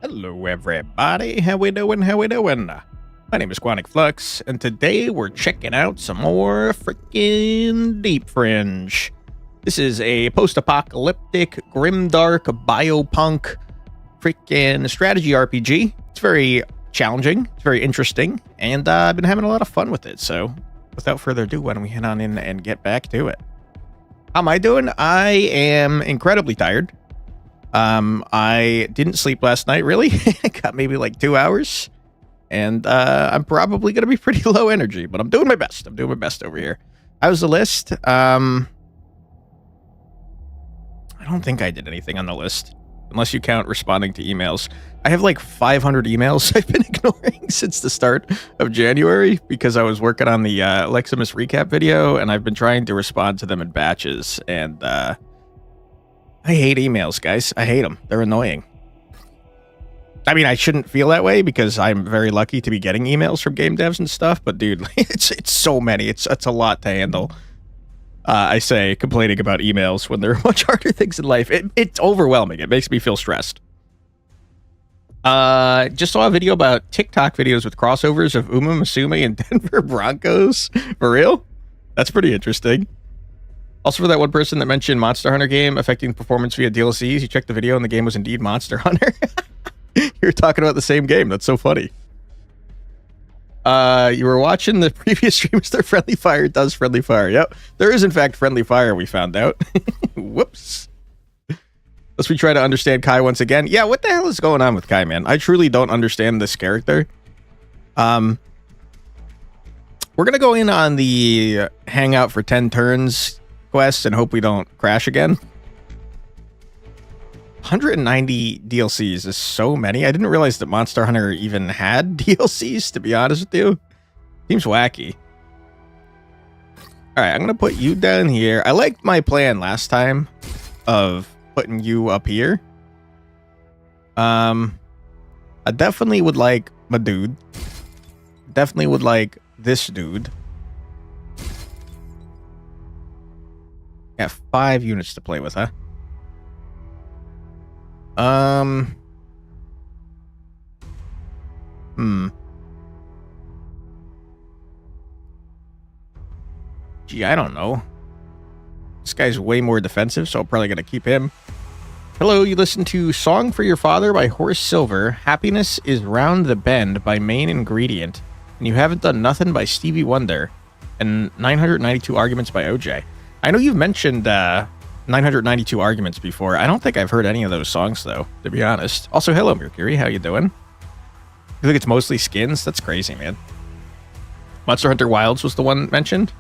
Hello everybody, how we doing? My name is Quantic Flux, and today we're checking out some more freaking Deep Fringe. This is a post-apocalyptic, grimdark, biopunk, freaking strategy RPG. It's very challenging, it's very interesting, and I've been having a lot of fun with it, so without further ado, why don't we head on in and get back to it. How am I doing? I am incredibly tired. I didn't sleep last night, really. I got maybe like 2 hours. And I'm probably going to be pretty low energy, but I'm doing my best. I'm doing my best over here. How's the list? I don't think I did anything on the list, unless you count responding to emails. I have like 500 emails I've been ignoring since the start of January because I was working on the Leximus recap video, and I've been trying to respond to them in batches, and I hate emails, guys. I hate them. They're annoying. I mean, I shouldn't feel that way because I'm very lucky to be getting emails from game devs and stuff, but dude, it's so many. It's a lot to handle. I say complaining about emails when there are much harder things in life. It's overwhelming. It makes me feel stressed. Just saw a video about TikTok videos with crossovers of Uma Musume and Denver Broncos. For real? That's pretty interesting. Also, for that one person that mentioned Monster Hunter game affecting performance via DLCs, you checked the video and the game was indeed Monster Hunter. You're talking about the same game. That's so funny. You were watching the previous streams. Their friendly fire does friendly fire. Yep. There is, in fact, friendly fire, we found out. Whoops. Let's we try to understand Kai once again. Yeah, what the hell is going on with Kai, man? I truly don't understand this character. We're going to go in on the hangout for 10 turns quest and hope we don't crash again. 190 DLCs is so many. I didn't realize that Monster Hunter even had DLCs, to be honest with you. Seems wacky. Alright, I'm going to put you down here. I liked my plan last time of putting you up here. I definitely would like my dude. Definitely would like this dude. Got 5 units to play with, huh? Gee, I don't know. This guy's way more defensive, so I'm probably gonna keep him. Hello, you listen to Song for Your Father by Horace Silver, Happiness is Round the Bend by Main Ingredient, and You Haven't Done Nothing by Stevie Wonder, and 992 Arguments by OJ. I know you've mentioned 992 Arguments before. I don't think I've heard any of those songs, though, to be honest. Also, hello, Mercury. How you doing? You think it's mostly skins? That's crazy, man. Monster Hunter Wilds was the one mentioned?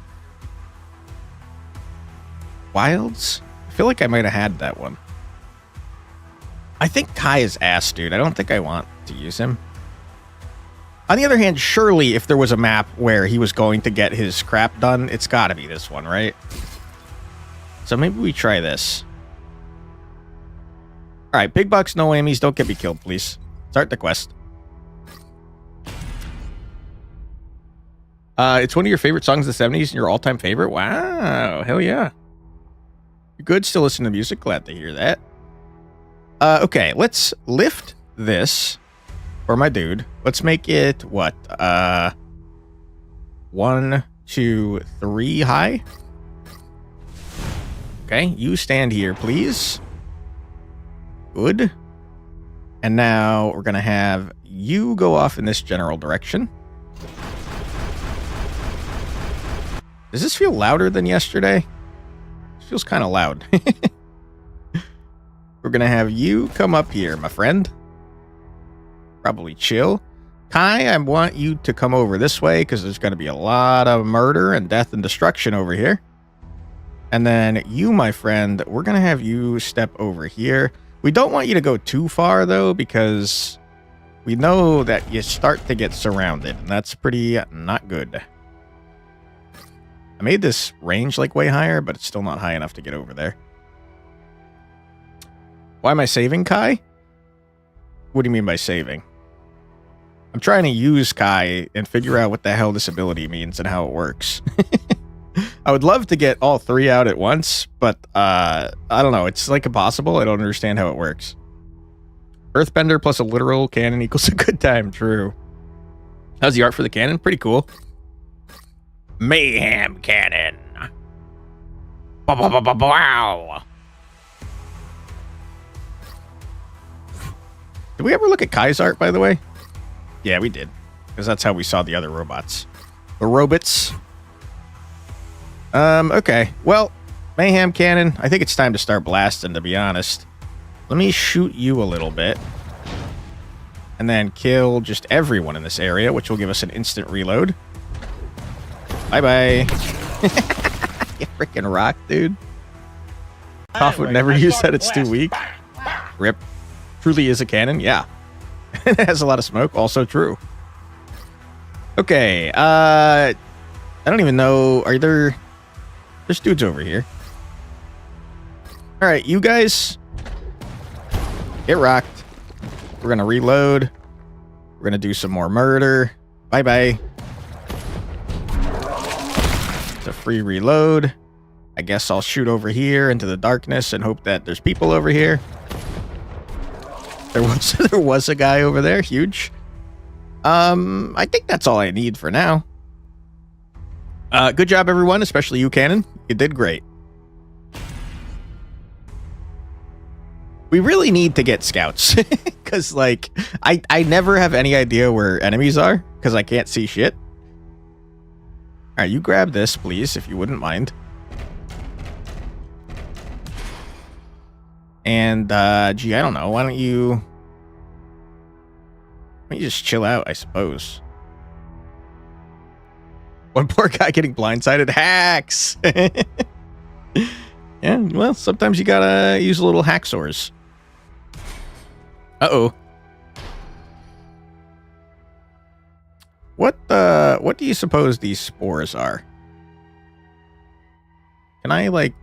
Wilds? I feel like I might have had that one. I think Kai is ass, dude. I don't think I want to use him. On the other hand, surely if there was a map where he was going to get his crap done, it's gotta be this one, right? So maybe we try this. Alright, big bucks, no whammies. Don't get me killed, please. Start the quest. It's one of your favorite songs of the 70s and your all-time favorite? Wow, hell yeah. You're good, still listening to music. Glad to hear that. Okay, let's lift this for my dude. Let's make it, what? 1, 2, 3 high. Okay, you stand here, please. Good. And now we're going to have you go off in this general direction. Does this feel louder than yesterday? It feels kind of loud. We're going to have you come up here, my friend. Probably chill. Kai, I want you to come over this way because there's going to be a lot of murder and death and destruction over here. And then you, my friend, we're going to have you step over here. We don't want you to go too far, though, because we know that you start to get surrounded. And that's pretty not good. I made this range, like, way higher, but it's still not high enough to get over there. Why am I saving Kai? What do you mean by saving? I'm trying to use Kai and figure out what the hell this ability means and how it works. I would love to get all 3 out at once, but I don't know. It's like impossible. I don't understand how it works. Earthbender plus a literal cannon equals a good time. True. How's the art for the cannon? Pretty cool. Mayhem cannon. Wow. Did we ever look at Kai's art, by the way? Yeah, we did. Because that's how we saw the other robots. The robots. Okay. Well, Mayhem Cannon. I think it's time to start blasting, to be honest. Let me shoot you a little bit. And then kill just everyone in this area, which will give us an instant reload. Bye-bye. You freaking rock, dude. Toph would never use that. It's too weak. Rip. Truly is a cannon. Yeah. It has a lot of smoke. Also true. Okay. I don't even know. Are there... There's dudes over here. All right, you guys. Get rocked. We're going to reload. We're going to do some more murder. Bye-bye. It's a free reload. I guess I'll shoot over here into the darkness and hope that there's people over here. There was a guy over there. Huge. I think that's all I need for now. Good job, everyone, especially you, Cannon. You did great. We really need to get scouts. Because, like, I never have any idea where enemies are. Because I can't see shit. Alright, you grab this, please, if you wouldn't mind. And, gee, I don't know. Why don't you just chill out, I suppose. One poor guy getting blindsided. Hacks! Yeah, well, sometimes you gotta use a little hacksaws. Uh-oh. What do you suppose these spores are? Can I, like...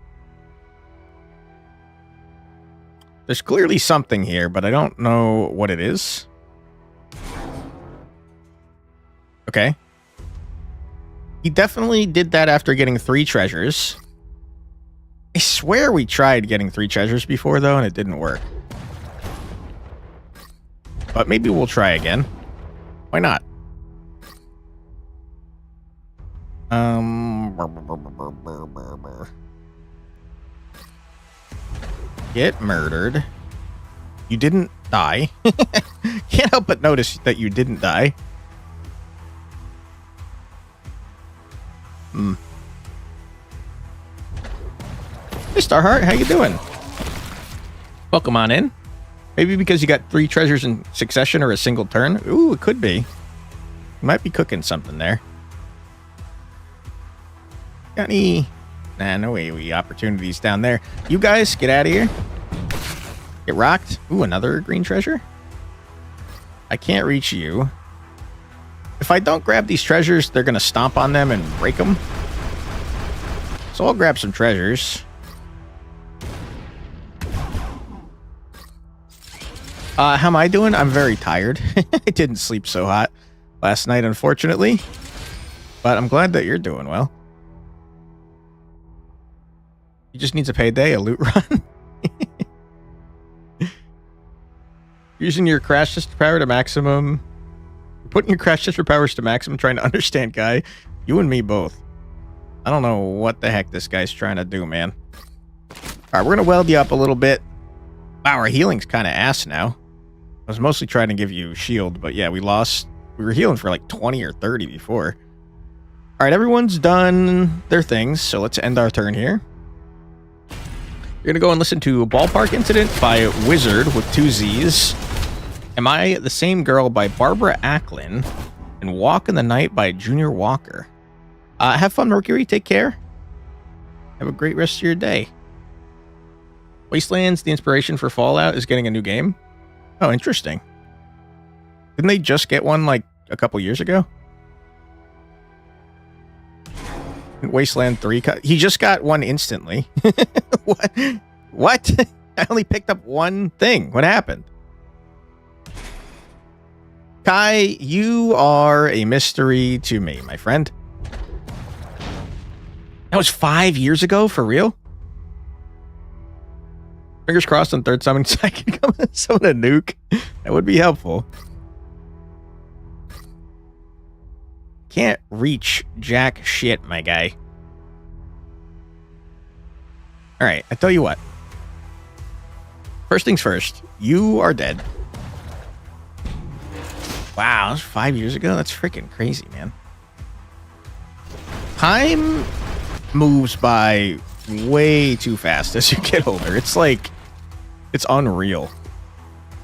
There's clearly something here, but I don't know what it is. Okay. He definitely did that after getting 3 treasures. I swear we tried getting 3 treasures before, though, and it didn't work. But maybe we'll try again. Why not? Get murdered. You didn't die. Can't help but notice that you didn't die. Hey, Starheart, how you doing? Welcome on in. Maybe because you got 3 treasures in succession or a single turn? Ooh, it could be. You might be cooking something there. Got any... Nah, no way. Opportunities down there. You guys, get out of here. Get rocked. Ooh, another green treasure? I can't reach you. If I don't grab these treasures, they're going to stomp on them and break them. So I'll grab some treasures. How am I doing? I'm very tired. I didn't sleep so hot last night, unfortunately. But I'm glad that you're doing well. You just needs a payday, a loot run. Using your crash test power to maximum. Putting your crash test powers to maximum, trying to understand, Guy. You and me both. I don't know what the heck this guy's trying to do, man. Alright, we're going to weld you up a little bit. Wow, our healing's kind of ass now. I was mostly trying to give you shield, but yeah, we lost. We were healing for like 20 or 30 before. Alright, everyone's done their things, so let's end our turn here. You're going to go and listen to Ballpark Incident by Wizard with 2 Z's. Am I the Same Girl by Barbara Acklin. And Walk in the Night by Junior Walker. Have fun, Mercury. Take care. Have a great rest of your day. Wastelands, the inspiration for Fallout, is getting a new game. Oh, interesting. Didn't they just get one like a couple years ago? Wasteland 3. He just got one instantly. What? What? I only picked up one thing. What happened? Kai, you are a mystery to me, my friend. That was 5 years ago, for real? Fingers crossed on third summon, so I can come and summon a nuke. That would be helpful. Can't reach jack shit, my guy. Alright, I tell you what. First things first, you are dead. Wow, that was 5 years ago? That's freaking crazy, man. Time moves by way too fast as you get older. It's like, it's unreal.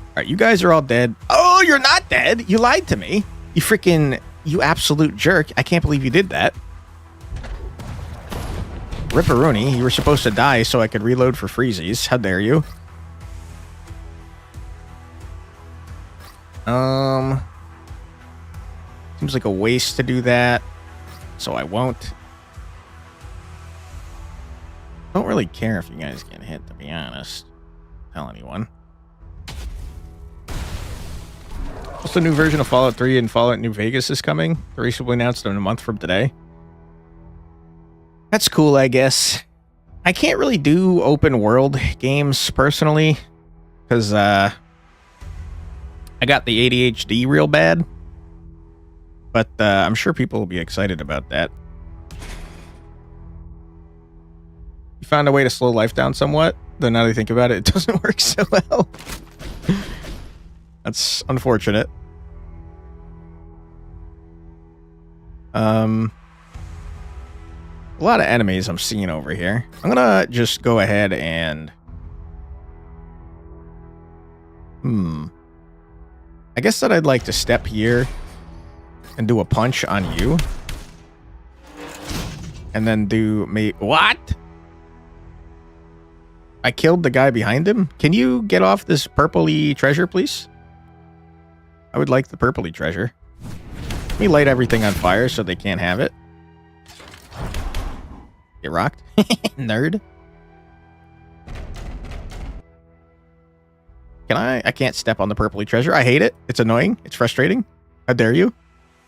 Alright, you guys are all dead. Oh, you're not dead! You lied to me. You freaking, you absolute jerk. I can't believe you did that. Ripperoonie, you were supposed to die so I could reload for freezies. How dare you? Seems like a waste to do that, so I won't. Don't really care if you guys get hit, to be honest. Tell anyone. Also, a new version of Fallout 3 and Fallout New Vegas is coming. They recently announced in a month from today. That's cool, I guess. I can't really do open world games personally, because I got the ADHD real bad. But I'm sure people will be excited about that. You found a way to slow life down somewhat, though now that I think about it, it doesn't work so well. That's unfortunate. A lot of enemies I'm seeing over here. I'm gonna just go ahead and... I guess that I'd like to step here and do a punch on you. And then do me... What? I killed the guy behind him? Can you get off this purpley treasure, please? I would like the purpley treasure. Let me light everything on fire so they can't have it. Get rocked? Nerd. Can I can't step on the purpley treasure. I hate it. It's annoying. It's frustrating. How dare you?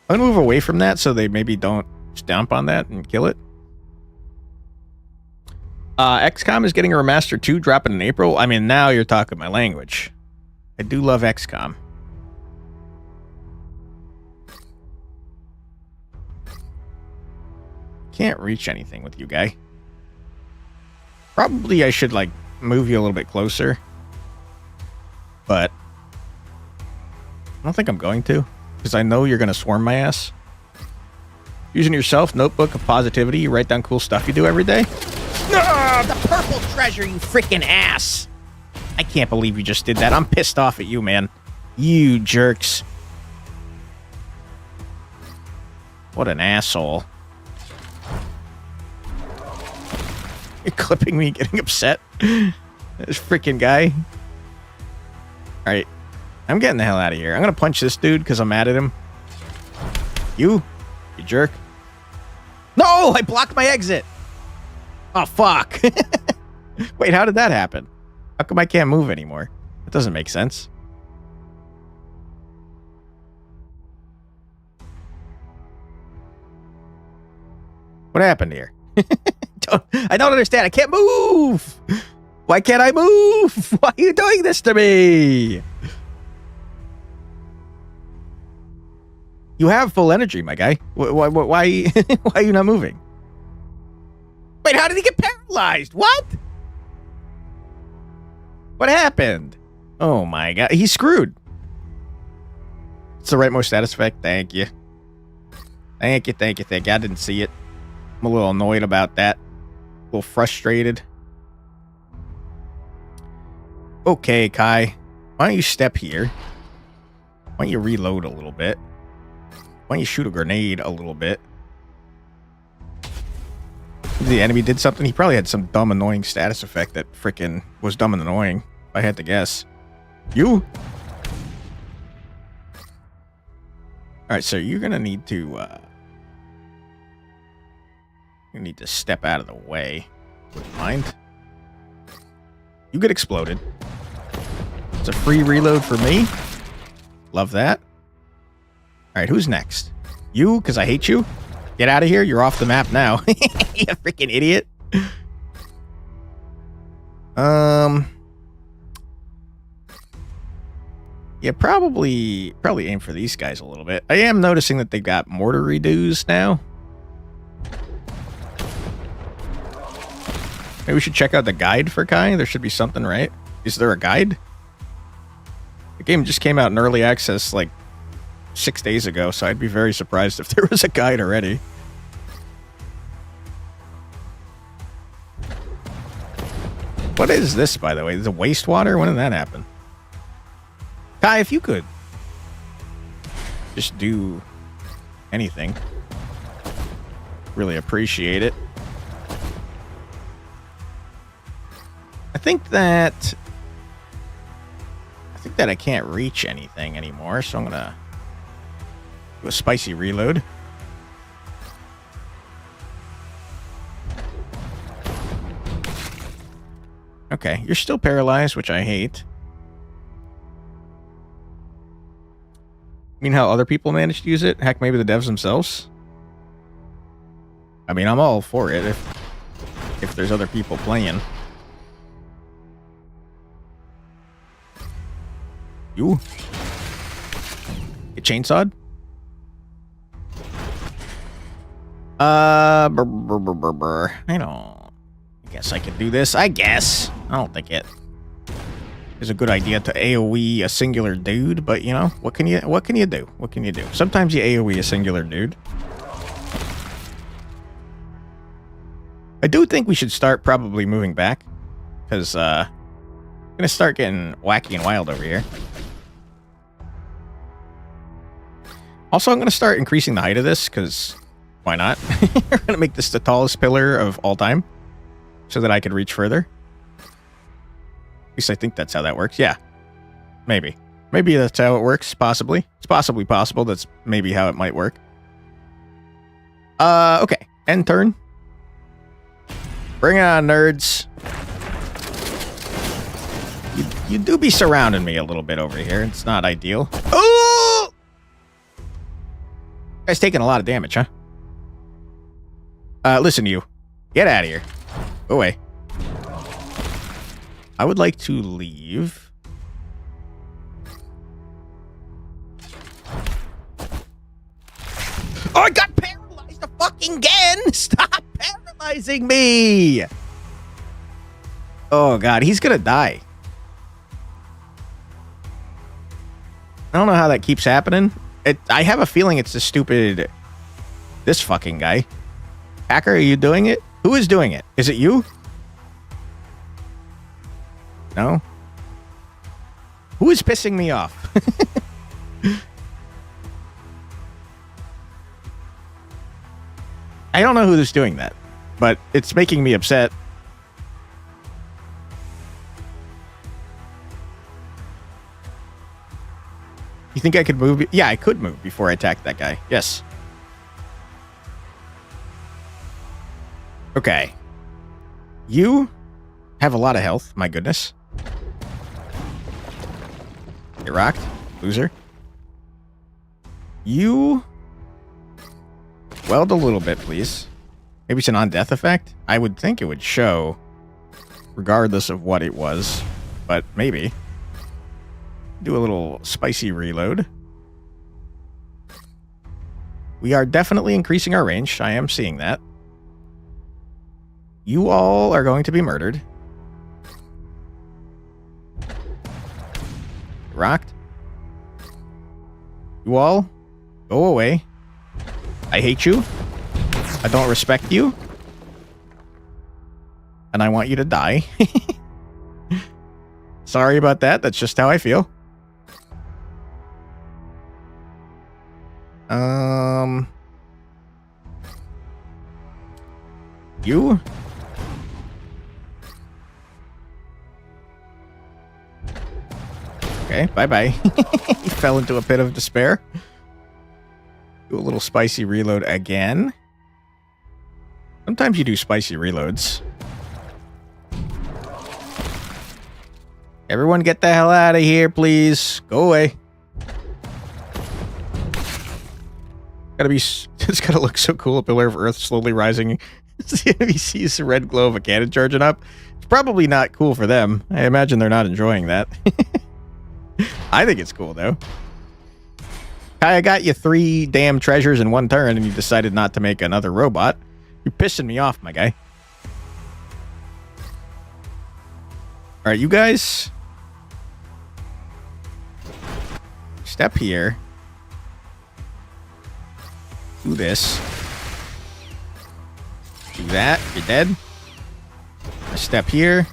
I'm gonna move away from that so they maybe don't stomp on that and kill it. XCOM is getting a remaster 2 dropping in April. I mean, now you're talking my language. I do love XCOM. Can't reach anything with you, guy. Probably I should, like, move you a little bit closer. But I don't think I'm going to, because I know you're going to swarm my ass. Using yourself, notebook of positivity, you write down cool stuff you do every day. No, the purple treasure, you freaking ass. I can't believe you just did that. I'm pissed off at you, man. You jerks. What an asshole. You're clipping me, getting upset. This freaking guy. Alright. I'm getting the hell out of here. I'm gonna punch this dude because I'm mad at him. You jerk. No! I blocked my exit! Oh, fuck. Wait, how did that happen? How come I can't move anymore? That doesn't make sense. What happened here? I don't understand. I can't move! Why can't I move? Why are you doing this to me? You have full energy, my guy. Why why are you not moving? Wait, how did he get paralyzed? What? What happened? Oh my god, he's screwed. It's the rightmost status effect. Thank you. Thank you. I didn't see it. I'm a little annoyed about that. A little frustrated. Okay, Kai. Why don't you step here? Why don't you reload a little bit? Why don't you shoot a grenade a little bit? The enemy did something. He probably had some dumb, annoying status effect that frickin' was dumb and annoying, if I had to guess. You? Alright, so you're gonna need to, you need to step out of the way. Would you mind? You get exploded. It's a free reload for me. Love that. Alright, who's next? You, because I hate you? Get out of here. You're off the map now. You freaking idiot. Yeah, probably aim for these guys a little bit. I am noticing that they've got mortar redos now. Maybe we should check out the guide for Kai. There should be something, right? Is there a guide? The game just came out in early access like 6 days ago, so I'd be very surprised if there was a guide already. What is this, by the way? Is it wastewater? When did that happen? Kai, if you could just do anything, really appreciate it. I think that I can't reach anything anymore, so I'm gonna do a spicy reload. Okay, you're still paralyzed, which I hate. I mean, how other people manage to use it? Heck, maybe the devs themselves? I mean, I'm all for it if there's other people playing. You? Get chainsawed? I guess I can do this. I guess. I don't think it is a good idea to AoE a singular dude, but you know, what can you do? What can you do? Sometimes you AoE a singular dude. I do think we should start probably moving back, because I'm gonna start getting wacky and wild over here. Also, I'm gonna start increasing the height of this, because why not? We're gonna make this the tallest pillar of all time, so that I can reach further. At least I think that's how that works. Yeah. Maybe. Maybe that's how it works. Possibly. It's possibly possible. That's maybe how it might work. Okay. End turn. Bring it on, nerds. You do be surrounding me a little bit over here. It's not ideal. Oh! Guy's taking a lot of damage, huh? Listen, you. Get out of here. Go away. I would like to leave. Oh, I got paralyzed fucking again! Stop paralyzing me! Oh, God. He's gonna die. I don't know how that keeps happening. I have a feeling it's the stupid... This fucking guy. Hacker, are you doing it? Who is doing it? Is it you? No? Who is pissing me off? I don't know who's doing that, but it's making me upset. You think I could move? Yeah, I could move before I attack that guy. Yes. Okay. You have a lot of health. My goodness. Get rocked. Loser. You... Weld a little bit, please. Maybe it's an on-death effect? I would think it would show, regardless of what it was. But maybe. Do a little spicy reload. We are definitely increasing our range. I am seeing that. You all are going to be murdered. Rocked. You all go away. I hate you. I don't respect you. And I want you to die. Sorry about that. That's just how I feel. You? Okay, bye-bye. He fell into a pit of despair. Do a little spicy reload again. Sometimes you do spicy reloads. Everyone get the hell out of here, please. Go away. It's gotta look so cool. A pillar of earth slowly rising. The enemy sees the red glow of a cannon charging up. It's probably not cool for them. I imagine they're not enjoying that. I think it's cool, though. I got you 3 damn treasures in 1 turn, and you decided not to make another robot. You're pissing me off, my guy. All right, you guys. Step here. Do this. Do that. You're dead. Step here.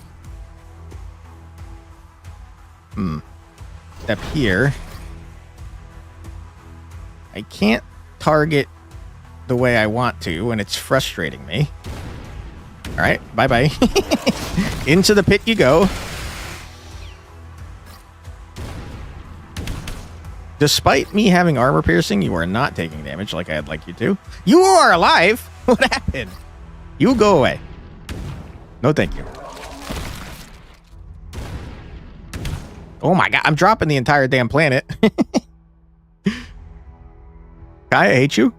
Step here. I can't target the way I want to, and it's frustrating me. All right, bye-bye. Into the pit you go. Despite me having armor piercing, you are not taking damage like I'd like you to. You are alive! What happened? You go away. No, thank you. Oh my god, I'm dropping the entire damn planet. Kai, I hate you.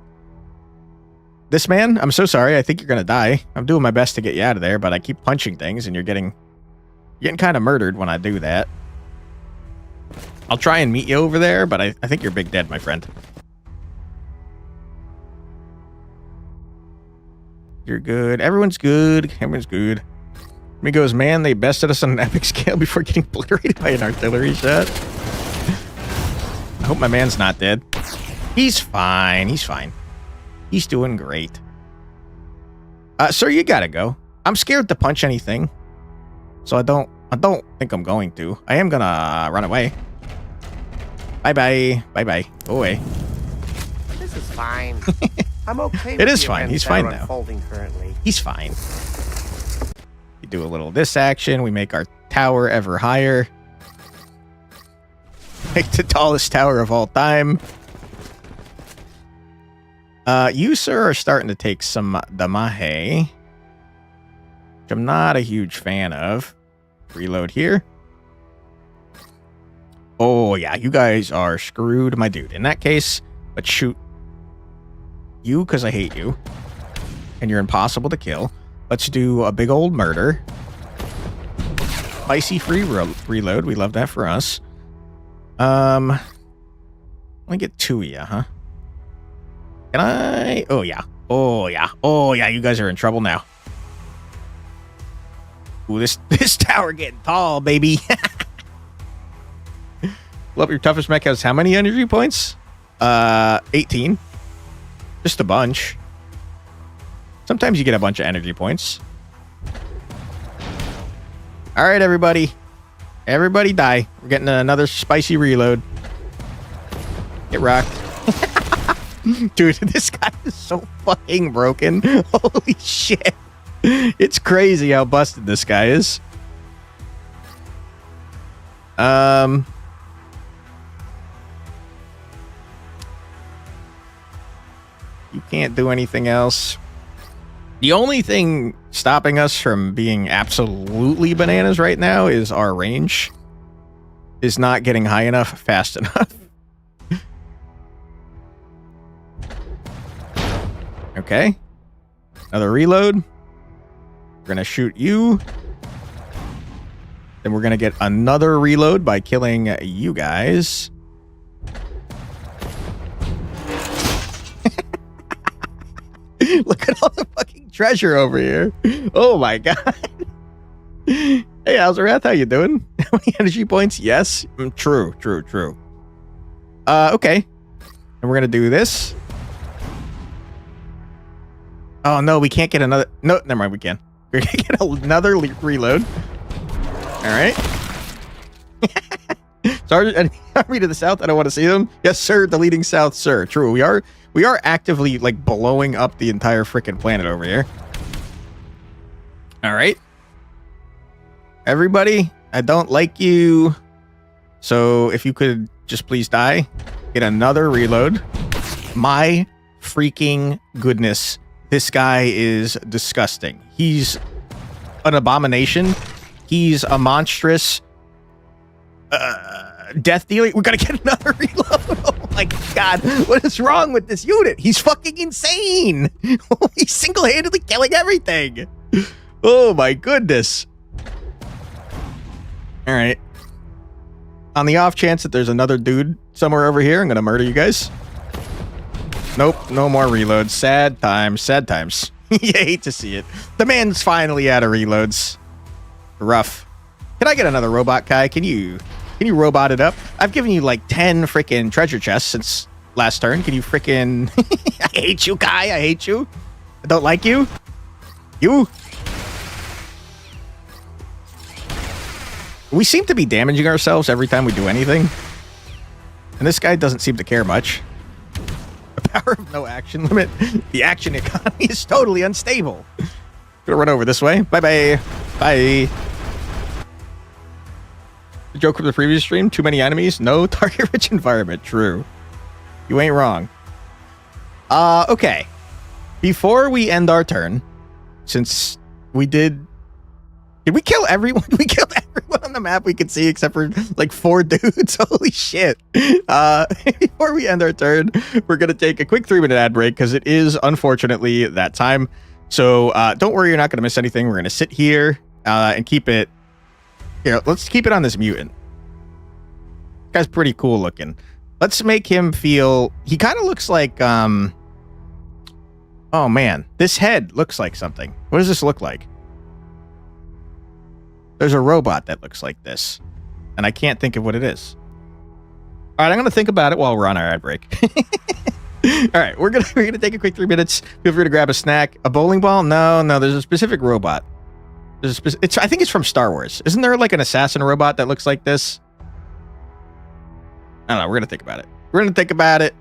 This man, I'm so sorry. I think you're gonna die. I'm doing my best to get you out of there, but I keep punching things, and you're getting kind of murdered when I do that. I'll try and meet you over there, but I think you're big dead, my friend. You're good. Everyone's good. Everyone's good. Me goes, man, they bested us on an epic scale before getting obliterated by an artillery shot. I hope my man's not dead. He's fine. He's fine. He's doing great. Sir, you gotta go. I'm scared to punch anything, so I don't think I'm going to. I am gonna run away. Bye-bye. Bye-bye. Go away. This is fine. I'm okay with it is fine. He's fine now. Currently. He's fine. You do a little this action. We make our tower ever higher. Make the tallest tower of all time. You, sir, are starting to take some damage, which I'm not a huge fan of. Reload here. Oh, yeah, you guys are screwed, my dude. In that case, let's shoot you because I hate you. And you're impossible to kill. Let's do a big old murder. Spicy free reload. We love that for us. Let me get 2 of you, huh? Can I? Oh, yeah. Oh, yeah. Oh, yeah, you guys are in trouble now. Ooh, this tower getting tall, baby. Love your toughest mech has how many energy points? 18. Just a bunch. Sometimes you get a bunch of energy points. All right, everybody. Everybody die. We're getting another spicy reload. Get rocked. Dude, this guy is so fucking broken. Holy shit. It's crazy how busted this guy is. You can't do anything else. The only thing stopping us from being absolutely bananas right now is our range is not getting high enough fast enough. Okay. Another reload. We're going to shoot you. Then we're going to get another reload by killing you guys. Look at all the fucking treasure over here. Oh my god. Hey, Alzarath, how you doing? How many energy points? Yes. True. Okay. And we're going to do this. Oh, no, we can't get another... No, never mind, we can. We're going to get another reload. All right. Sergeant, army to the south. I don't want to see them. Yes, sir. Deleting south, sir. True. We are actively, like, blowing up the entire freaking planet over here. All right. Everybody, I don't like you. So if you could just please die. Get another reload. My freaking goodness. This guy is disgusting. He's an abomination. He's a monstrous death dealer. We gotta get another reload. Oh my god, what is wrong with this unit? He's fucking insane. He's single-handedly killing everything. Oh my goodness. All right. On the off chance that there's another dude somewhere over here, I'm gonna murder you guys. Nope, no more reloads. Sad times, sad times. You hate to see it. The man's finally out of reloads. Rough. Can I get another robot, Kai? Can you robot it up? I've given you like 10 freaking treasure chests since last turn. Can you freaking... I hate you, Kai. I hate you. I don't like you. You. We seem to be damaging ourselves every time we do anything. And this guy doesn't seem to care much. The power of no action limit. The action economy is totally unstable. Gonna run over this way. Bye-bye. Bye. The joke from the previous stream, too many enemies, no target-rich environment. True. You ain't wrong. Okay. Before we end our turn, since we did we kill everyone? We killed everyone on the map we could see except for like 4 dudes. Holy shit. Before we end our turn, we're going to take a quick 3-minute ad break because it is unfortunately that time. So don't worry, you're not going to miss anything. We're going to sit here and keep it. Here, let's keep it on this mutant. This guy's pretty cool looking. Let's make him feel... He kind of looks like... Oh man, this head looks like something. What does this look like? There's a robot that looks like this, and I can't think of what it is. All right, I'm gonna think about it while we're on our ad break. All right, we're gonna take a quick 3 minutes. Feel free to grab a snack. A bowling ball? No. There's a specific robot. There's a I think it's from Star Wars. Isn't there like an assassin robot that looks like this? I don't know. We're gonna think about it.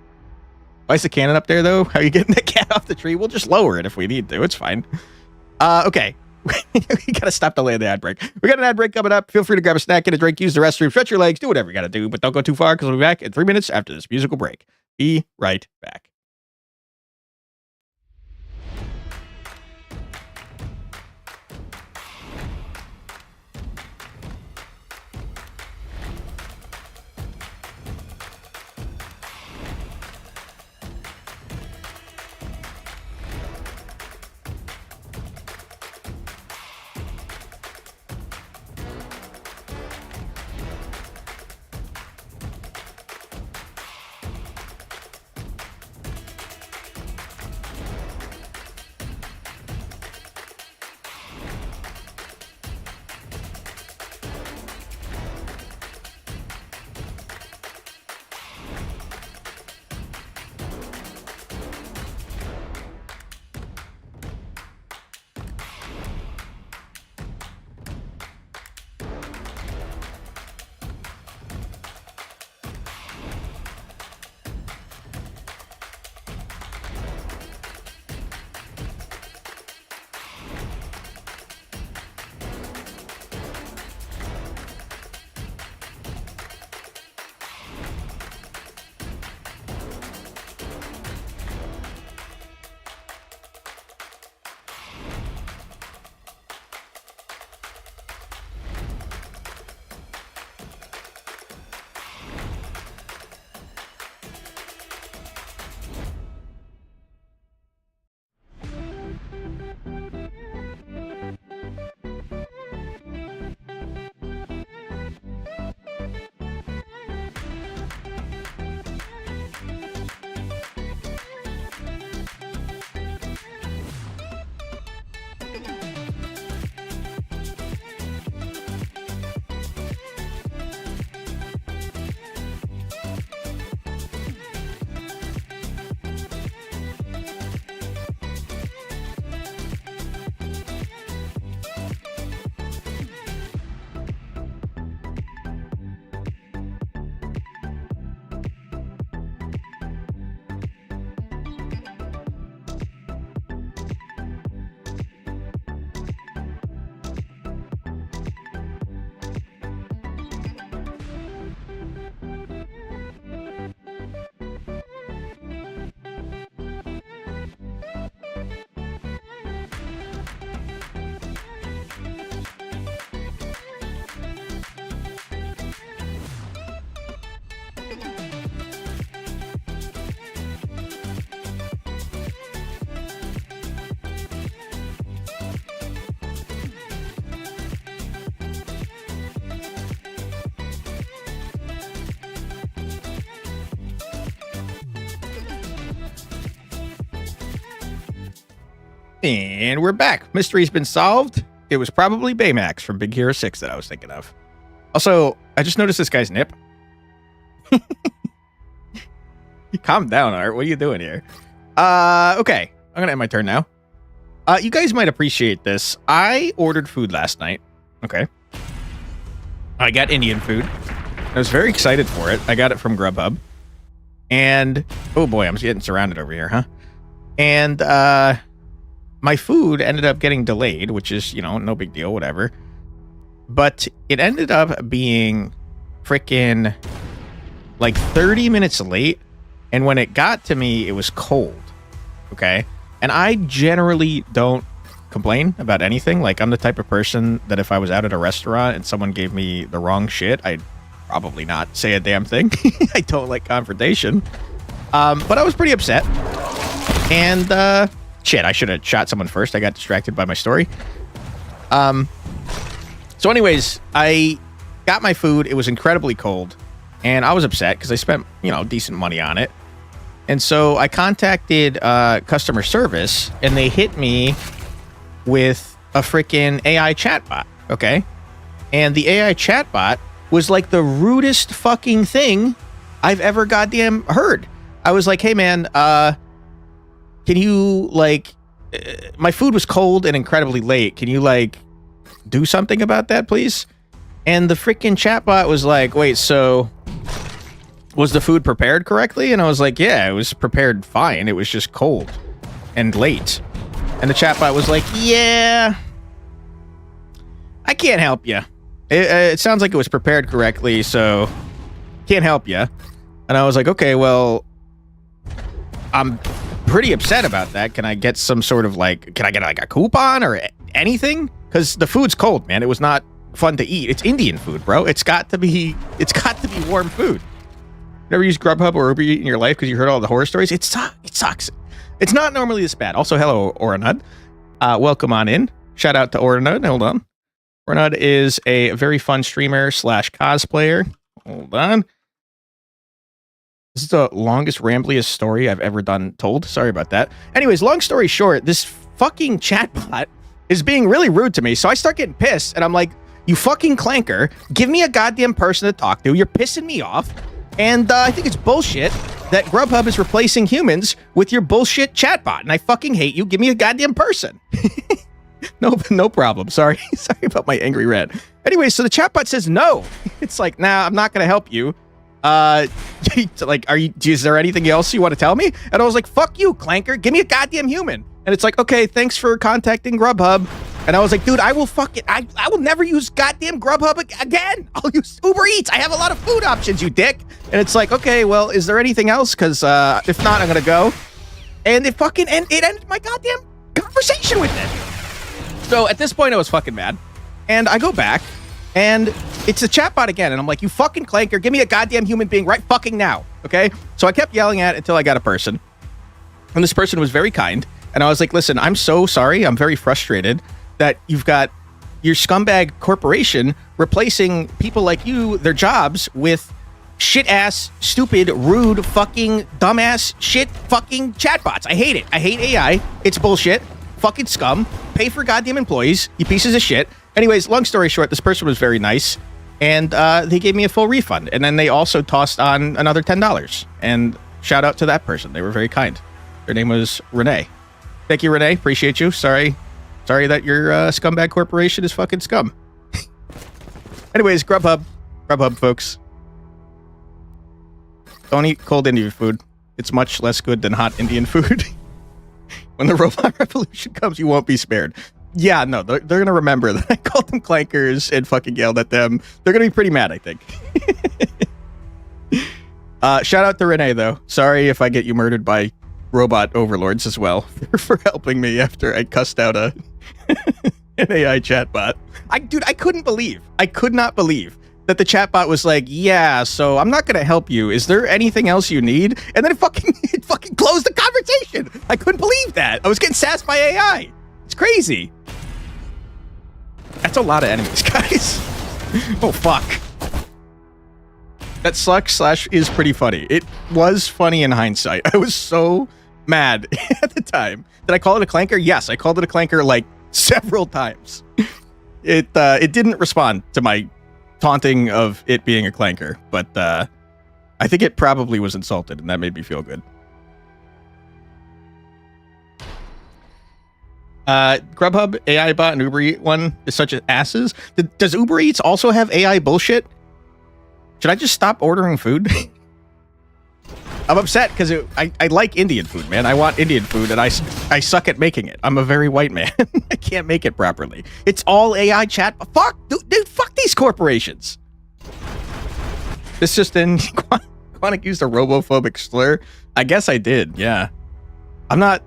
Why is the cannon up there though? How are you getting the cat off the tree? We'll just lower it if we need to. It's fine. Okay. We gotta stop delaying the ad break. We got an ad break coming up. Feel free to grab a snack, get a drink, use the restroom, stretch your legs, do whatever you gotta do, but don't go too far because we'll be back in 3 minutes after this musical break. Be right back. And we're back. Mystery's been solved. It was probably Baymax from Big Hero 6 that I was thinking of. Also, I just noticed this guy's nip. Calm down, Art. What are you doing here? Okay. I'm going to end my turn now. You guys might appreciate this. I ordered food last night. Okay. I got Indian food. I was very excited for it. I got it from Grubhub. And, oh boy, I'm getting surrounded over here, huh? And, my food ended up getting delayed, which is, you know, no big deal, whatever. But it ended up being freaking like 30 minutes late. And when it got to me, it was cold. Okay. And I generally don't complain about anything. Like, I'm the type of person that if I was out at a restaurant and someone gave me the wrong shit, I'd probably not say a damn thing. I don't like confrontation. But I was pretty upset. And, shit, I should have shot someone first. I got distracted by my story. So anyways, I got my food. It was incredibly cold. And I was upset because I spent, you know, decent money on it. And so I contacted customer service, and they hit me with a freaking AI chatbot, okay? And the AI chatbot was like the rudest fucking thing I've ever goddamn heard. I was like, hey, man, can you, like, my food was cold and incredibly late. Can you, like, do something about that, please? And the freaking chatbot was like, wait, so was the food prepared correctly? And I was like, yeah, it was prepared fine. It was just cold and late. And the chatbot was like, yeah, I can't help you. It sounds like it was prepared correctly, so can't help you. And I was like, okay, well, I'm pretty upset about that. Can I get some sort of like, can I get like a coupon or anything? Because the food's cold, man. It was not fun to eat. It's Indian food, bro. It's got to be warm food. Never used Grubhub or Uber Eats in your life because you heard all the horror stories? It sucks. It's not normally this bad. Also, hello, Oranud. Welcome on in. Shout out to Oranud. Hold on. Oranud is a very fun streamer / cosplayer. Hold on. This is the longest, rambliest story I've ever told. Sorry about that. Anyways, long story short, this fucking chatbot is being really rude to me. So I start getting pissed, and I'm like, you fucking clanker, give me a goddamn person to talk to. You're pissing me off. And I think it's bullshit that Grubhub is replacing humans with your bullshit chatbot. And I fucking hate you. Give me a goddamn person. No problem. Sorry about my angry rant. Anyway, so the chatbot says no. It's like, nah, I'm not going to help you. Like, is there anything else you want to tell me? And I was like, fuck you, clanker. Give me a goddamn human. And it's like, okay, thanks for contacting Grubhub. And I was like, dude, I will I will never use goddamn Grubhub again. I'll use Uber Eats. I have a lot of food options, you dick. And it's like, okay, well, is there anything else? Because if not, I'm going to go. And it ended my goddamn conversation with it. So at this point, I was fucking mad. And I go back, and it's a chatbot again. And I'm like, you fucking clanker, give me a goddamn human being right fucking now. Okay? So I kept yelling at it until I got a person. And this person was very kind. And I was like, listen, I'm so sorry. I'm very frustrated that you've got your scumbag corporation replacing people like you, their jobs, with shit-ass, stupid, rude, fucking, dumbass, shit, fucking chatbots. I hate it. I hate AI. It's bullshit. Fucking scum. Pay for goddamn employees, you pieces of shit. Anyways, long story short, this person was very nice, and they gave me a full refund. And then they also tossed on another $10. And shout out to that person. They were very kind. Their name was Renee. Thank you, Renee. Appreciate you. Sorry that your scumbag corporation is fucking scum. Anyways, Grubhub, folks. Don't eat cold Indian food. It's much less good than hot Indian food. When the robot revolution comes, you won't be spared. Yeah, no, they're going to remember that I called them clankers and fucking yelled at them. They're going to be pretty mad, I think. Shout out to Renee, though. Sorry if I get you murdered by robot overlords as well for helping me after I cussed out an AI chatbot. I could not believe that the chatbot was like, yeah, so I'm not going to help you. Is there anything else you need? And then it fucking closed the conversation. I couldn't believe that. I was getting sassed by AI. It's crazy. That's a lot of enemies, guys. Oh, fuck. That sucks / is pretty funny. It was funny in hindsight. I was so mad at the time. Did I call it a clanker? Yes, I called it a clanker like several times. It didn't respond to my taunting of it being a clanker, but I think it probably was insulted, and that made me feel good. Grubhub, AI bot, and Uber Eats one is such asses. Does Uber Eats also have AI bullshit? Should I just stop ordering food? I'm upset because I like Indian food, man. I want Indian food, and I suck at making it. I'm a very white man. I can't make it properly. It's all AI chat. Fuck, dude, fuck these corporations. This just in. Quantic used a robophobic slur. I guess I did, yeah. I'm not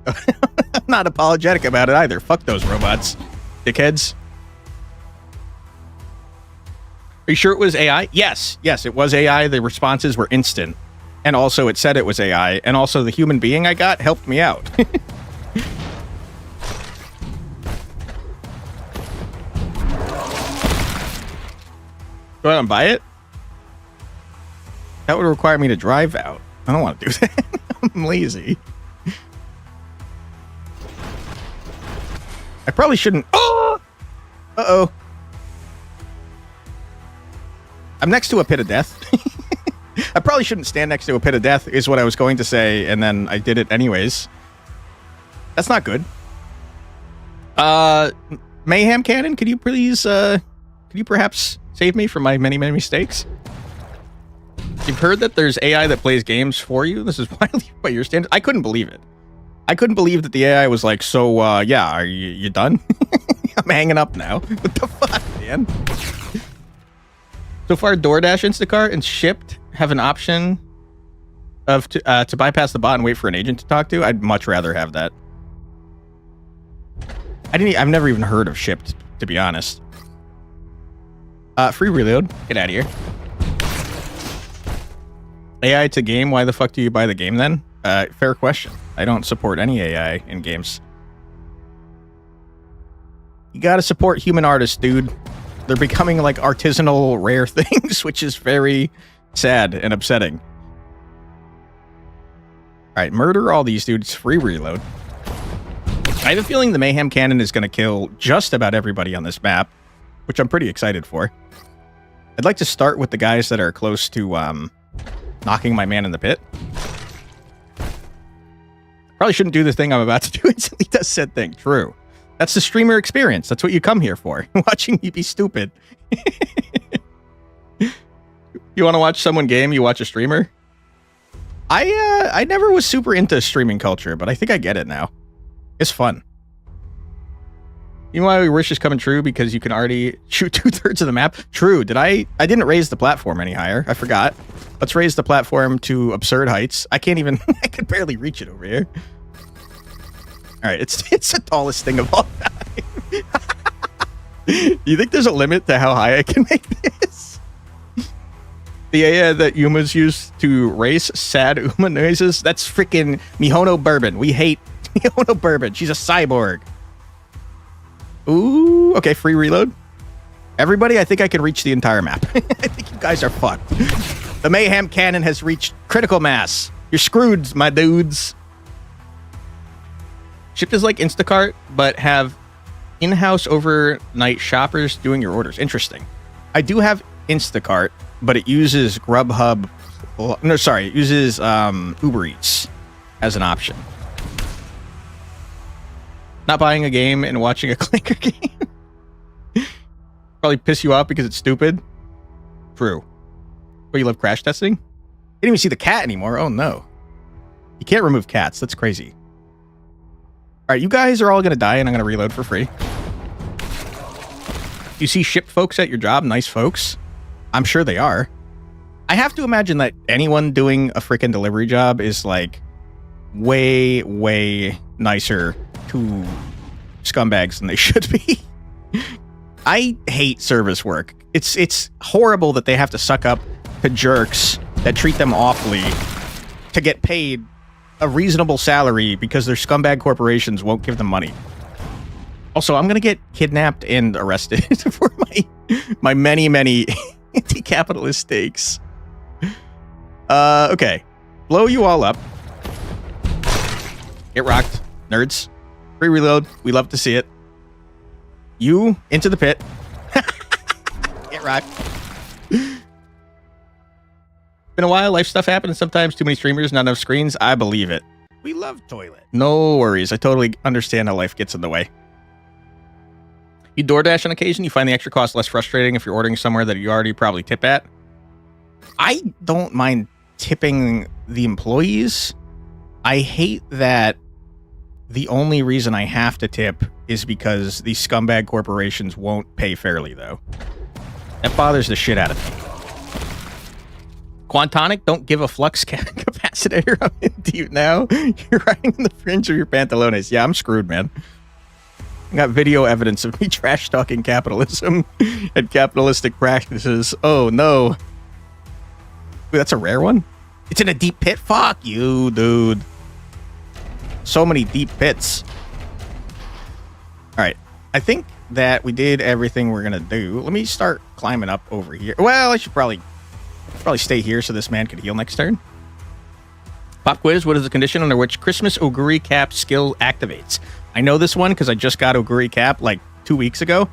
I'm not apologetic about it either. Fuck those robots, dickheads. Are you sure it was AI? Yes, it was AI. The responses were instant. And also, it said it was AI. And also, the human being I got helped me out. Go out and buy it? That would require me to drive out. I don't want to do that. I'm lazy. I probably shouldn't. Oh! Uh-oh. I'm next to a pit of death. I probably shouldn't stand next to a pit of death, is what I was going to say, and then I did it anyways. That's not good. Mayhem Cannon, could you please, could you perhaps save me from my many, many mistakes? You've heard that there's AI that plays games for you? This is wildly by your standards. I couldn't believe it. I couldn't believe that the AI was like, so, yeah, are you done? I'm hanging up now. What the fuck, man? So far, DoorDash, Instacart, and Shipped have an option of to bypass the bot and wait for an agent to talk to. I'd much rather have that. I've never even heard of Shipped, to be honest. Free reload. Get out of here. AI to game. Why the fuck do you buy the game then? Fair question. I don't support any AI in games. You gotta support human artists, dude. They're becoming like artisanal rare things, which is very sad and upsetting. Alright, murder all these dudes. Free reload. I have a feeling the Mayhem Cannon is going to kill just about everybody on this map, which I'm pretty excited for. I'd like to start with the guys that are close to knocking my man in the pit. Probably shouldn't do the thing I'm about to do. Instantly does said thing. True. That's the streamer experience. That's what you come here for. Watching me be stupid. You want to watch someone game, you watch a streamer? I never was super into streaming culture, but I think I get it now. It's fun. You know why your wish is coming true? Because you can already shoot 2/3 of the map? True. I didn't raise the platform any higher. I forgot. Let's raise the platform to absurd heights. I can't even... I can barely reach it over here. Alright, it's the tallest thing of all time. You think there's a limit to how high I can make this? The AI that Umas use to race sad Uma noises? That's freaking Mihono Bourbon. We hate Mihono Bourbon. She's a cyborg. Ooh, okay, free reload. Everybody, I think I can reach the entire map. I think you guys are fucked. The Mayhem Cannon has reached critical mass. You're screwed, my dudes. Shipped is like Instacart, but have in-house overnight shoppers doing your orders. Interesting. I do have Instacart, but it uses Grubhub. No, sorry, it uses Uber Eats as an option. Not buying a game and watching a clinker game. Probably piss you off because it's stupid. True. But you love crash testing? You didn't even see the cat anymore. Oh no. You can't remove cats. That's crazy. Alright, you guys are all going to die and I'm going to reload for free. You see ship folks at your job? Nice folks. I'm sure they are. I have to imagine that anyone doing a freaking delivery job is like way, way nicer to scumbags than they should be. I hate service work. It's horrible that they have to suck up to jerks that treat them awfully to get paid a reasonable salary because their scumbag corporations won't give them money. Also, I'm gonna get kidnapped and arrested for my many, many anti-capitalist stakes. Okay. Blow you all up. Get rocked, nerds. Free reload. We love to see it. You into the pit. Get rocked. Been a while. Life stuff happens sometimes. Too many streamers, not enough screens. I believe it. We love toilet. No worries. I totally understand how life gets in the way. You DoorDash on occasion. You find the extra cost less frustrating if you're ordering somewhere that you already probably tip at. I don't mind tipping the employees. I hate that the only reason I have to tip is because these scumbag corporations won't pay fairly, though. That bothers the shit out of me. Quantonic, don't give a flux capacitor. I'm into you now. You're riding the fringe of your pantalones. Yeah, I'm screwed, man. I got video evidence of me trash-talking capitalism and capitalistic practices. Oh, no. Ooh, that's a rare one? It's in a deep pit? Fuck you, dude. So many deep pits. All right. I think that we did everything we're going to do. Let me start climbing up over here. Well, I should probably stay here so this man could heal next turn. Pop quiz. What is the condition under which Christmas Oguri Cap skill activates? I know this one because I just got Oguri Cap like 2 weeks ago.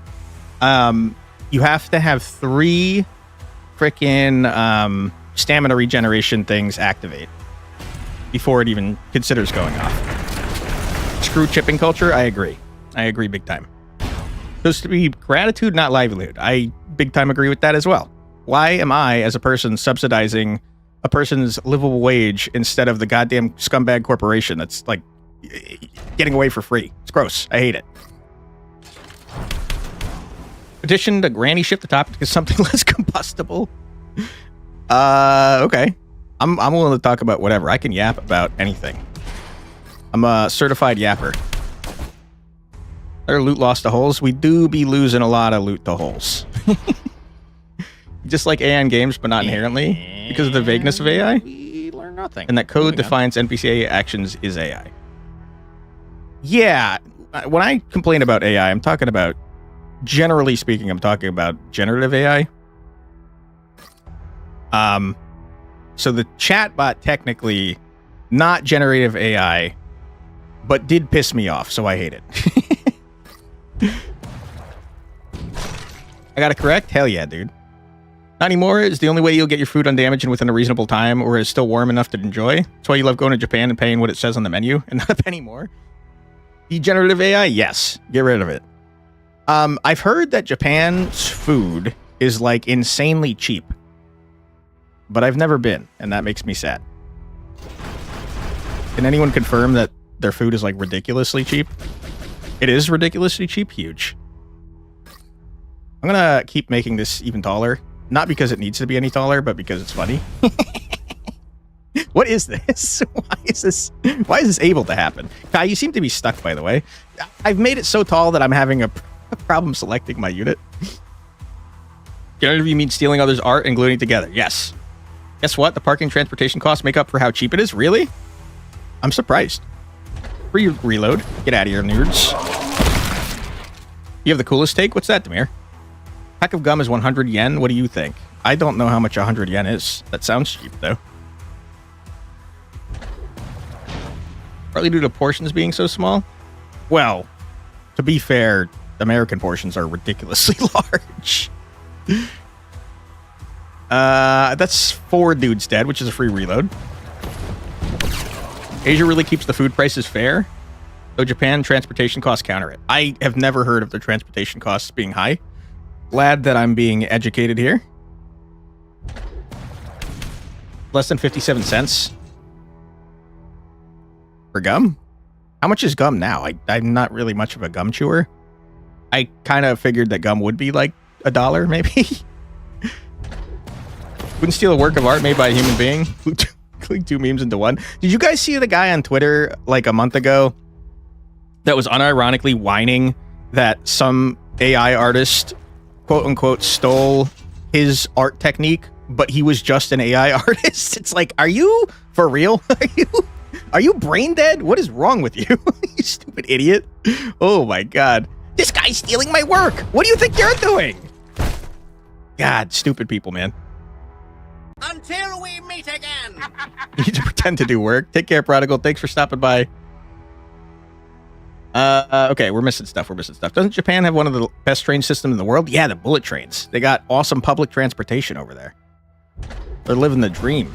You have to have 3 freaking stamina regeneration things activate before it even considers going off. Screw chipping culture. I agree big time. Supposed to be gratitude, not livelihood. I big time agree with that as well. Why am I, as a person, subsidizing a person's livable wage instead of the goddamn scumbag corporation that's like getting away for free? It's gross. I hate it. Petition to granny shift the topic to something less combustible. Okay. I'm willing to talk about whatever. I can yap about anything. I'm a certified yapper. Our loot lost to holes. We do be losing a lot of loot to holes. Just like AI in games, but not inherently, because of the vagueness of AI. We learn nothing. And that code defines NPC actions is AI. Yeah, when I complain about AI, I'm talking about, generally speaking, I'm talking about generative AI. So the chatbot technically not generative AI, but did piss me off, so I hate it. I got it correct? Hell yeah, dude. Not anymore is the only way you'll get your food undamaged and within a reasonable time, or it's still warm enough to enjoy. That's why you love going to Japan and paying what it says on the menu and not a penny more. The generative AI? Yes. Get rid of it. I've heard that Japan's food is like insanely cheap, but I've never been, and that makes me sad. Can anyone confirm that their food is like ridiculously cheap? It is ridiculously cheap. Huge. I'm gonna keep making this even taller. Not because it needs to be any taller, but because it's funny. What is this? Why is this able to happen? Kai, you seem to be stuck, by the way. I've made it so tall that I'm having a problem selecting my unit. Generative, you mean stealing others' art and gluing it together? Yes. Guess what? The parking and transportation costs make up for how cheap it is? Really? I'm surprised. Free reload. Get out of here, nerds. You have the coolest take? What's that, Demir? Pack of gum is 100 yen. What do you think? I don't know how much 100 yen is. That sounds cheap, though. Partly due to portions being so small? Well, to be fair, American portions are ridiculously large. That's 4 dudes dead, which is a free reload. Asia really keeps the food prices fair, though Japan transportation costs counter it. I have never heard of the transportation costs being high. Glad that I'm being educated here. Less than 57 cents for gum? How much is gum now? I'm not really much of a gum chewer. I kind of figured that gum would be like $1, maybe. Wouldn't steal a work of art made by a human being. Click 2 memes into one. Did you guys see the guy on Twitter like a month ago that was unironically whining that some AI artist, quote unquote, stole his art technique, but he was just an AI artist? It's like, are you for real? Are you brain dead? What is wrong with you? You stupid idiot. Oh my God. This guy's stealing my work. What do you think you're doing? God, stupid people, man. Until we meet again. You need to pretend to do work. Take care, Prodigal. Thanks for stopping by. Okay, we're missing stuff. Doesn't Japan have one of the best train systems in the world? Yeah, the bullet trains. They got awesome public transportation over there. They're living the dream.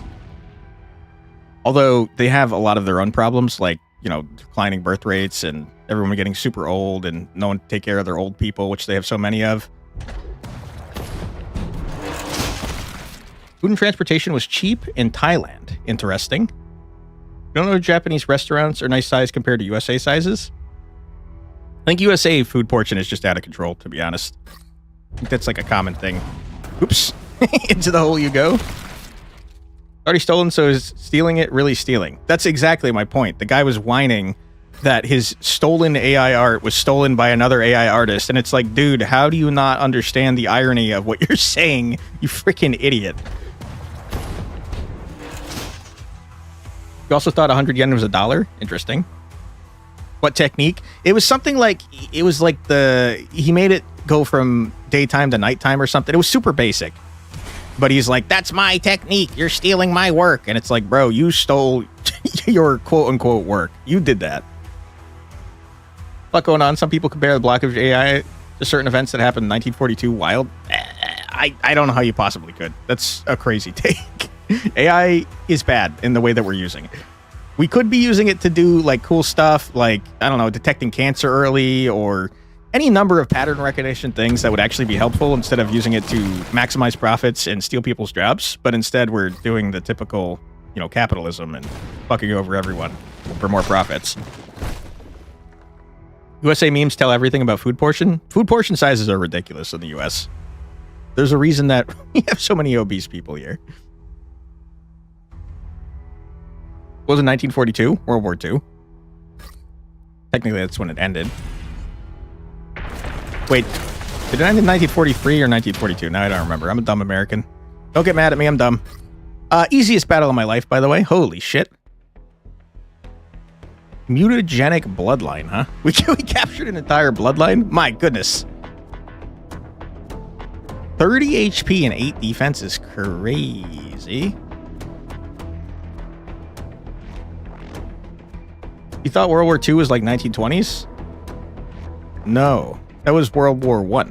Although they have a lot of their own problems, like, you know, declining birth rates and everyone getting super old and no one to take care of their old people, which they have so many of. Food and transportation was cheap in Thailand. Interesting. You don't know if Japanese restaurants are nice size compared to USA sizes? I think USA food portion is just out of control, to be honest. I think that's like a common thing. Oops. Into the hole you go. Already stolen, so is stealing it really stealing? That's exactly my point. The guy was whining that his stolen AI art was stolen by another AI artist, and it's like, dude, how do you not understand the irony of what you're saying, you freaking idiot? You also thought 100 yen was $1? Interesting. What technique? It was something like, it was like he made it go from daytime to nighttime or something. It was super basic. But he's like, that's my technique. You're stealing my work. And it's like, bro, you stole your quote-unquote work. You did that. What's going on? Some people compare the blockage of AI to certain events that happened in 1942 wild. I don't know how you possibly could. That's a crazy take. AI is bad in the way that we're using it. We could be using it to do like cool stuff, like, I don't know, detecting cancer early or any number of pattern recognition things that would actually be helpful instead of using it to maximize profits and steal people's jobs. But instead, we're doing the typical, you know, capitalism and fucking over everyone for more profits. USA memes tell everything about food portion. Food portion sizes are ridiculous in the US. There's a reason that we have so many obese people here. What was it, 1942? World War II. Technically, that's when it ended. Wait, did it end in 1943 or 1942? Now I don't remember. I'm a dumb American. Don't get mad at me, I'm dumb. Easiest battle of my life, by the way. Holy shit. Mutagenic bloodline, huh? We captured an entire bloodline? My goodness. 30 HP and 8 defense is crazy. You thought World War II was like 1920s? No. That was World War I.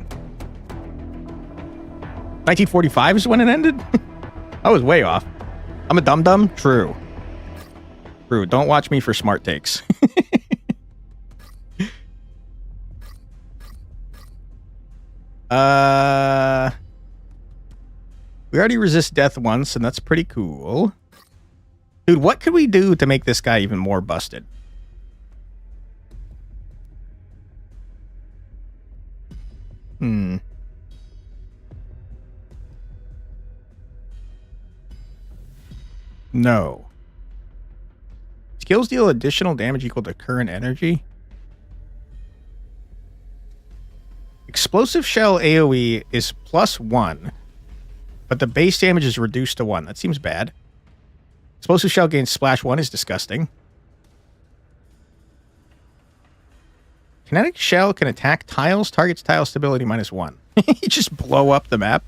1945 is when it ended? I was way off. I'm a dum-dum? True. True. Don't watch me for smart takes. We already resist death once, and that's pretty cool. Dude, what could we do to make this guy even more busted? No. Skills deal additional damage equal to current energy. Explosive shell AoE is +1, but the base damage is reduced to 1. That seems bad. Explosive shell gains splash 1 is disgusting. Kinetic shell can attack tiles, targets tile stability -1. You just blow up the map.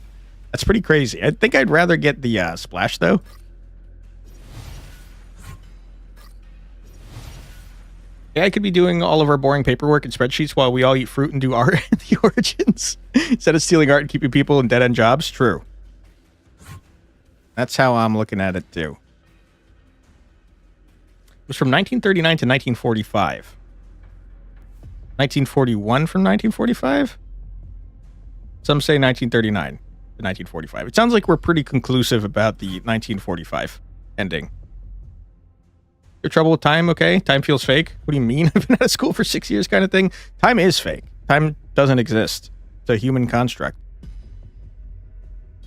That's pretty crazy. I think I'd rather get the splash, though. Yeah, I could be doing all of our boring paperwork and spreadsheets while we all eat fruit and do art at the origins. Instead of stealing art and keeping people in dead-end jobs. True. That's how I'm looking at it, too. It was from 1939 to 1945. 1941 from 1945? Some say 1939 to 1945. It sounds like we're pretty conclusive about the 1945 ending. Your trouble with time, okay? Time feels fake? What do you mean? I've been out of school for 6 years kind of thing? Time is fake. Time doesn't exist. It's a human construct.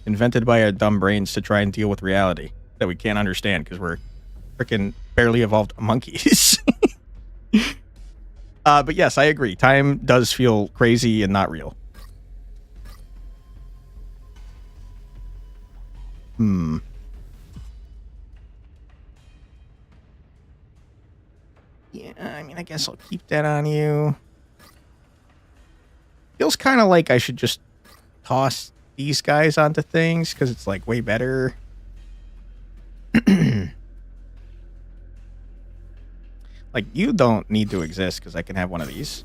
Invented by our dumb brains to try and deal with reality that we can't understand because we're freaking barely evolved monkeys. But yes, I agree. Time does feel crazy and not real. Yeah, I mean, I guess I'll keep that on you. Feels kind of like I should just toss these guys onto things because it's like way better. Like, you don't need to exist because I can have one of these.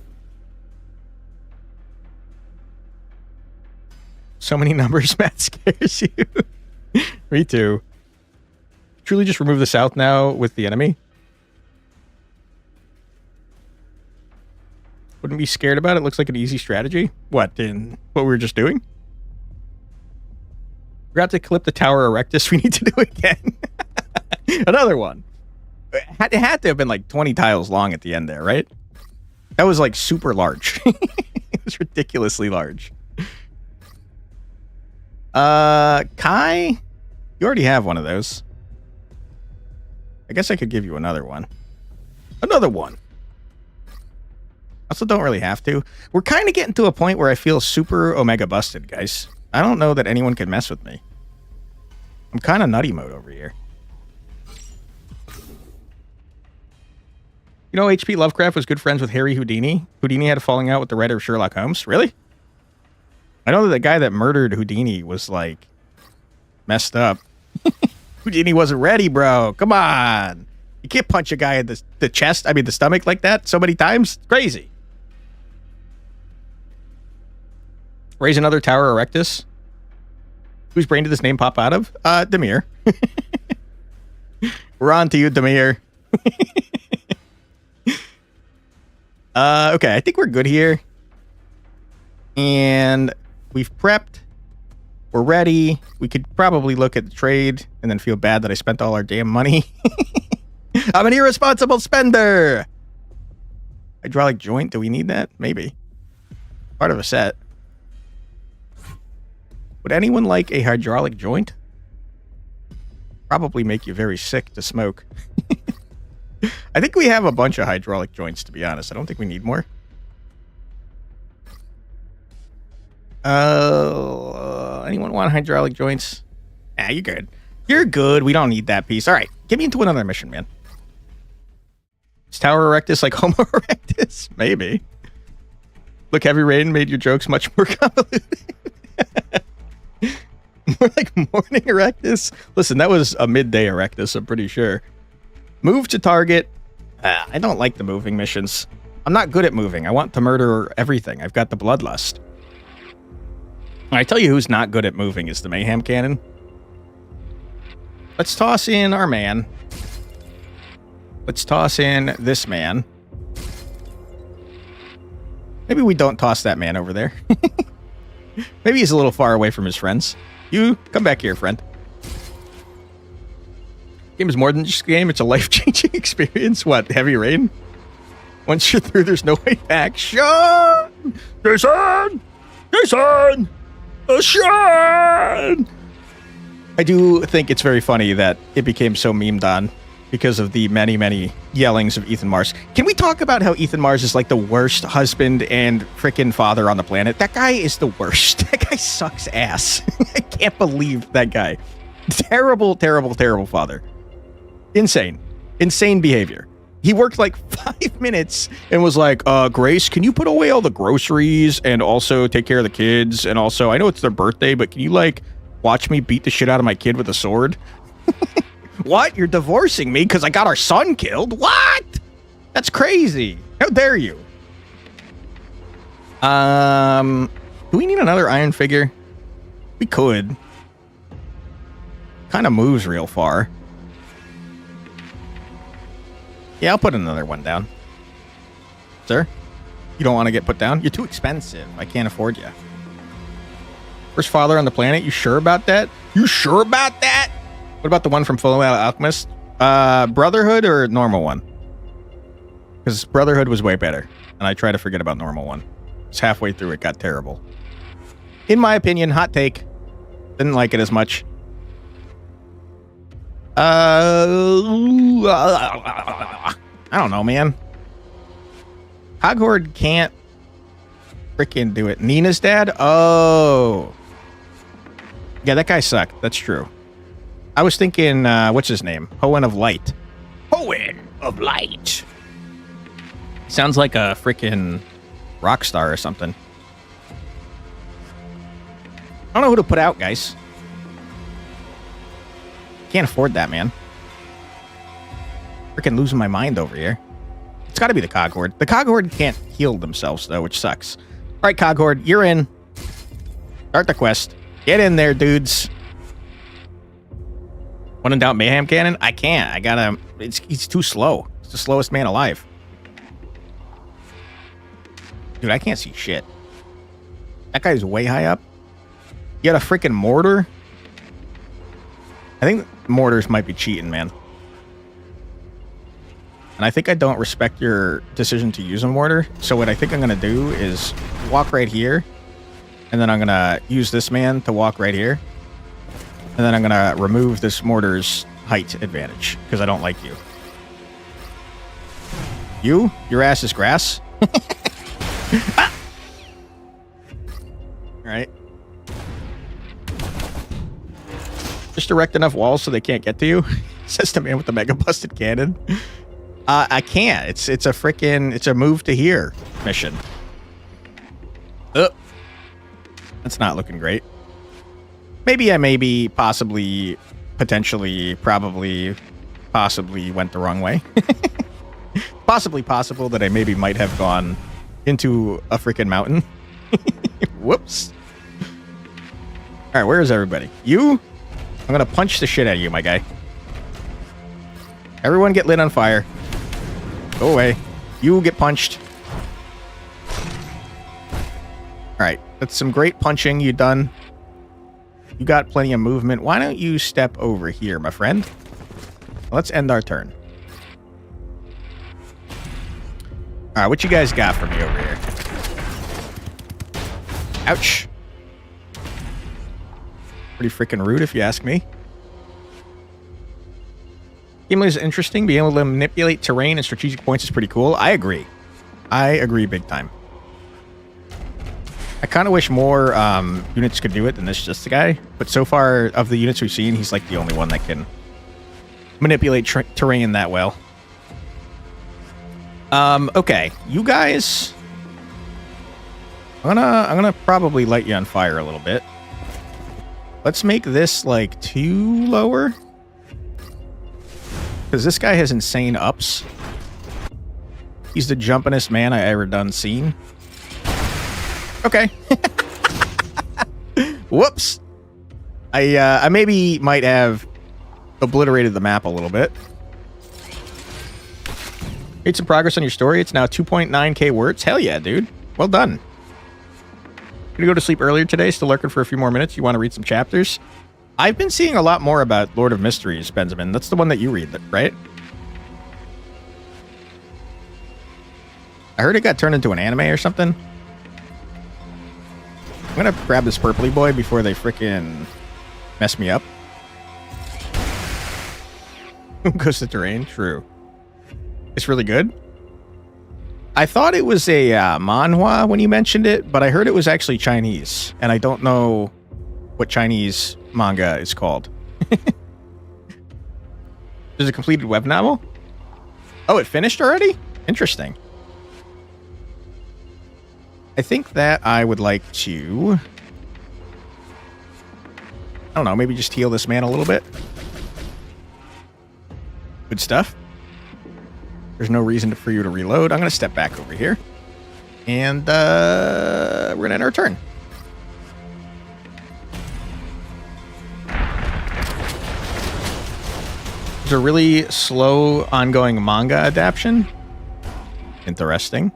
So many numbers, Matt, scares you. Me too. Truly just remove the south now with the enemy. Wouldn't be scared about it. Looks like an easy strategy. What, in what we were just doing? Forgot to clip the Tower Erectus. We need to do it again. Another one. It had to have been like 20 tiles long at the end there, right? That was like super large. It was ridiculously large. Kai? You already have one of those. I guess I could give you another one. Another one. Also don't really have to. We're kind of getting to a point where I feel super Omega busted, guys. I don't know that anyone can mess with me. I'm kind of nutty mode over here. You know, H.P. Lovecraft was good friends with Harry Houdini. Houdini had a falling out with the writer of Sherlock Holmes. Really? I know that the guy that murdered Houdini was, like, messed up. Houdini wasn't ready, bro. Come on. You can't punch a guy in the chest, I mean the stomach like that so many times. It's crazy. Raise another Tower Erectus. Whose brain did this name pop out of? Demir. We're on to you, Demir. Okay, I think we're good here. And we've prepped. We're ready. We could probably look at the trade and then feel bad that I spent all our damn money. I'm an irresponsible spender. Hydraulic joint. Do we need that? Maybe. Part of a set. Would anyone like a hydraulic joint? Probably make you very sick to smoke. I think we have a bunch of hydraulic joints, to be honest. I don't think we need more. Anyone want hydraulic joints? Ah, you're good. You're good. We don't need that piece. All right. Get me into another mission, man. Is Tower Erectus like Homo Erectus? Maybe. Look, Heavy Rain made your jokes much more convoluted. More like Morning Erectus. Listen, that was a midday Erectus, I'm pretty sure. Move to target. I don't like the moving missions. I'm not good at moving. I want to murder everything. I've got the bloodlust. I tell you who's not good at moving is the Mayhem Cannon. Let's toss in our man. Let's toss in this man. Maybe we don't toss that man over there. Maybe he's a little far away from his friends. You, come back here, friend. Game is more than just a game. It's a life-changing experience. What, Heavy Rain? Once you're through, there's no way back. Sean! Jason! Jason! Sean! I do think it's very funny that it became so memed on because of the many, many yellings of Ethan Mars. Can we talk about how Ethan Mars is like the worst husband and frickin' father on the planet? That guy is the worst. That guy sucks ass. I can't believe that guy. Terrible, terrible, terrible father. Insane. Insane behavior. He worked like 5 minutes and was like, Grace, can you put away all the groceries and also take care of the kids? And also, I know it's their birthday, but can you, like, watch me beat the shit out of my kid with a sword? What? You're divorcing me because I got our son killed? What? That's crazy. How dare you? Do we need another iron figure? We could. Kind of moves real far. Yeah, I'll put another one down. Sir? You don't want to get put down? You're too expensive. I can't afford you. First father on the planet? You sure about that? You sure about that? What about the one from Fullmetal Alchemist? Brotherhood or normal one? Because Brotherhood was way better. And I try to forget about normal one. It's halfway through, it got terrible. In my opinion, hot take. Didn't like it as much. I don't know, man. Hoghord can't freaking do it. Nina's dad? Oh. Yeah, that guy sucked. That's true. I was thinking, what's his name? Hoenn of Light. Hoenn of Light. Sounds like a freaking rock star or something. I don't know who to put out, guys. Can't afford that, man. Freaking losing my mind over here. It's got to be the cog horde. The cog horde can't heal themselves, though, which sucks. All right, cog horde, you're in. Start the quest. Get in there, dudes. One in doubt mayhem cannon? I can't. I gotta... He's too slow. He's the slowest man alive. Dude, I can't see shit. That guy's way high up. You got a freaking mortar? I think mortars might be cheating, man. And I think I don't respect your decision to use a mortar. So what I think I'm going to do is walk right here. And then I'm going to use this man to walk right here. And then I'm going to remove this mortar's height advantage. Because I don't like you. You? Your ass is grass? Ah! Alright. Just erect enough walls so they can't get to you. Says the man with the mega busted cannon. I can't. It's a freaking... It's a move to here mission. That's not looking great. Maybe, possibly, potentially, probably, possibly went the wrong way. Possible that I maybe might have gone into a freaking mountain. Whoops. Alright, where is everybody? You? I'm gonna punch the shit out of you, my guy. Everyone get lit on fire. Go away. You get punched. Alright, that's some great punching you done. You got plenty of movement. Why don't you step over here, my friend? Let's end our turn. Alright, what you guys got for me over here? Ouch. Pretty freaking rude if you ask me. Game is interesting. Being able to manipulate terrain and strategic points is pretty cool. I agree. I agree big time. I kind of wish more units could do it than this just the guy. But so far, of the units we've seen, he's like the only one that can manipulate terrain that well. Okay. You guys... I'm gonna probably light you on fire a little bit. Let's make this, like, 2 lower. Because this guy has insane ups. He's the jumpinest man I ever done seen. Okay. Whoops. I maybe might have obliterated the map a little bit. Made some progress on your story. It's now 2.9k words. Hell yeah, dude. Well done. Gonna go to sleep earlier today. Still lurking for a few more minutes. You want to read some chapters? I've been seeing a lot more about Lord of Mysteries, Benjamin. That's the one that you read, right? I heard it got turned into an anime or something. I'm gonna grab this purpley boy before they frickin' mess me up. Goes the terrain? True. It's really good. I thought it was a manhwa when you mentioned it, but I heard it was actually Chinese, and I don't know what Chinese manga is called. There's a completed web novel? Oh, it finished already? Interesting. I think that I would like to... I don't know, maybe just heal this man a little bit. Good stuff. There's no reason for you to reload. I'm going to step back over here. And we're going to end our turn. There's a really slow ongoing manga adaptation. Interesting.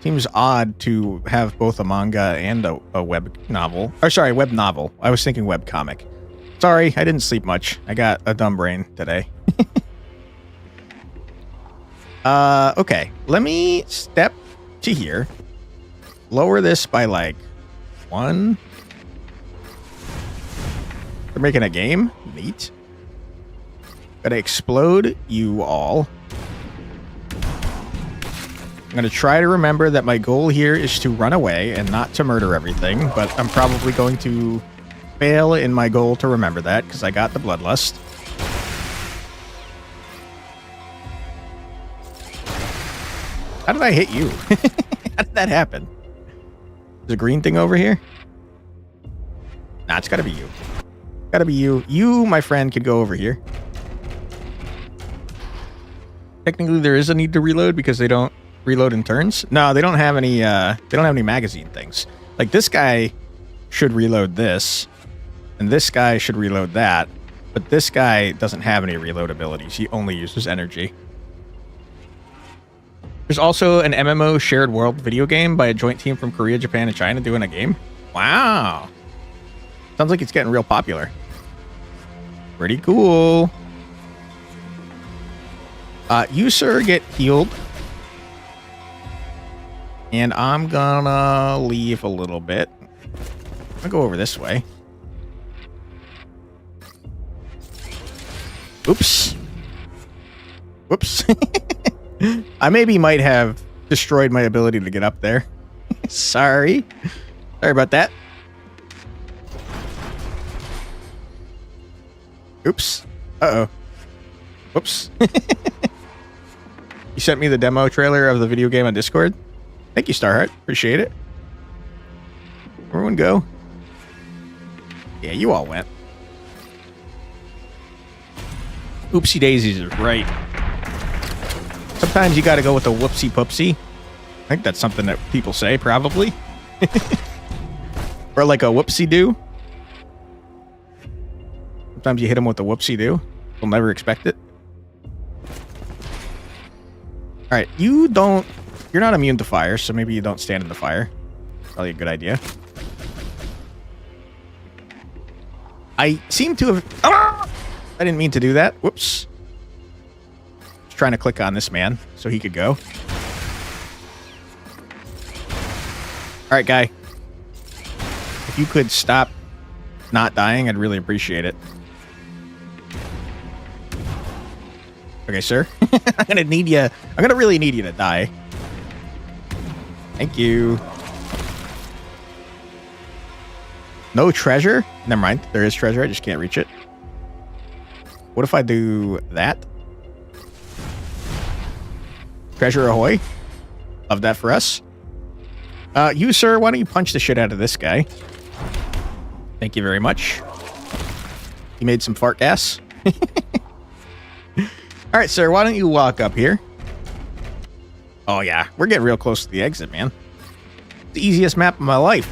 Seems odd to have both a manga and a web novel. Or sorry, web novel. I was thinking web comic. Sorry, I didn't sleep much. I got a dumb brain today. Okay. Let me step to here. Lower this by like 1. They're making a game. Neat. Gotta explode you all. I'm going to try to remember that my goal here is to run away and not to murder everything, but I'm probably going to fail in my goal to remember that because I got the bloodlust. How did I hit you? How did that happen? There's a green thing over here? Nah, it's got to be you. Got to be you. You, my friend, could go over here. technically there is a need to reload because they don't reload in turns. No, they don't have any. They don't have any magazine things. Like this guy should reload this, and this guy should reload that. But this guy doesn't have any reload abilities. He only uses energy. There's also an MMO shared world video game by a joint team from Korea, Japan, and China doing a game. Wow. Sounds like it's getting real popular. Pretty cool. You, sir, get healed. And I'm gonna leave a little bit. I'll go over this way. Oops. Whoops. I maybe might have destroyed my ability to get up there. Sorry. Sorry about that. Oops. Uh-oh. Whoops. You sent me the demo trailer of the video game on Discord. Thank you, Starheart. Appreciate it. Everyone go. Yeah, you all went. Oopsie daisies is right. Sometimes you gotta go with a whoopsie poopsie. I think that's something that people say, probably. Or like a whoopsie do. Sometimes you hit them with a whoopsie do. They'll never expect it. Alright, you're not immune to fire, so maybe you don't stand in the fire. Probably a good idea. I seem to have... Ah! I didn't mean to do that. Whoops. Just trying to click on this man so he could go. Alright, guy. If you could stop not dying, I'd really appreciate it. Okay, sir. I'm gonna need you. I'm gonna really need you to die. Thank you. No treasure? Never mind. There is treasure. I just can't reach it. What if I do that? Treasure ahoy. Love that for us. You, sir, why don't you punch the shit out of this guy? Thank you very much. He made some fart gas. All right, sir, why don't you walk up here? Oh, yeah. We're getting real close to the exit, man. It's the easiest map of my life.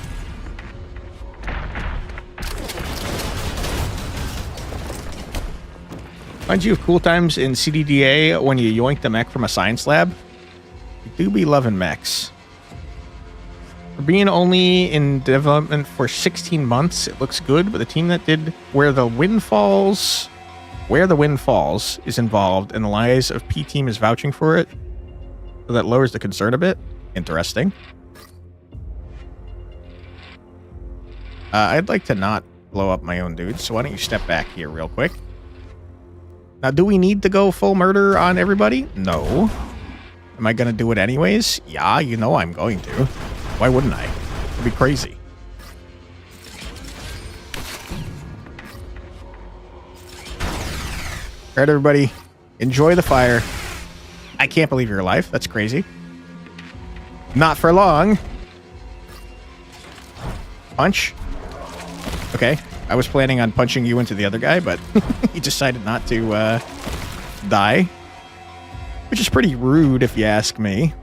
Reminds you of cool times in CDDA when you yoinked a mech from a science lab? You do be loving mechs. For being only in development for 16 months, it looks good, but the team that did Where the Wind Falls is involved, and the lies of P-Team is vouching for it. So that lowers the concern a bit. Interesting. I'd like to not blow up my own dudes, so why don't you step back here real quick? Now, do we need to go full murder on everybody? No. Am I going to do it anyways? Yeah, you know I'm going to. Why wouldn't I? It'd be crazy. All right, everybody. Enjoy the fire. I can't believe you're alive. That's crazy. Not for long. Punch. Okay. I was planning on punching you into the other guy, but he decided not to die. Which is pretty rude, if you ask me.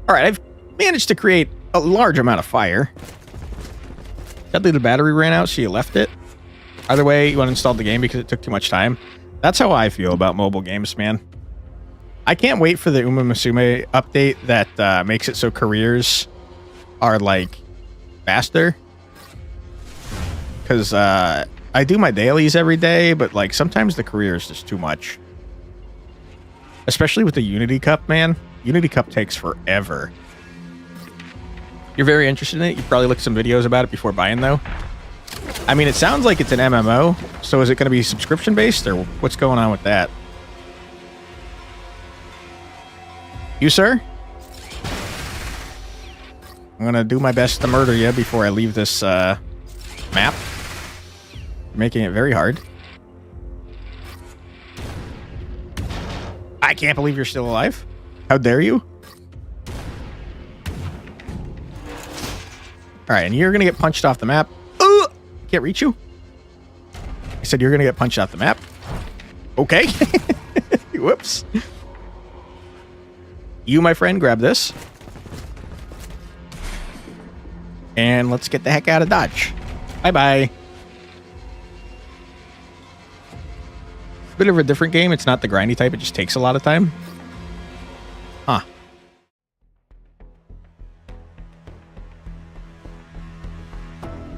Alright, I've managed to create a large amount of fire. Sadly, the battery ran out, so you left it. Either way, you uninstalled the game because it took too much time. That's how I feel about mobile games, man. I can't wait for the Uma Musume update that makes it so careers are, like, faster. Because I do my dailies every day, but like sometimes the career is just too much. Especially with the Unity Cup, man. Unity Cup takes forever. You're very interested in it. You probably looked at some videos about it before buying, though. I mean, it sounds like it's an MMO. So is it going to be subscription-based, or what's going on with that? You, sir? I'm going to do my best to murder you before I leave this map. Making it very hard. I can't believe you're still alive. How dare you? Alright, and you're gonna get punched off the map. Can't reach you. I said you're gonna get punched off the map. Okay. Whoops. You, my friend, grab this. And let's get the heck out of Dodge. Bye-bye. Bit of a different game. It's not the grindy type. It just takes a lot of time. Huh.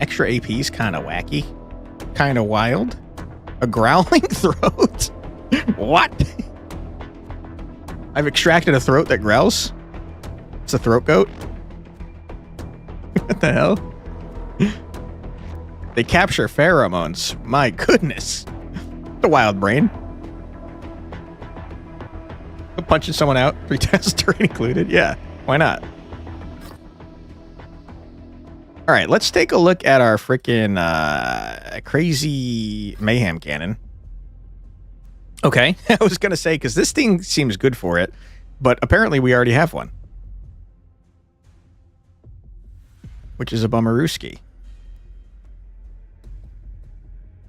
Extra AP is kind of wacky. Kind of wild. A growling throat? What? I've extracted a throat that growls. It's a throat goat. What the hell? They capture pheromones. My goodness. The wild brain. Punching someone out. 3 tests turret included. Yeah, why not? All right, let's take a look at our freaking crazy mayhem cannon. Okay, I was going to say, because this thing seems good for it, but apparently we already have one. Which is a bummerooski.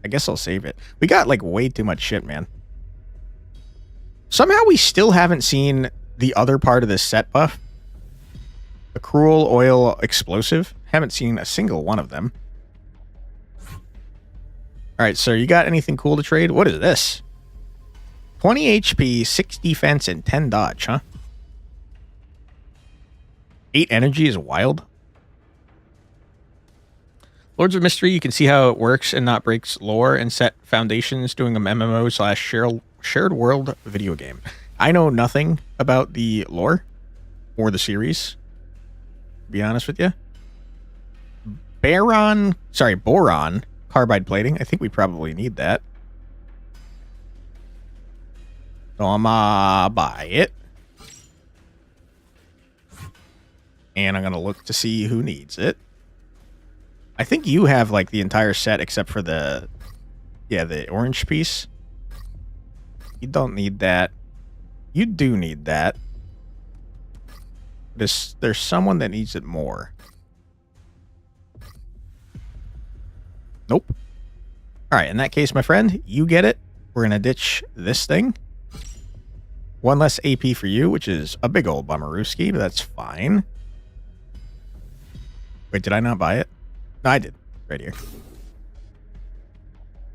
I guess I'll save it. We got, like, way too much shit, man. Somehow we still haven't seen the other part of this set buff. The Cruel Oil Explosive. Haven't seen a single one of them. Alright, so you got anything cool to trade? What is this? 20 HP, 6 defense, and 10 dodge, huh? 8 energy is wild. Lords of Mystery, you can see how it works and not breaks lore and set foundations doing a MMO/shared world video game. I know nothing about the lore or the series, to be honest with you. Boron carbide plating. I think we probably need that. So I'm buy it. And I'm going to look to see who needs it. I think you have like the entire set except for the orange piece. You don't need that. You do need that. There's someone that needs it more. Nope. All right, in that case, my friend, you get it. We're going to ditch this thing. 1 less AP for you, which is a big old bummerooski, but that's fine. Wait, did I not buy it? No, I did. Right here.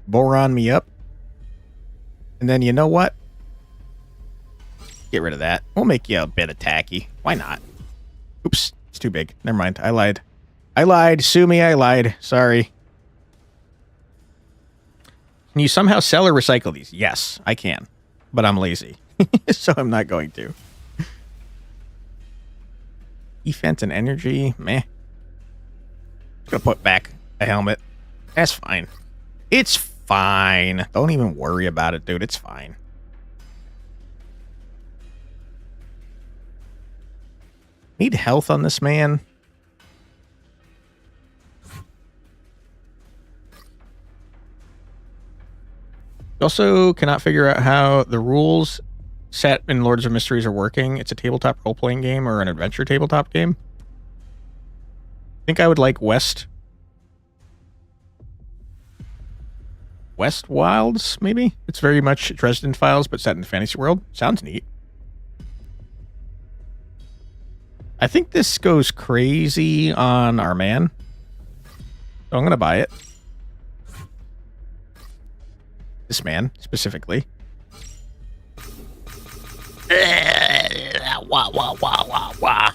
Boron me up. And then you know what? Get rid of that. We'll make you a bit attacky. Why not? Oops. It's too big. Never mind. I lied. I lied. Sue me. I lied. Sorry. Can you somehow sell or recycle these? Yes, I can. But I'm lazy. So I'm not going to. Defense and energy. Meh. Gonna put back a helmet. That's fine. It's fine. Don't even worry about it, dude. It's fine. Need health on this man. Also cannot figure out how the rules set in Lords of Mysteries are working. It's a tabletop role-playing game or an adventure tabletop game. I think I would like West Wilds, maybe? It's very much Dresden Files, but set in the fantasy world. Sounds neat. I think this goes crazy on our man. So I'm going to buy it. This man, specifically. Wah, wah, wah, wah, wah.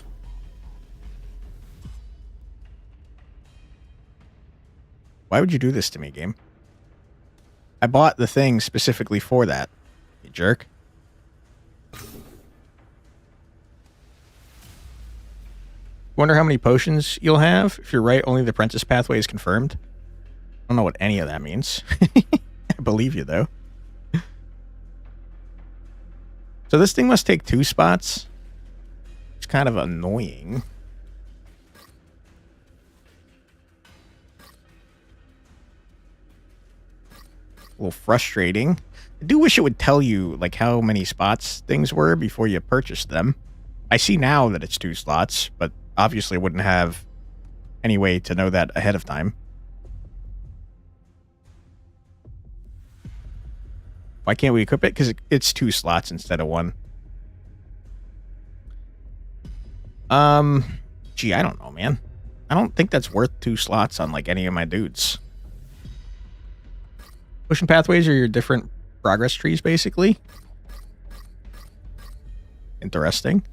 Why would you do this to me, game? I bought the thing specifically for that, you jerk. Wonder how many potions you'll have. If you're right, only the apprentice pathway is confirmed. I don't know what any of that means. I believe you, though. So this thing must take 2 spots. It's kind of annoying. A little frustrating. I do wish it would tell you like how many spots things were before you purchased them. I see now that it's 2 slots, but obviously I wouldn't have any way to know that ahead of time. Why can't we equip it? Because it's 2 slots instead of 1. Gee, I don't know, man. I don't think that's worth 2 slots on like any of my dudes. Ocean pathways are your different progress trees, basically. Interesting.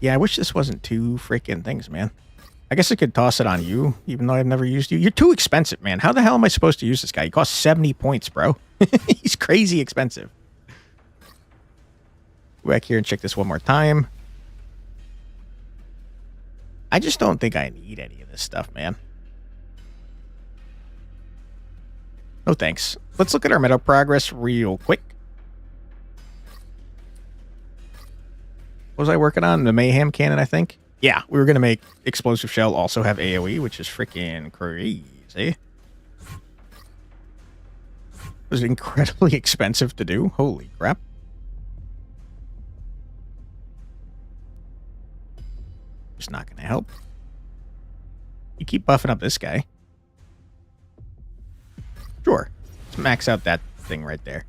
Yeah, I wish this wasn't 2 freaking things, man. I guess I could toss it on you, even though I've never used you. You're too expensive, man. How the hell am I supposed to use this guy? He costs 70 points, bro. He's crazy expensive. Go back here and check this one more time. I just don't think I need any of this stuff, man. No thanks. Let's look at our meta progress real quick. What was I working on? The Mayhem Cannon, I think? Yeah, we were going to make Explosive Shell also have AoE, which is freaking crazy. It was incredibly expensive to do. Holy crap. Just not going to help. You keep buffing up this guy. Sure. Let's max out that thing right there.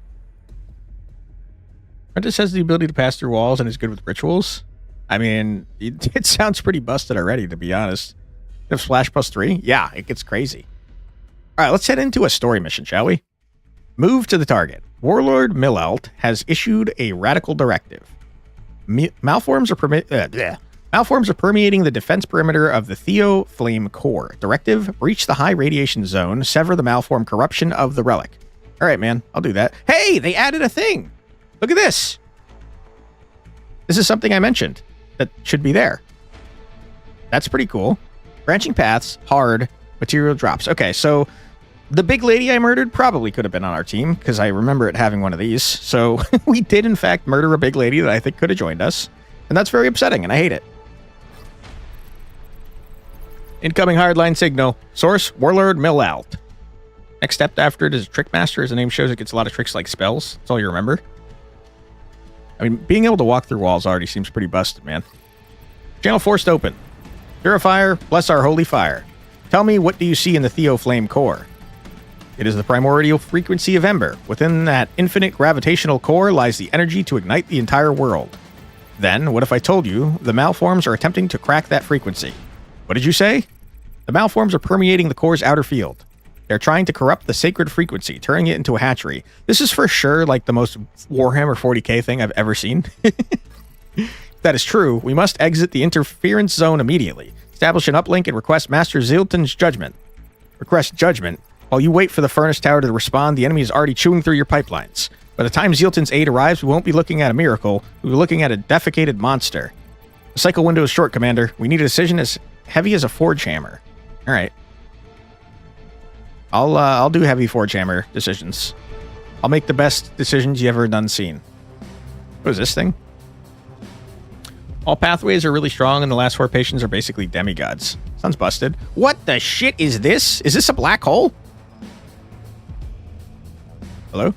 Apprentice has the ability to pass through walls and is good with rituals. I mean, it sounds pretty busted already, to be honest. If Splash +3? Yeah, it gets crazy. All right, let's head into a story mission, shall we? Move to the target. Warlord Millelt has issued a radical directive. Malforms are permeating the defense perimeter of the Theo Flame Core. Directive, breach the high radiation zone, sever the malform corruption of the relic. All right, man, I'll do that. Hey, they added a thing. Look at this. This is something I mentioned that should be there. That's pretty cool. Branching paths, hard, material drops. Okay, so the big lady I murdered probably could have been on our team because I remember it having one of these. So we did, in fact, murder a big lady that I think could have joined us. And that's very upsetting, and I hate it. Incoming hardline signal. Source, Warlord Millalt. Next step after it is Trickmaster. As the name shows, it gets a lot of tricks like spells. That's all you remember. I mean, being able to walk through walls already seems pretty busted, man. Channel forced open. Purifier, bless our holy fire. Tell me, what do you see in the Theo Flame Core? It is the primordial frequency of Ember. Within that infinite gravitational core lies the energy to ignite the entire world. Then, what if I told you the malforms are attempting to crack that frequency? What did you say? The malforms are permeating the core's outer field. They're trying to corrupt the sacred frequency, turning it into a hatchery. This is for sure like the most Warhammer 40k thing I've ever seen. If that is true, we must exit the interference zone immediately. Establish an uplink and request Master Zilton's judgment. Request judgment. While you wait for the furnace tower to respond, the enemy is already chewing through your pipelines. By the time Zilton's aid arrives, we won't be looking at a miracle. We'll be looking at a defecated monster. The cycle window is short, Commander. We need a decision as heavy as a forge hammer. All right. I'll do heavy forge hammer decisions. I'll make the best decisions you ever done seen. What is this thing? All pathways are really strong, and the last 4 patients are basically demigods. Sounds busted. What the shit is this? Is this a black hole? Hello?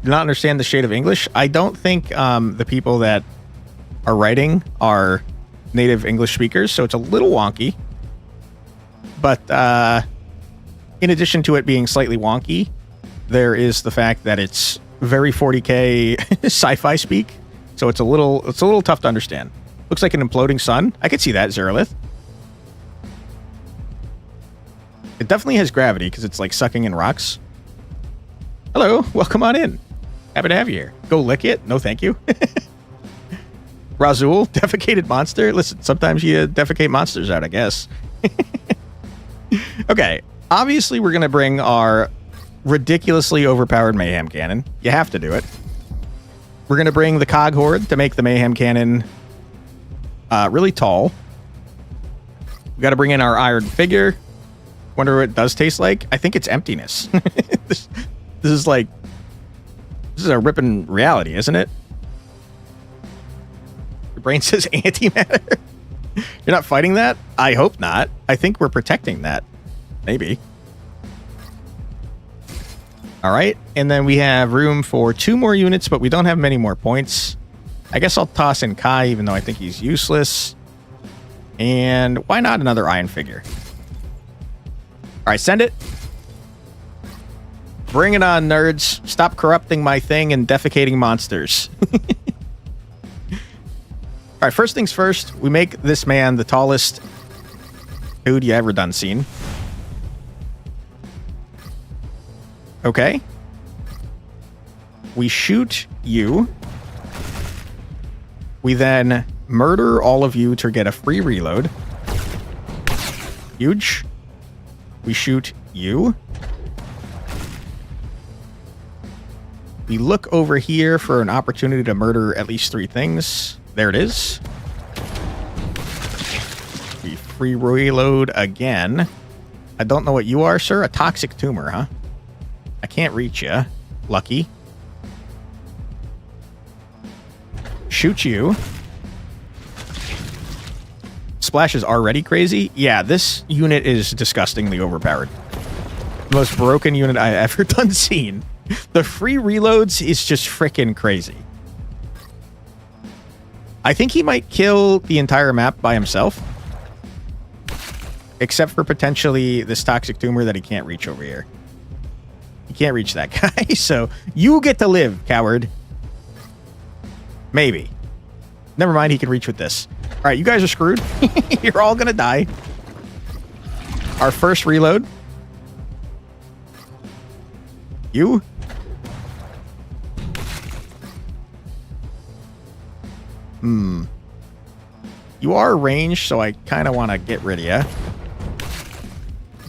Do not understand the shade of English. I don't think the people that are writing are native English speakers, so it's a little wonky. But in addition to it being slightly wonky, there is the fact that it's very 40k sci-fi speak, so it's a little tough to understand. Looks like an imploding sun. I could see that, Zerlith. It definitely has gravity because it's like sucking in rocks. Hello, welcome on in. Happy to have you here. Go lick it. No, thank you. Razul, defecated monster. Listen, sometimes you defecate monsters out, I guess. Okay, obviously we're going to bring our ridiculously overpowered Mayhem Cannon. You have to do it. We're going to bring the Cog Horde to make the Mayhem Cannon really tall. We got to bring in our Iron Figure. Wonder what it does taste like. I think it's emptiness. This is like... This is a ripping reality, isn't it? Your brain says antimatter. You're not fighting that? I hope not. I think we're protecting that. Maybe. All right. And then we have room for 2 more units, but we don't have many more points. I guess I'll toss in Kai, even though I think he's useless. And why not another iron figure? All right, send it. Bring it on, nerds. Stop corrupting my thing and defecating monsters. All right, first things first, we make this man the tallest dude you ever done seen. Okay. We shoot you. We then murder all of you to get a free reload. Huge. We shoot you. We look over here for an opportunity to murder at least 3 things. There it is. We free reload again. I don't know what you are, sir. A toxic tumor, huh? I can't reach you. Lucky. Shoot you. Splash is already crazy. Yeah, this unit is disgustingly overpowered. The most broken unit I ever done seen. The free reloads is just freaking crazy. I think he might kill the entire map by himself. Except for potentially this toxic tumor that he can't reach over here. He can't reach that guy, so you get to live, coward. Maybe. Never mind, he can reach with this. All right, you guys are screwed. You're all gonna die. Our first reload. You. You are ranged, so I kind of want to get rid of you.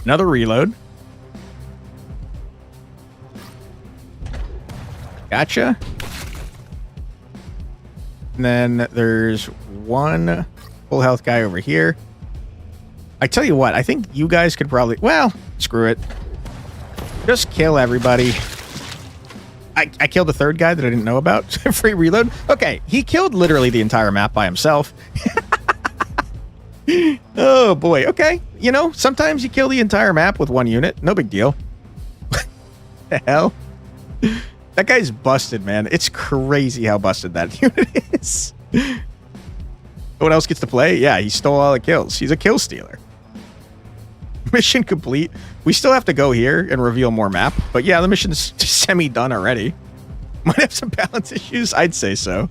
Another reload. Gotcha. And then there's one full health guy over here. I tell you what, I think you guys could probably... Well, screw it. Just kill everybody. I killed the third guy that I didn't know about. Free reload. Okay, he killed literally the entire map by himself. Oh, boy. Okay. You know, sometimes you kill the entire map with one unit. No big deal. The hell? That guy's busted, man. It's crazy how busted that unit is. What else gets to play? Yeah, he stole all the kills. He's a kill stealer. Mission complete. We still have to go here and reveal more map. But yeah, the mission's semi-done already. Might have some balance issues. I'd say so.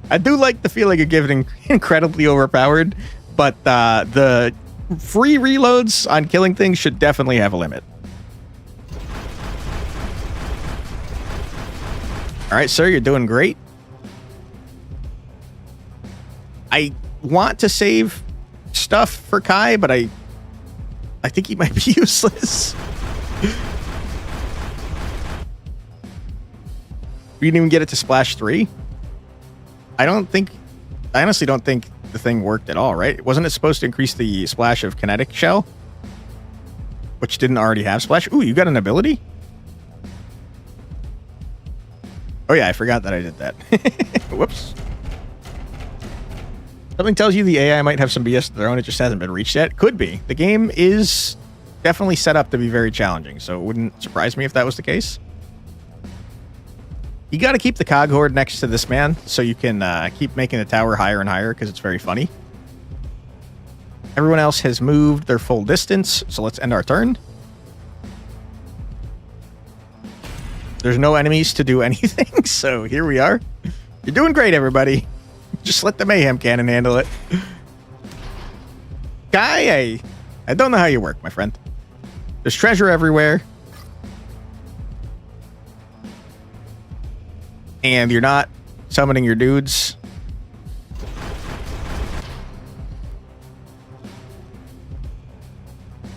I do like the feeling of getting incredibly overpowered. But the free reloads on killing things should definitely have a limit. All right, sir, you're doing great. I want to save stuff for Kai, but I think he might be useless. We didn't even get it to splash 3. I honestly don't think the thing worked at all, right? Wasn't it supposed to increase the splash of kinetic shell? Which didn't already have splash? Ooh, you got an ability? Oh yeah, I forgot that I did that. Whoops. Something tells you the AI might have some BS of their own. It just hasn't been reached yet. Could be. The game is definitely set up to be very challenging, so it wouldn't surprise me if that was the case. You got to keep the cog horde next to this man so you can keep making the tower higher and higher because it's very funny. Everyone else has moved their full distance, so let's end our turn. There's no enemies to do anything, so here we are. You're doing great, everybody. Just let the mayhem cannon handle it. Guy, I don't know how you work, my friend. There's treasure everywhere. And you're not summoning your dudes.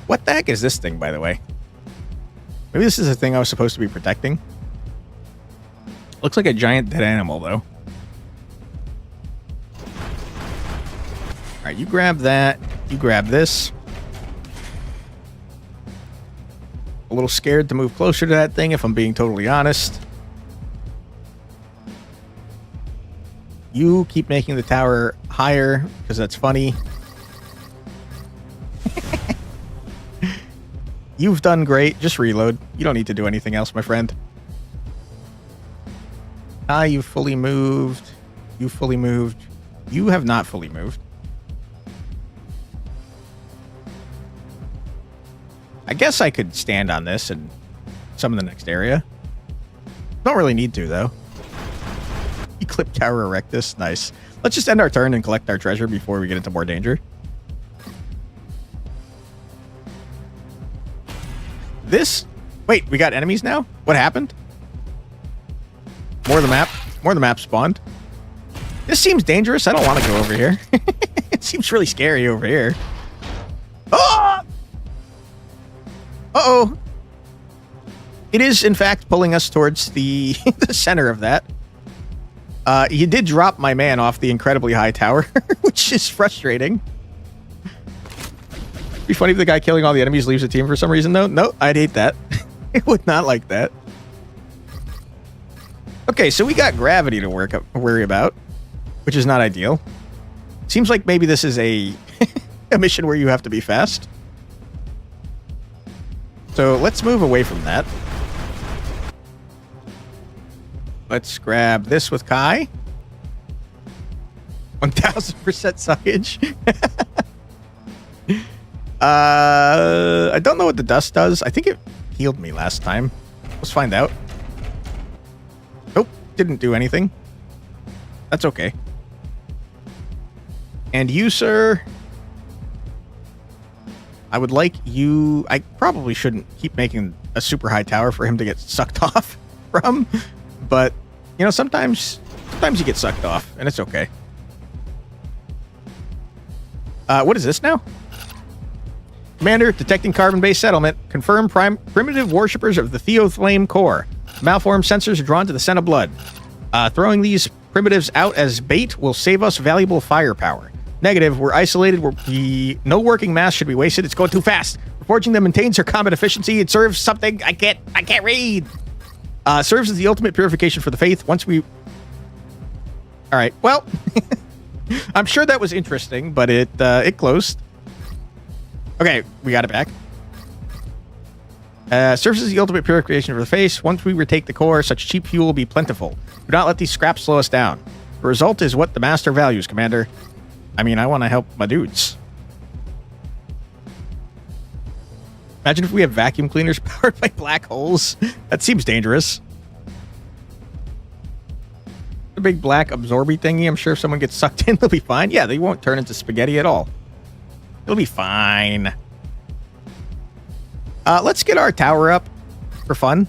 What the heck is this thing, by the way? Maybe this is a thing I was supposed to be protecting. Looks like a giant dead animal, though. All right, you grab that. You grab this. A little scared to move closer to that thing, if I'm being totally honest. You keep making the tower higher, because that's funny. You've done great. Just reload. You don't need to do anything else, my friend. You've fully moved. You fully moved. You have not fully moved. I guess I could stand on this and summon the next area. Don't really need to, though. Eclipse Tower Erectus. Nice. Let's just end our turn and collect our treasure before we get into more danger. This... Wait, we got enemies now? What happened? More of the map. More of the map spawned. This seems dangerous. I don't want to go over here. It seems really scary over here. Oh! Uh-oh. It is, in fact, pulling us towards the, the center of that. You did drop my man off the incredibly high tower, which is frustrating. It'd be funny if the guy killing all the enemies leaves the team for some reason, though. No, I'd hate that. I would not like that. Okay, so we got gravity to worry about, which is not ideal. Seems like maybe this is a, a mission where you have to be fast. So let's move away from that. Let's grab this with Kai. 1000% suckage. I don't know what the dust does. I think it healed me last time. Let's find out. Nope, didn't do anything. That's okay. And you, sir... I would like you... I probably shouldn't keep making a super high tower for him to get sucked off from. But, you know, sometimes you get sucked off, and it's okay. What is this now? Commander, detecting carbon-based settlement. Confirm primitive worshippers of the Theoflame core. Malformed sensors are drawn to the scent of blood. Throwing these primitives out as bait will save us valuable firepower. Negative, we're isolated. No working mass should be wasted. It's going too fast. Forging them maintains her combat efficiency. It serves something I can't read. Serves as the ultimate purification for the faith. Once we... Alright, well... I'm sure that was interesting, but it closed. Okay, we got it back. Serves as the ultimate purification for the faith. Once we retake the core, such cheap fuel will be plentiful. Do not let these scraps slow us down. The result is what the master values, Commander. I mean, I want to help my dudes. Imagine if we have vacuum cleaners powered by black holes. That seems dangerous. The big black absorby thingy. I'm sure if someone gets sucked in, they'll be fine. Yeah, they won't turn into spaghetti at all. It'll be fine. Let's get our tower up for fun.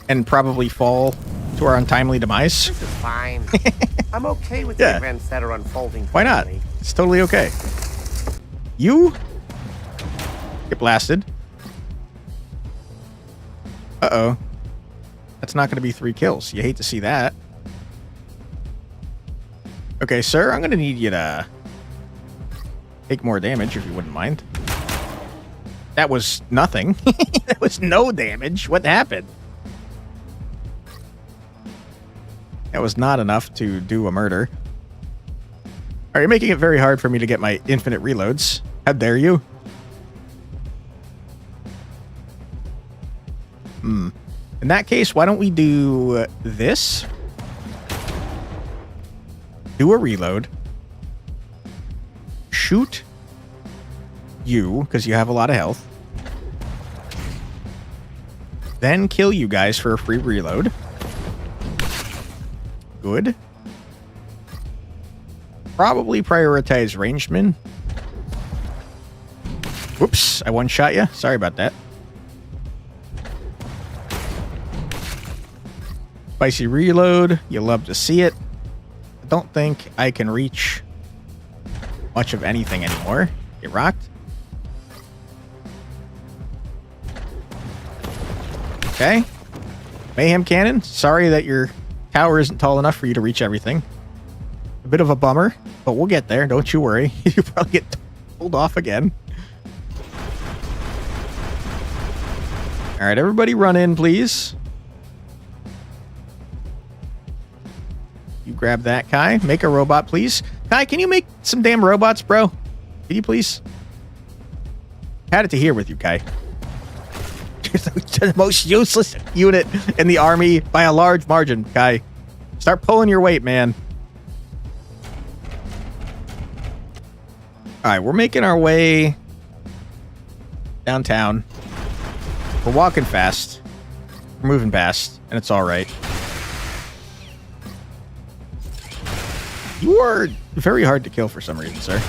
And probably fall to our untimely demise. This is fine. I'm okay with the events that are unfolding. Why not? It's totally okay. You get blasted. Uh-oh. That's not going to be 3 kills. You hate to see that. Okay, sir, I'm going to need you to take more damage, if you wouldn't mind. That was nothing. That was no damage. What happened? That was not enough to do a murder. Are you making it very hard for me to get my infinite reloads? How dare you? In that case, why don't we do this? Do a reload. Shoot you, because you have a lot of health. Then kill you guys for a free reload. Good. Probably prioritize ranged men. Whoops, I one-shot you. Sorry about that. Spicy reload. You love to see it. I don't think I can reach much of anything anymore. Get rocked. Okay. Mayhem cannon. Sorry that your tower isn't tall enough for you to reach everything. A bit of a bummer, but we'll get there. Don't you worry. You'll probably get pulled off again. All right, everybody run in, please. You grab that, Kai. Make a robot, please. Kai, can you make some damn robots, bro? Can you please? Had it to here with you, Kai. You're the most useless unit in the army by a large margin, Kai. Start pulling your weight, man. All right, we're making our way downtown. We're walking fast. We're moving fast, and it's all right. You are very hard to kill for some reason, sir.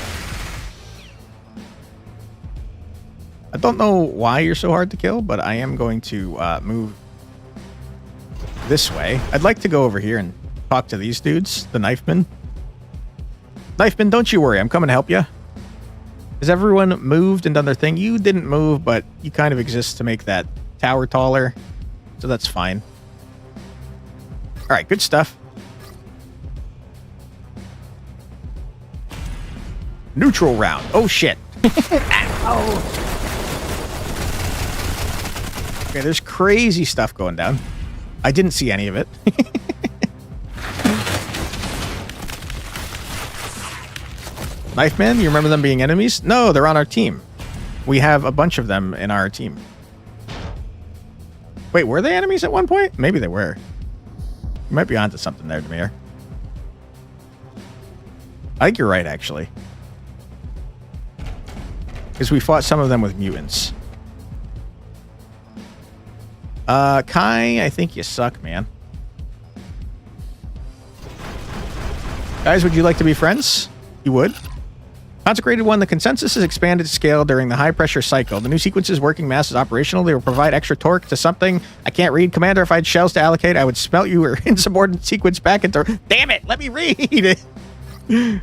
I don't know why you're so hard to kill, but I am going to move this way. I'd like to go over here and talk to these dudes, the knifemen. Knifemen, don't you worry. I'm coming to help you. Has everyone moved and done their thing? You didn't move, but you kind of exist to make that tower taller, so that's fine. All right, good stuff. Neutral round. Oh, shit. Oh. Okay, there's crazy stuff going down. I didn't see any of it. Knifeman, you remember them being enemies? No, they're on our team. We have a bunch of them in our team. Wait, were they enemies at one point? Maybe they were. You might be onto something there, Demir. I think you're right, actually. Because we fought some of them with mutants. Kai, I think you suck, man. Guys, would you like to be friends? You would? Consecrated one, the consensus is expanded to scale during the high-pressure cycle. The new sequence's working mass is operational. They will provide extra torque to something I can't read. Commander, if I had shells to allocate, I would smelt you or insubordinate sequence back into... Damn it! Let me read!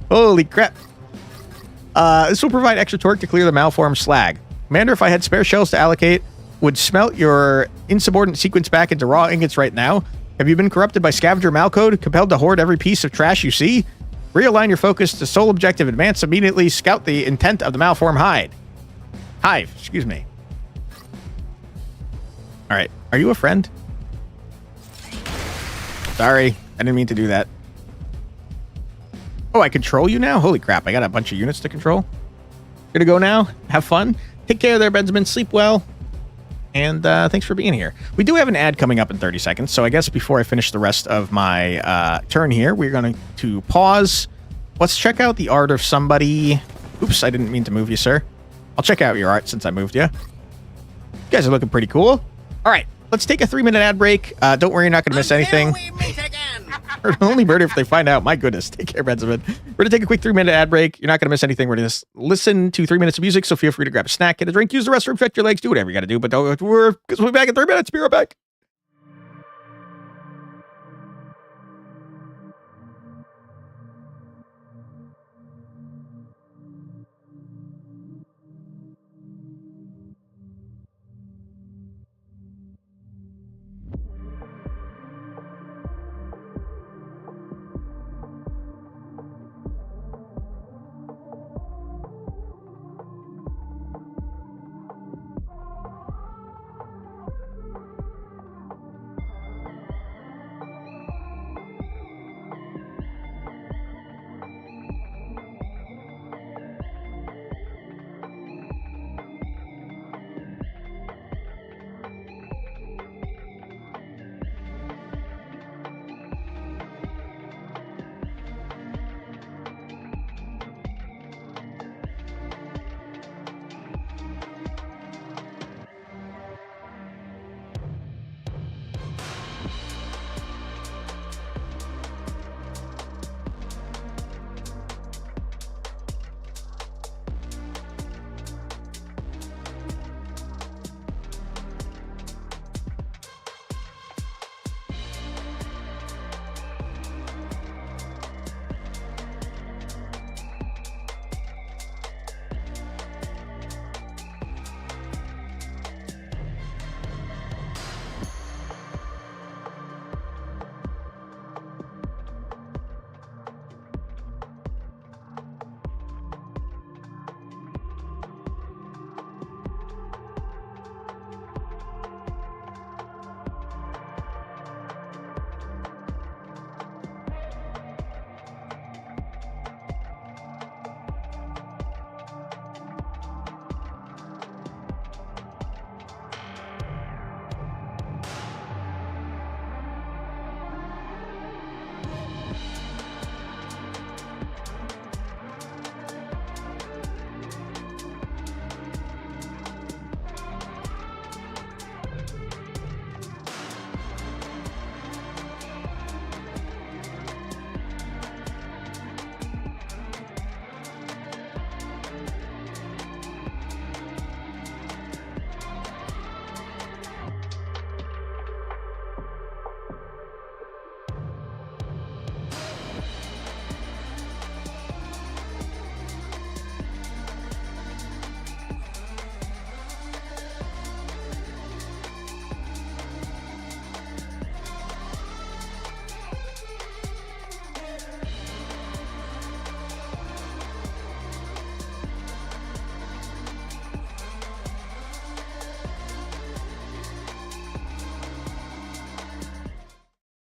Holy crap. This will provide extra torque to clear the malformed slag. Commander, if I had spare shells to allocate, would smelt your insubordinate sequence back into raw ingots right now. Have you been corrupted by scavenger malcode, compelled to hoard every piece of trash you see? Realign your focus to sole objective. Advance immediately. Scout the intent of the malformed hive. Excuse me. All right. Are you a friend? Sorry. I didn't mean to do that. Oh, I control you now? Holy crap. I got a bunch of units to control. Gonna go now. Have fun. Take care there, Benjamin. Sleep well. And thanks for being here. We do have an ad coming up in 30 seconds, so I guess before I finish the rest of my turn here, we're going to pause. Let's check out the art of somebody. Oops, I didn't mean to move you, sir. I'll check out your art since I moved you. You guys are looking pretty cool. All right, let's take a 3-minute ad break. Don't worry, you're not going to miss anything. Only murder if they find out. My goodness. Take care, Benjamin. We're going to take a quick 3-minute ad break. You're not going to miss anything. We're going to listen to 3 minutes of music, so feel free to grab a snack, get a drink, use the restroom, stretch your legs, do whatever you got to do, but don't go to work, because we'll be back in 3 minutes. Be right back.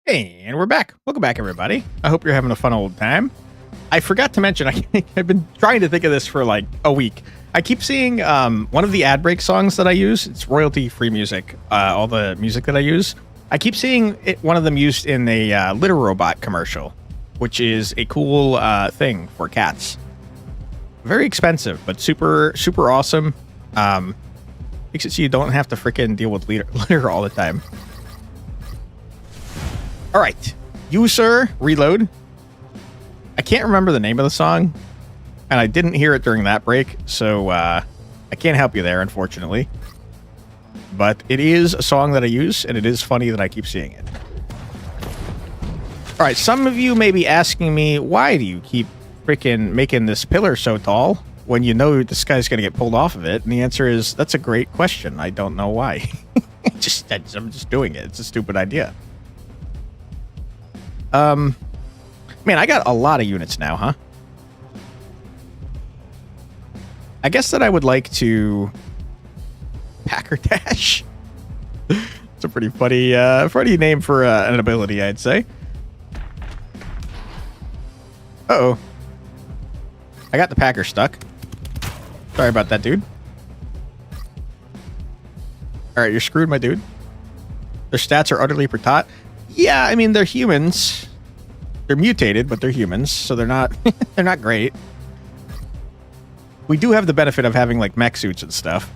And we're back. Welcome back, everybody. I hope you're having a fun old time. I forgot to mention, I've been trying to think of this for like a week. I keep seeing one of the ad break songs that I use. It's royalty-free music, all the music that I use. I keep seeing one of them used in a litter robot commercial, which is a cool thing for cats. Very expensive, but super, super awesome. Makes it so you don't have to freaking deal with litter all the time. All right, you, sir, reload. I can't remember the name of the song, and I didn't hear it during that break, so I can't help you there, unfortunately. But it is a song that I use, and it is funny that I keep seeing it. All right, some of you may be asking me, why do you keep freaking making this pillar so tall when you know this guy's going to get pulled off of it? And the answer is, that's a great question. I don't know why. I'm just doing it. It's a stupid idea. Man, I got a lot of units now, huh? I guess that I would like to Packer Dash. It's a pretty funny name for an ability, I'd say. Uh-oh. I got the Packer stuck. Sorry about that, dude. All right, you're screwed, my dude. Their stats are utterly pertot. Yeah, I mean, they're humans. They're mutated, but they're humans, so they're not they're not great. We do have the benefit of having like mech suits and stuff.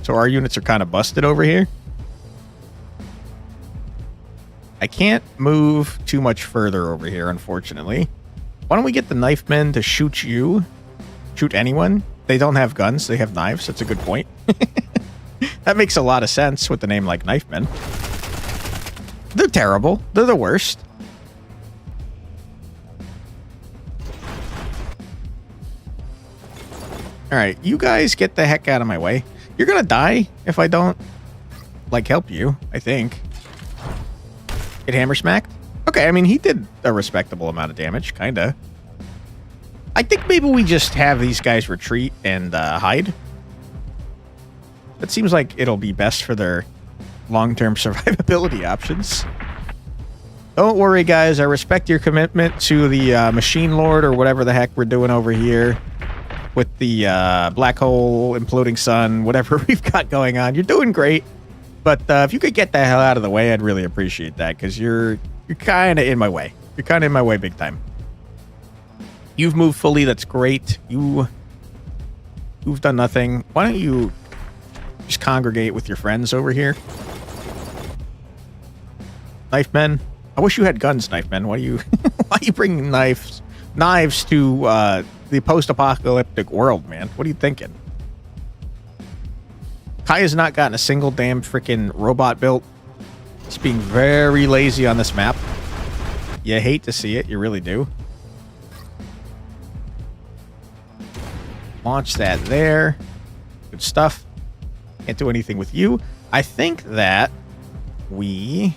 So our units are kind of busted over here. I can't move too much further over here, unfortunately. Why don't we get the knife men to shoot you? Shoot anyone? They don't have guns, they have knives. That's a good point. That makes a lot of sense with the name like Knife Men. They're terrible. They're the worst. Alright, you guys get the heck out of my way. You're gonna die if I don't, like, help you, I think. Get hammer smacked? Okay, I mean, he did a respectable amount of damage, kinda. I think maybe we just have these guys retreat and hide. That seems like it'll be best for their long-term survivability options. Don't worry, guys. I respect your commitment to the Machine Lord or whatever the heck we're doing over here with the black hole, imploding sun, whatever we've got going on. You're doing great. But if you could get the hell out of the way, I'd really appreciate that, because you're kind of in my way. You're kind of in my way big time. You've moved fully. That's great. You've done nothing. Why don't you just congregate with your friends over here? Knife men. I wish you had guns, knife men. Why do you bring knives to the post-apocalyptic world, man? What are you thinking? Kai has not gotten a single damn freaking robot built. He's being very lazy on this map. You hate to see it. You really do. Launch that there. Good stuff. Can't do anything with you. I think that we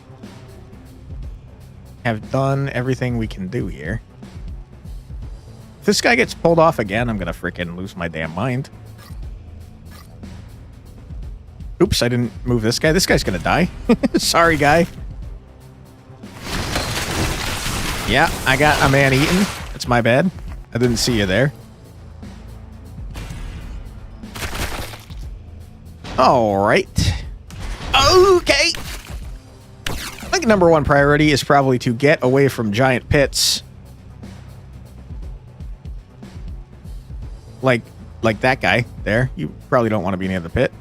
have done everything we can do here. If this guy gets pulled off again, I'm gonna freaking lose my damn mind. Oops, I didn't move this guy. This guy's gonna die. Sorry, guy. Yeah, I got a man eaten. It's my bad. I didn't see you there. All right. Okay. I think number one priority is probably to get away from giant pits. Like that guy there. You probably don't want to be near the pit.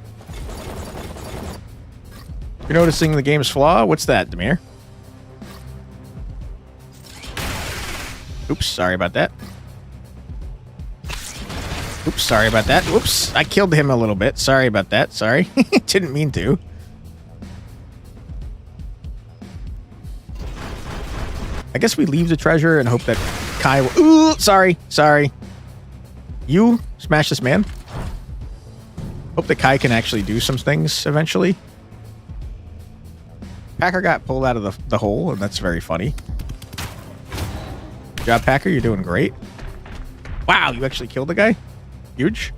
You're noticing the game's flaw? What's that, Demir? Oops, sorry about that. Oops, sorry about that. Whoops, I killed him a little bit. Sorry about that. Sorry. Didn't mean to. I guess we leave the treasure and hope that Kai will... Ooh, sorry. You smash this man. Hope that Kai can actually do some things eventually. Packer got pulled out of the hole, and that's very funny. Good job, Packer. You're doing great. Wow, you actually killed the guy? Huge.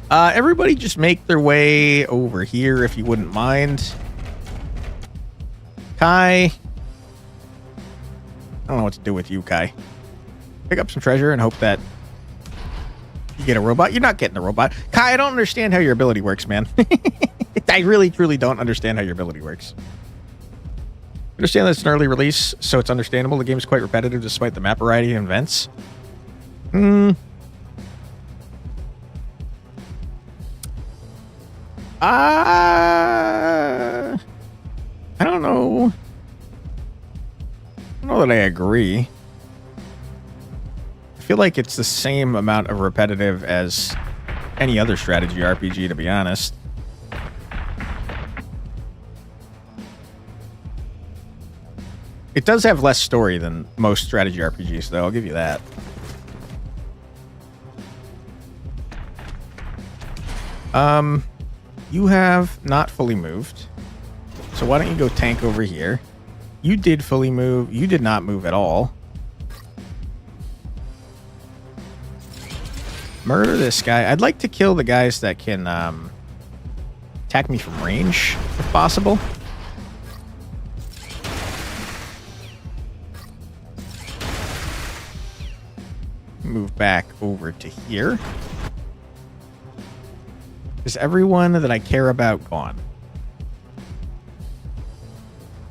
Everybody just make their way over here if you wouldn't mind. Kai. I don't know what to do with you, Kai. Pick up some treasure and hope that you get a robot. You're not getting a robot. Kai, I don't understand how your ability works, man. I really, truly don't understand how your ability works. Understand that it's an early release, so it's understandable. The game is quite repetitive despite the map variety and events. I don't know. I don't know that I agree. I feel like it's the same amount of repetitive as any other strategy RPG, to be honest. It does have less story than most strategy RPGs, though. I'll give you that. You have not fully moved. So why don't you go tank over here? You did fully move. You did not move at all. Murder this guy. I'd like to kill the guys that can attack me from range, if possible. Move back over to here. Is everyone that I care about gone?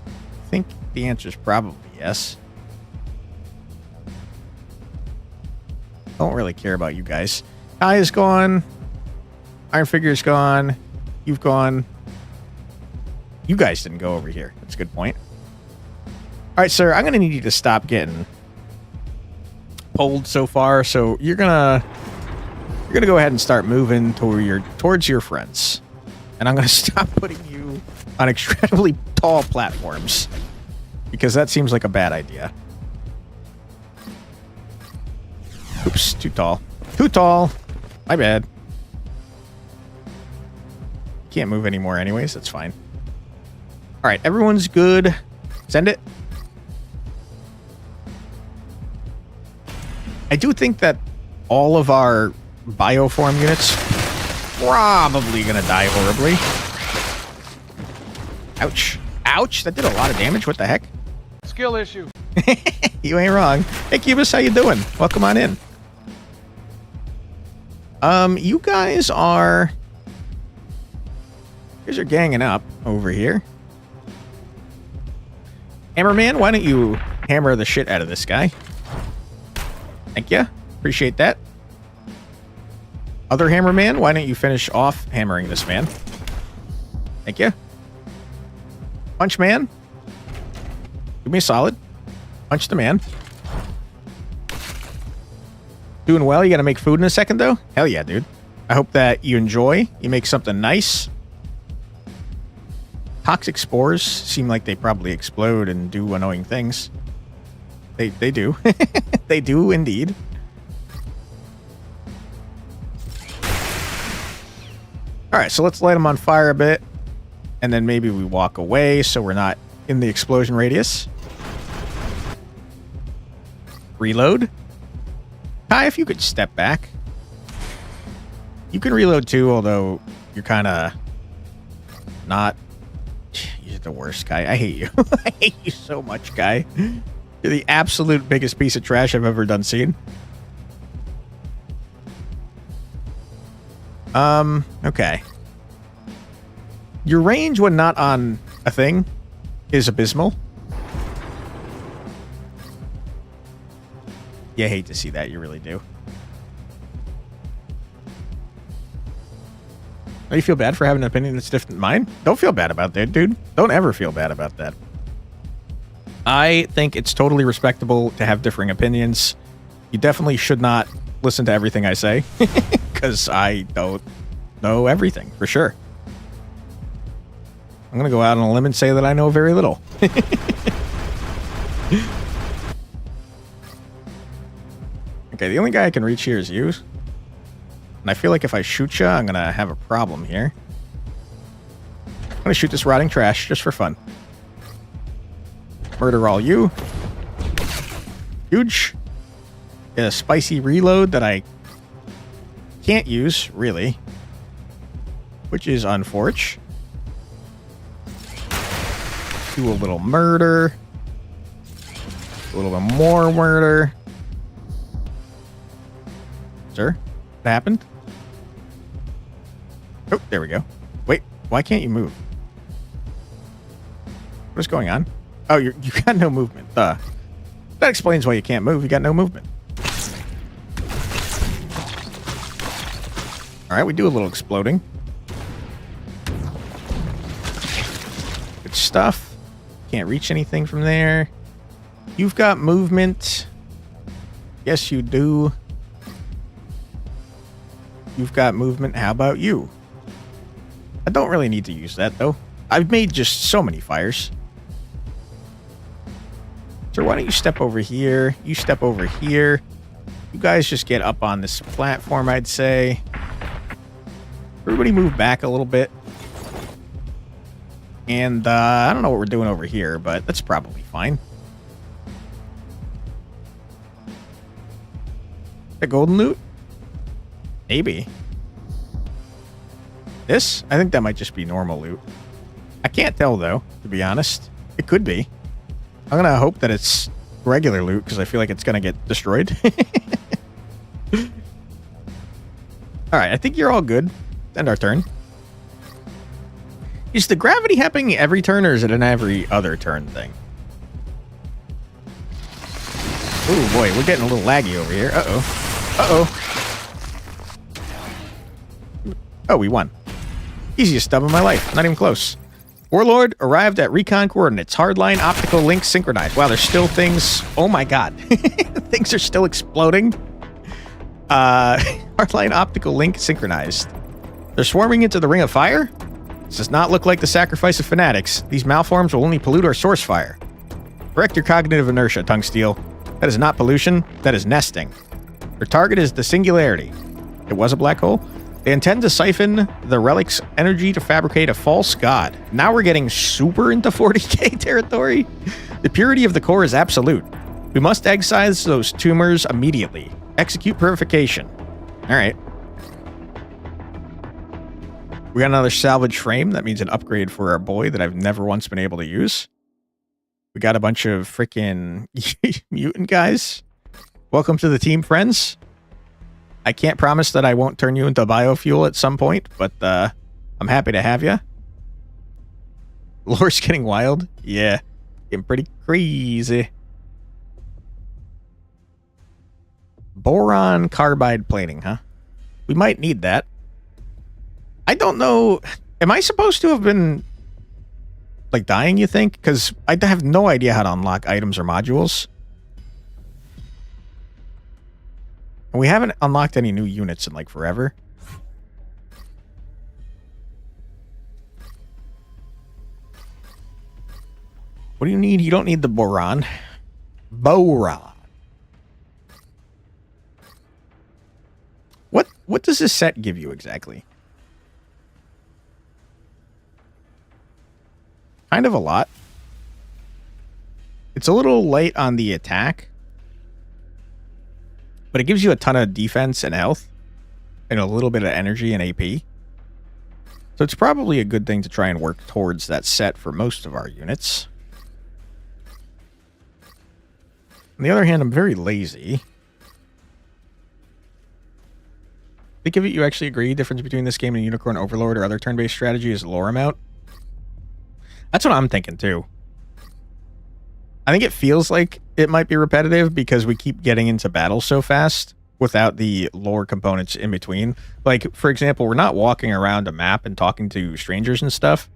I think the answer is probably yes. Don't really care about you guys. Kai is gone. Iron Figure is gone. You've gone. You guys didn't go over here. That's a good point. All right, sir. I'm going to need you to stop getting pulled so far. So you're gonna go ahead and start moving towards your friends, and I'm gonna stop putting you on incredibly tall platforms because that seems like a bad idea. Oops, too tall. Too tall. My bad. Can't move anymore anyways. That's fine. All right, everyone's good. Send it. I do think that all of our bioform units probably gonna die horribly. Ouch. Ouch, that did a lot of damage. What the heck? Skill issue. You ain't wrong. Hey, Cubus, how you doing? Welcome on in. You guys are ganging up over here. Hammerman, why don't you hammer the shit out of this guy? Thank you. Appreciate that. Other Hammerman, why don't you finish off hammering this man? Thank you. Punch man. Do me a solid. Punch the man. Doing well. You got to make food in a second, though? Hell yeah, dude. I hope that you enjoy. You make something nice. Toxic spores seem like they probably explode and do annoying things. They do. They do indeed. All right, so let's light them on fire a bit, and then maybe we walk away so we're not in the explosion radius. Reload. Kai, if you could step back. You can reload too, although you're kind of not. You're the worst, Kai. I hate you. I hate you so much, Kai. You're the absolute biggest piece of trash I've ever done seen. Okay. Your range when not on a thing is abysmal. You hate to see that, you really do. Oh, you feel bad for having an opinion that's different than mine? Don't feel bad about that, dude. Don't ever feel bad about that. I think it's totally respectable to have differing opinions. You definitely should not listen to everything I say, because I don't know everything, for sure. I'm going to go out on a limb and say that I know very little. Okay, the only guy I can reach here is you. And I feel like if I shoot you, I'm going to have a problem here. I'm going to shoot this rotting trash just for fun. Murder all you. Huge. Get a spicy reload that I can't use, really. Which is unfortunate. Do a little murder. A little bit more murder. Sir, what happened? Oh, there we go. Wait, why can't you move? What's going on? Oh, you got no movement. That explains why you can't move. You got no movement. All right, we do a little exploding. Good stuff. Can't reach anything from there. You've got movement. Yes, you do. You've got movement. How about you? I don't really need to use that, though. I've made just so many fires. So why don't you step over here? You step over here. You guys just get up on this platform, I'd say. Everybody move back a little bit. And I don't know what we're doing over here, but that's probably fine. The golden loot? Maybe. This? I think that might just be normal loot. I can't tell, though, to be honest. It could be. I'm gonna hope that it's regular loot, because I feel like it's gonna get destroyed. Alright, I think you're all good. End our turn. Is the gravity happening every turn, or is it an every other turn thing? Oh boy, we're getting a little laggy over here. Uh-oh. Uh-oh. Oh, we won. Easiest stub of my life. Not even close. Warlord arrived at recon coordinates. Hardline optical link synchronized. Wow, there's still things. Oh my god. Things are still exploding. Hardline optical link synchronized. They're swarming into the ring of fire? This does not look like the sacrifice of fanatics. These malforms will only pollute our source fire. Correct your cognitive inertia, Tungsteel. That is not pollution. That is nesting. Their target is the singularity. It was a black hole? They intend to siphon the relic's energy to fabricate a false god. Now we're getting super into 40k territory. The purity of the core is absolute. We must excise those tumors immediately. Execute purification. All right. We got another salvage frame. That means an upgrade for our boy that I've never once been able to use. We got a bunch of freaking mutant guys. Welcome to the team, friends. I can't promise that I won't turn you into biofuel at some point, but I'm happy to have you. Lore's getting wild. Yeah, getting pretty crazy. Boron carbide plating, huh? We might need that. I don't know. Am I supposed to have been like dying, you think? Because I have no idea how to unlock items or modules. And we haven't unlocked any new units in like forever. What do you need? You don't need the boron. Boron. What does this set give you exactly? Kind of a lot. It's a little light on the attack. But it gives you a ton of defense and health. And a little bit of energy and AP. So it's probably a good thing to try and work towards that set for most of our units. On the other hand, I'm very lazy. Think of it, you actually agree difference between this game and Unicorn Overlord or other turn-based strategy is lore amount? That's what I'm thinking too. I think it feels like it might be repetitive because we keep getting into battles so fast without the lore components in between. Like, for example, we're not walking around a map and talking to strangers and stuff.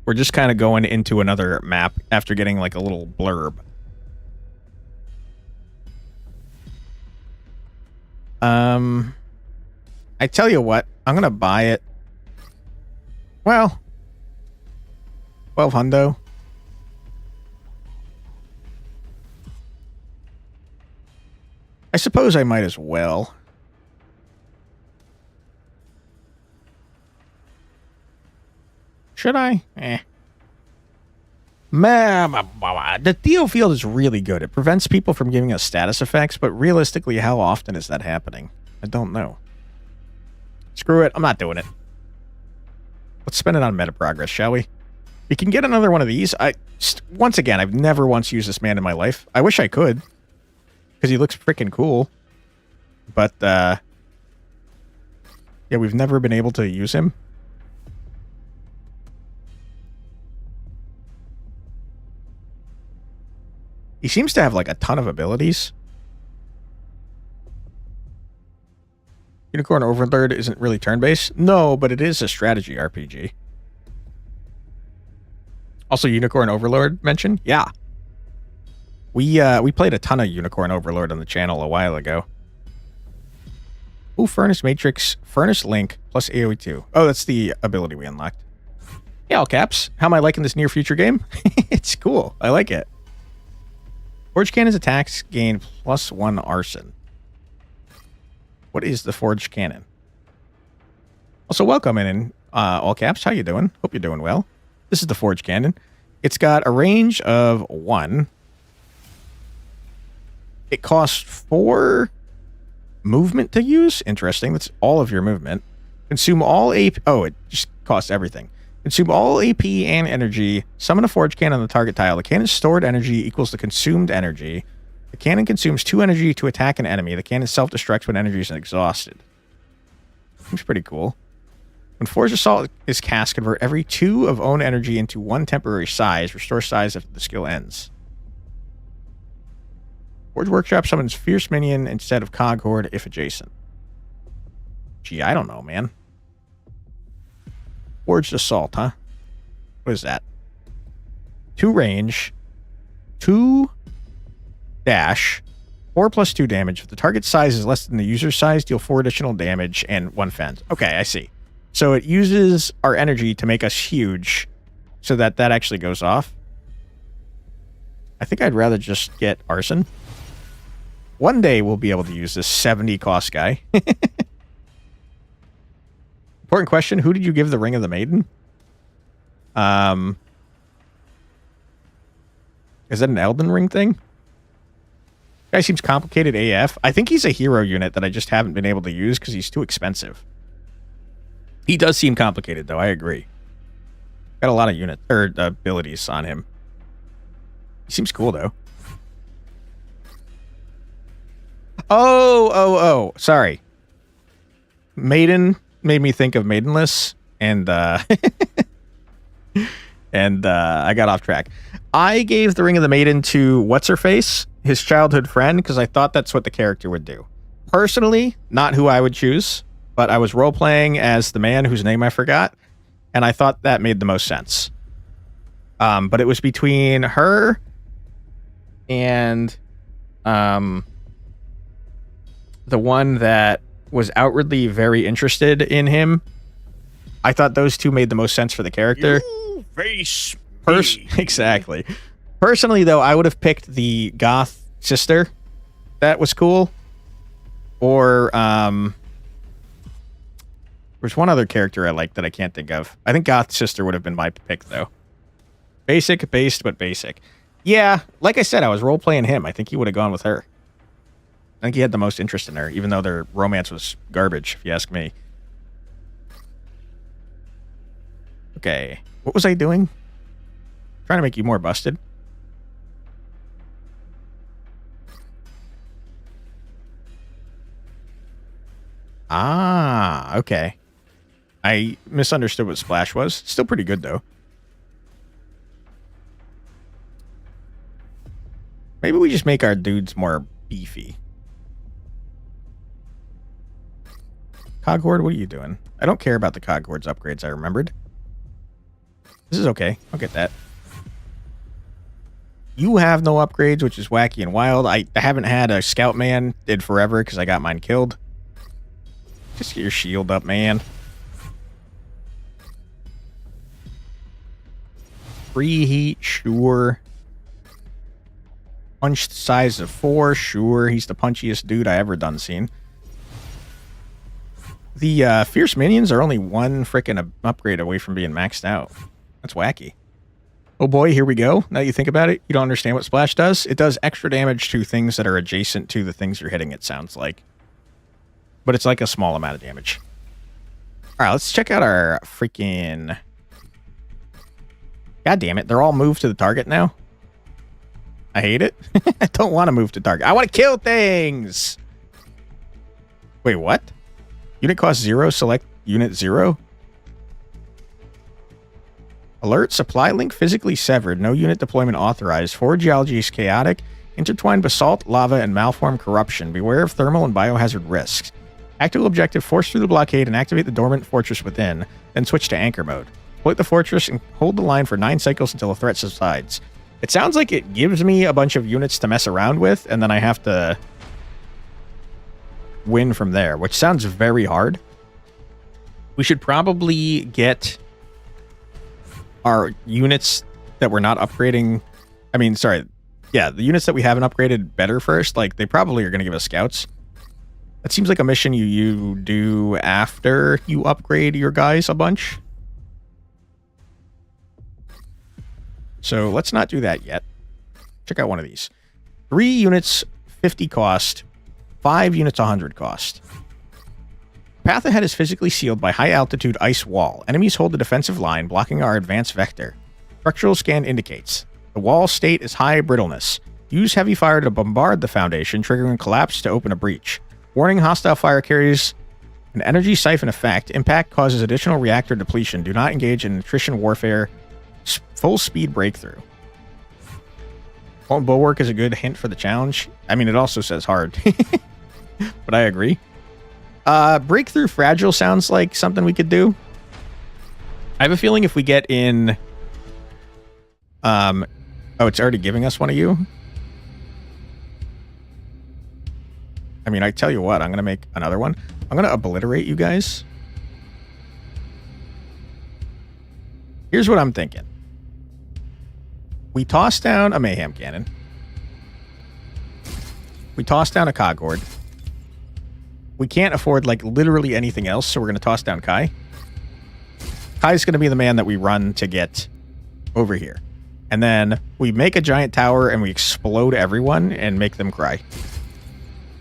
We're just kind of going into another map after getting like a little blurb. I tell you what, I'm going to buy it. Well, 12 hundo. I suppose I might as well. Should I? The Theo field is really good. It prevents people from giving us status effects, but realistically, how often is that happening? I don't know. Screw it. I'm not doing it. Let's spend it on meta progress, shall we? We can get another one of these. Once again, I've never once used this man in my life. I wish I could, because he looks freaking cool. But, yeah, we've never been able to use him. He seems to have, like, a ton of abilities. Unicorn Overlord isn't really turn-based. No, but it is a strategy RPG. Also, Unicorn Overlord mentioned? Yeah. We played a ton of Unicorn Overlord on the channel a while ago. Ooh, Furnace Matrix, Furnace Link, plus AoE 2. Oh, that's the ability we unlocked. Yeah, all caps. How am I liking this near future game? It's cool. I like it. Forge Cannon's attacks gain +1 arson. What is the Forge Cannon? Also, welcome in all caps. How you doing? Hope you're doing well. This is the Forge Cannon. It's got a range of 1. It costs 4 movement to use. Interesting. That's all of your movement. Consume all AP. Oh, it just costs everything. Consume all AP and energy. Summon a Forge Cannon on the target tile. The cannon's stored energy equals the consumed energy. The cannon consumes 2 energy to attack an enemy. The cannon self-destructs when energy is exhausted. Seems pretty cool. When Forge Assault is cast, convert every 2 of own energy into 1 temporary size. Restore size after the skill ends. Forge Workshop summons Fierce Minion instead of Cog Horde if adjacent. Gee, I don't know, man. Forged Assault, huh? What is that? 2 range. 2 dash. 4 plus 2 damage. If the target size is less than the user's size, deal 4 additional damage and 1 fend. Okay, I see. So it uses our energy to make us huge so that actually goes off. I think I'd rather just get Arson. One day we'll be able to use this 70 cost guy. Important question. Who did you give the Ring of the Maiden? Is that an Elden Ring thing? Guy seems complicated AF. I think he's a hero unit that I just haven't been able to use because he's too expensive. He does seem complicated, though. I agree. Got a lot of unit or abilities on him. He seems cool, though. Oh. Sorry. Maiden made me think of Maidenless, and and I got off track. I gave the Ring of the Maiden to What's-Her-Face, his childhood friend, because I thought that's what the character would do. Personally, not who I would choose. But I was role-playing as the man whose name I forgot, and I thought that made the most sense. But it was between her and the one that was outwardly very interested in him. I thought those two made the most sense for the character. You face Exactly. Personally, though, I would have picked the goth sister. That was cool. Or, there's one other character I like that I can't think of. I think Goth Sister would have been my pick, though. Basic, based, but basic. Yeah, like I said, I was role-playing him. I think he would have gone with her. I think he had the most interest in her, even though their romance was garbage, if you ask me. Okay, what was I doing? Trying to make you more busted. Ah, okay. I misunderstood what Splash was. Still pretty good, though. Maybe we just make our dudes more beefy. Cog Horde, what are you doing? I don't care about the Cog Horde's upgrades, I remembered. This is okay. I'll get that. You have no upgrades, which is wacky and wild. I haven't had a Scout Man. Did forever because I got mine killed. Just get your shield up, man. Free heat, sure. Punch the size of 4, sure. He's the punchiest dude I ever done seen. The Fierce Minions are only 1 frickin' upgrade away from being maxed out. That's wacky. Oh boy, here we go. Now you think about it, you don't understand what Splash does? It does extra damage to things that are adjacent to the things you're hitting, it sounds like. But it's like a small amount of damage. Alright, let's check out our freaking God damn it. They're all moved to the target now. I hate it. I don't want to move to target. I want to kill things. Wait, what? Unit cost 0. Select unit 0. Alert. Supply link physically severed. No unit deployment authorized. Forward geology is chaotic. Intertwined basalt, lava, and malformed corruption. Beware of thermal and biohazard risks. Tactical objective. Force through the blockade and activate the dormant fortress within. Then switch to anchor mode. Exploit the fortress and hold the line for 9 cycles until the threat subsides. It sounds like it gives me a bunch of units to mess around with, and then I have to win from there, which sounds very hard. We should probably get our units that we're not upgrading. I mean, sorry. Yeah, the units that we haven't upgraded better first. Like, they probably are going to give us scouts. That seems like a mission you do after you upgrade your guys a bunch. So let's not do that yet. Check out one of these. 3 units, 50 cost. 5 units, 100 cost. Path ahead is physically sealed by high-altitude ice wall. Enemies hold the defensive line, blocking our advanced vector. Structural scan indicates. The wall state is high brittleness. Use heavy fire to bombard the foundation, triggering collapse to open a breach. Warning, hostile fire carries an energy siphon effect. Impact causes additional reactor depletion. Do not engage in attrition warfare. Full speed breakthrough. Well, bulwark is a good hint for the challenge. I mean, it also says hard. But I agree. Breakthrough fragile sounds like something we could do. I have a feeling if we get in... oh, it's already giving us one of you? I mean, I tell you what, I'm going to make another one. I'm going to obliterate you guys. Here's what I'm thinking. We toss down a mayhem cannon. We toss down a cog horde. We can't afford, like, literally anything else, so we're going to toss down Kai. Kai's going to be the man that we run to get over here. And then we make a giant tower and we explode everyone and make them cry.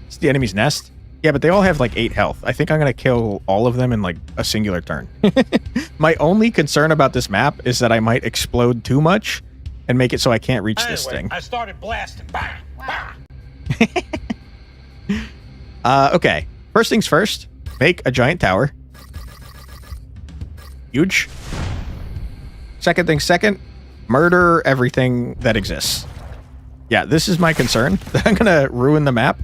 It's the enemy's nest. Yeah, but they all have, like, 8 health. I think I'm going to kill all of them in, like, a singular turn. My only concern about this map is that I might explode too much and make it so I can't reach this thing. I started blasting. Bah, bah. Okay. First things first, make a giant tower. Huge. Second thing second, murder everything that exists. Yeah, this is my concern. I'm going to ruin the map.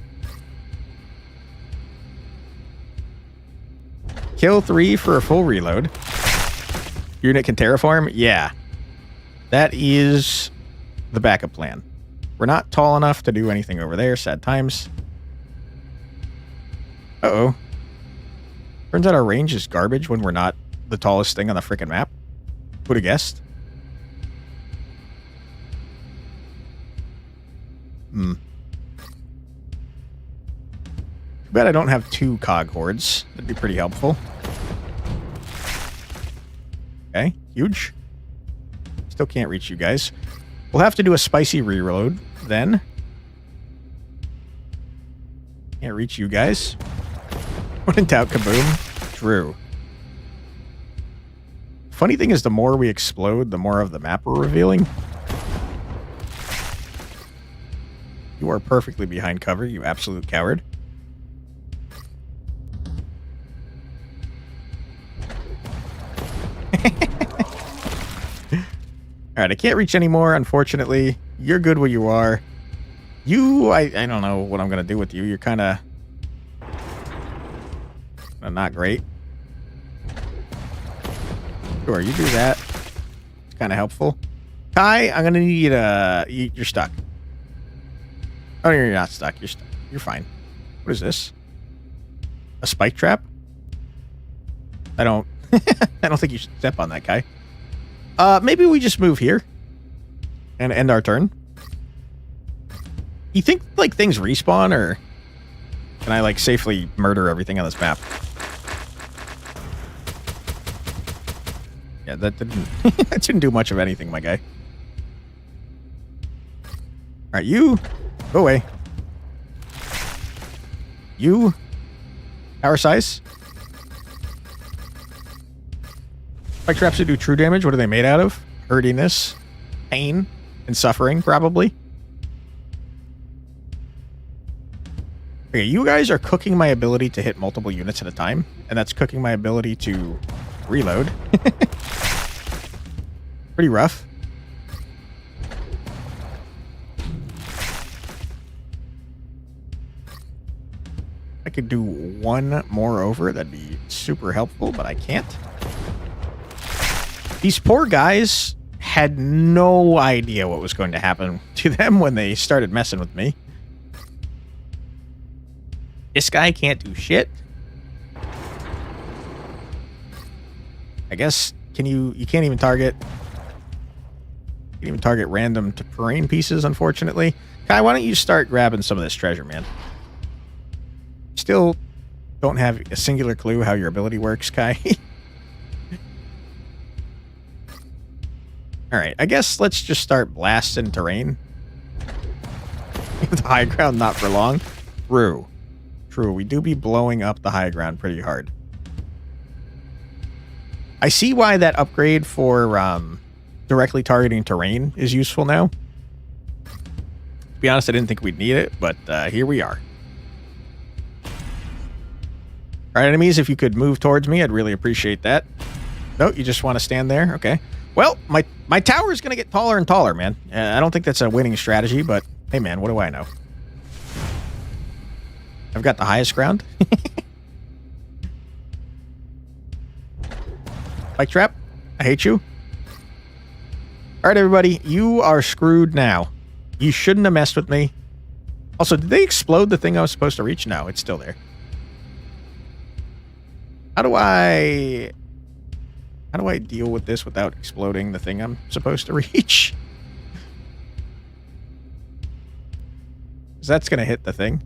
Kill 3 for a full reload. Unit can terraform? Yeah. That is the backup plan. We're not tall enough to do anything over there. Sad times. Uh-oh. Turns out our range is garbage when we're not the tallest thing on the frickin' map. Who'd have guessed? Too bad I don't have 2 cog hordes. That'd be pretty helpful. Okay, huge. Still can't reach you guys. We'll have to do a spicy reload then. Can't reach you guys. When in doubt, kaboom. True. Funny thing is, the more we explode, the more of the map we're revealing. You are perfectly behind cover, you absolute coward. Alright, I can't reach anymore, unfortunately. You're good where you are. You, I don't know what I'm going to do with you. You're kind of not great. Sure, you do that. It's kind of helpful. Kai, I'm going to need you to... You're stuck. Oh, you're not stuck. You're stuck. You're fine. What is this? A spike trap? I don't... I don't think you should step on that, Kai. Maybe we just move here and end our turn. You think, like, things respawn, or can I, like, safely murder everything on this map? Yeah, that didn't that didn't do much of anything, my guy. Alright, you go away. You power size. Spike traps that do true damage. What are they made out of? hurtiness, pain, and suffering, probably. Okay, you guys are cooking my ability to hit multiple units at a time, and that's cooking my ability to reload. Pretty rough. I could do one more over, that'd be super helpful, but I can't. These poor guys had no idea what was going to happen to them when they started messing with me. This guy can't do shit. I guess, you can't even target... You can't even target random terrain pieces, unfortunately. Kai, why don't you start grabbing some of this treasure, man? Still don't have a singular clue how your ability works, Kai. Alright, I guess let's just start blasting terrain. The high ground, not for long. True, we do be blowing up the high ground pretty hard. I see why that upgrade for directly targeting terrain is useful now. To be honest, I didn't think we'd need it, but here we are. Alright, enemies, if you could move towards me, I'd really appreciate that. No, you just want to stand there? Okay. Well, my tower is going to get taller and taller, man. I don't think that's a winning strategy, but hey, man, what do I know? I've got the highest ground. Spike trap, I hate you. Alright, everybody, you are screwed now. You shouldn't have messed with me. Also, did they explode the thing I was supposed to reach? No, it's still there. How do I deal with this without exploding the thing I'm supposed to reach? Because that's going to hit the thing.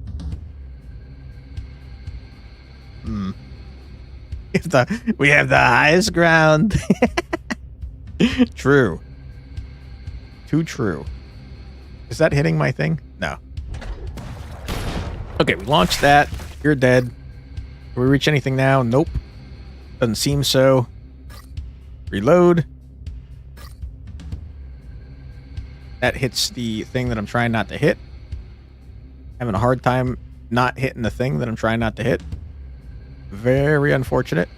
We have the highest ground. True. Too true. Is that hitting my thing? No. Okay, we launched that. You're dead. Can we reach anything now? Nope. Doesn't seem so. Reload. That hits the thing that I'm trying not to hit. Having a hard time not hitting the thing that I'm trying not to hit. Very unfortunate.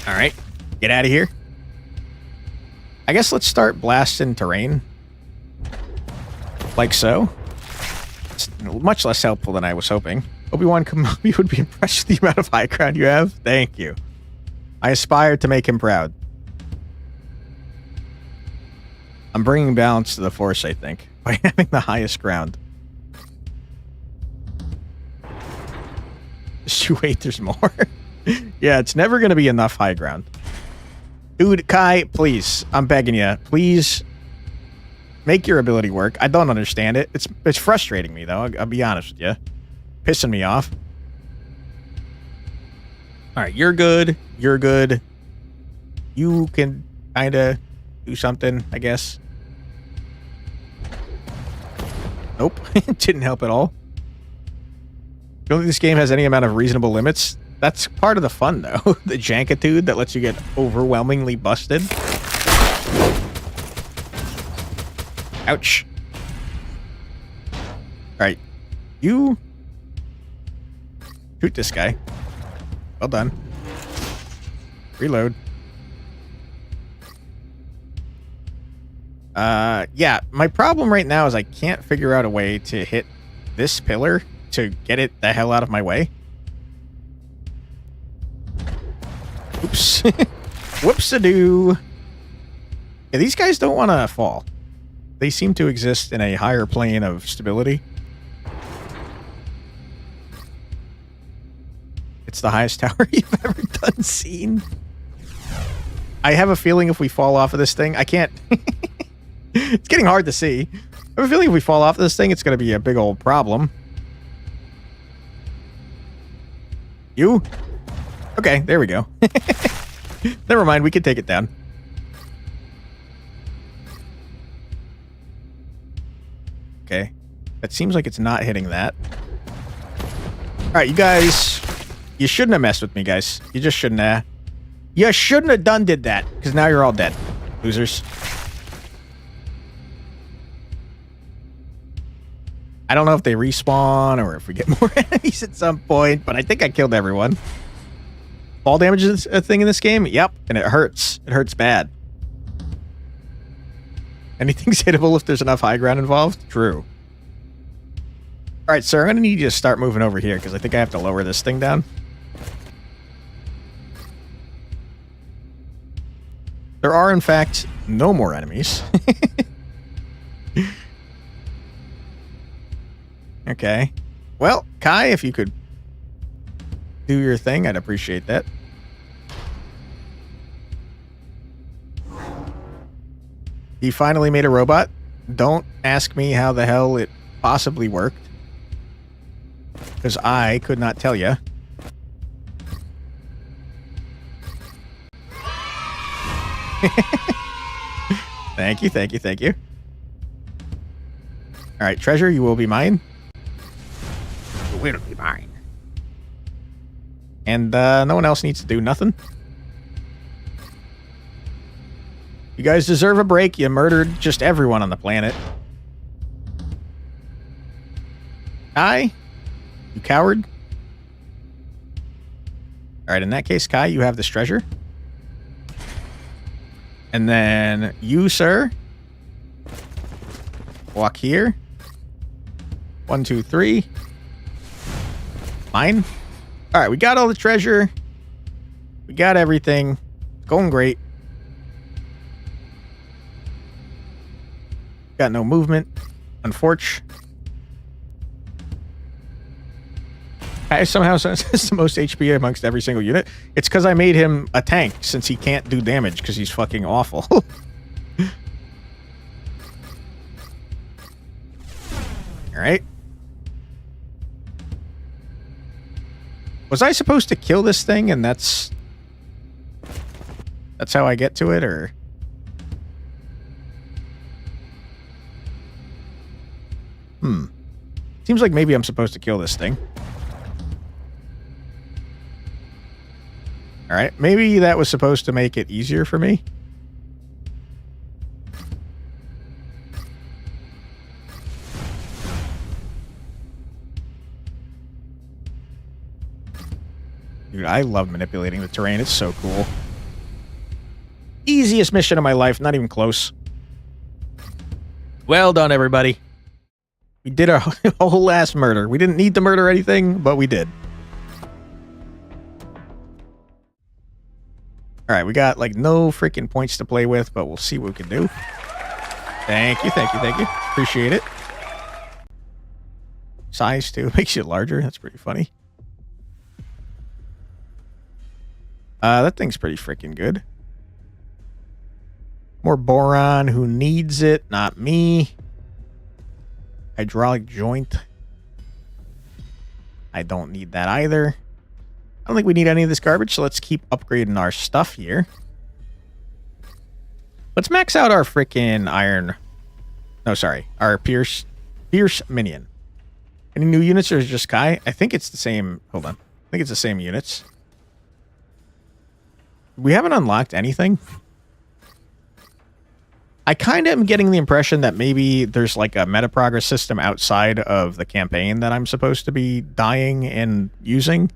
Alright. Get out of here. I guess let's start blasting terrain. Like so. It's much less helpful than I was hoping. Obi-Wan Kenobi would be impressed with the amount of high ground you have. Thank you. I aspire to make him proud. I'm bringing balance to the Force, I think, by having the highest ground. Just you wait, there's more. Yeah, it's never going to be enough high ground. Dude, Kai, please. I'm begging you. Please make your ability work. I don't understand it. It's frustrating me, though. I'll be honest with you. Pissing me off. Alright, you're good. You're good. You can kind of do something, I guess. Nope. It didn't help at all. Don't think this game has any amount of reasonable limits. That's part of the fun, though. The jankitude that lets you get overwhelmingly busted. Ouch. Alright. You... shoot this guy. Well done. Reload. Yeah, my problem right now is I can't figure out a way to hit this pillar to get it the hell out of my way. Oops. Whoops-a-doo. Yeah, these guys don't want to fall. They seem to exist in a higher plane of stability. It's the highest tower you've ever done seen. I have a feeling if we fall off of this thing, I can't... It's getting hard to see. I have a feeling if we fall off of this thing, it's going to be a big old problem. You? Okay, there we go. Never mind, we can take it down. Okay. That seems like it's not hitting that. Alright, you guys... You shouldn't have messed with me, guys. You just shouldn't have. You shouldn't have did that, because now you're all dead. Losers. I don't know if they respawn or if we get more enemies at some point, but I think I killed everyone. Fall damage is a thing in this game? Yep, and it hurts. It hurts bad. Anything's hittable if there's enough high ground involved? True. Alright, sir, I'm going to need you to start moving over here, because I think I have to lower this thing down. There are, in fact, no more enemies. Okay. Well, Kai, if you could do your thing, I'd appreciate that. He finally made a robot. Don't ask me how the hell it possibly worked, because I could not tell you. Thank you, thank you, thank you. All right, treasure, you will be mine. You will be mine. And no one else needs to do nothing. You guys deserve a break. You murdered just everyone on the planet. Kai, you coward. All right, in that case, Kai, you have this treasure. And then you, sir, walk here. 1, 2, 3. Mine. All right, we got all the treasure. We got everything. It's going great. Got no movement. Unfortunate. I somehow has the most HP amongst every single unit. It's because I made him a tank, since he can't do damage because he's fucking awful. Alright. Was I supposed to kill this thing and that's how I get to it, or? Seems like maybe I'm supposed to kill this thing. Alright, maybe that was supposed to make it easier for me. Dude, I love manipulating the terrain. It's so cool. Easiest mission of my life, not even close. Well done, everybody. We did a whole last murder. We didn't need to murder anything, but we did. Alright, we got like no freaking points to play with, but we'll see what we can do. Thank you, thank you, thank you. Appreciate it. Size too, makes you larger. That's pretty funny. That thing's pretty freaking good. More boron. Who needs it? Not me. Hydraulic joint. I don't need that either. I don't think we need any of this garbage, so let's keep upgrading our stuff here. Let's max out our freaking iron. No, sorry. Our Pierce minion. Any new units or is it just Kai? I think it's the same. Hold on. I think it's the same units. We haven't unlocked anything. I kind of am getting the impression that maybe there's like a meta progress system outside of the campaign that I'm supposed to be dying and using.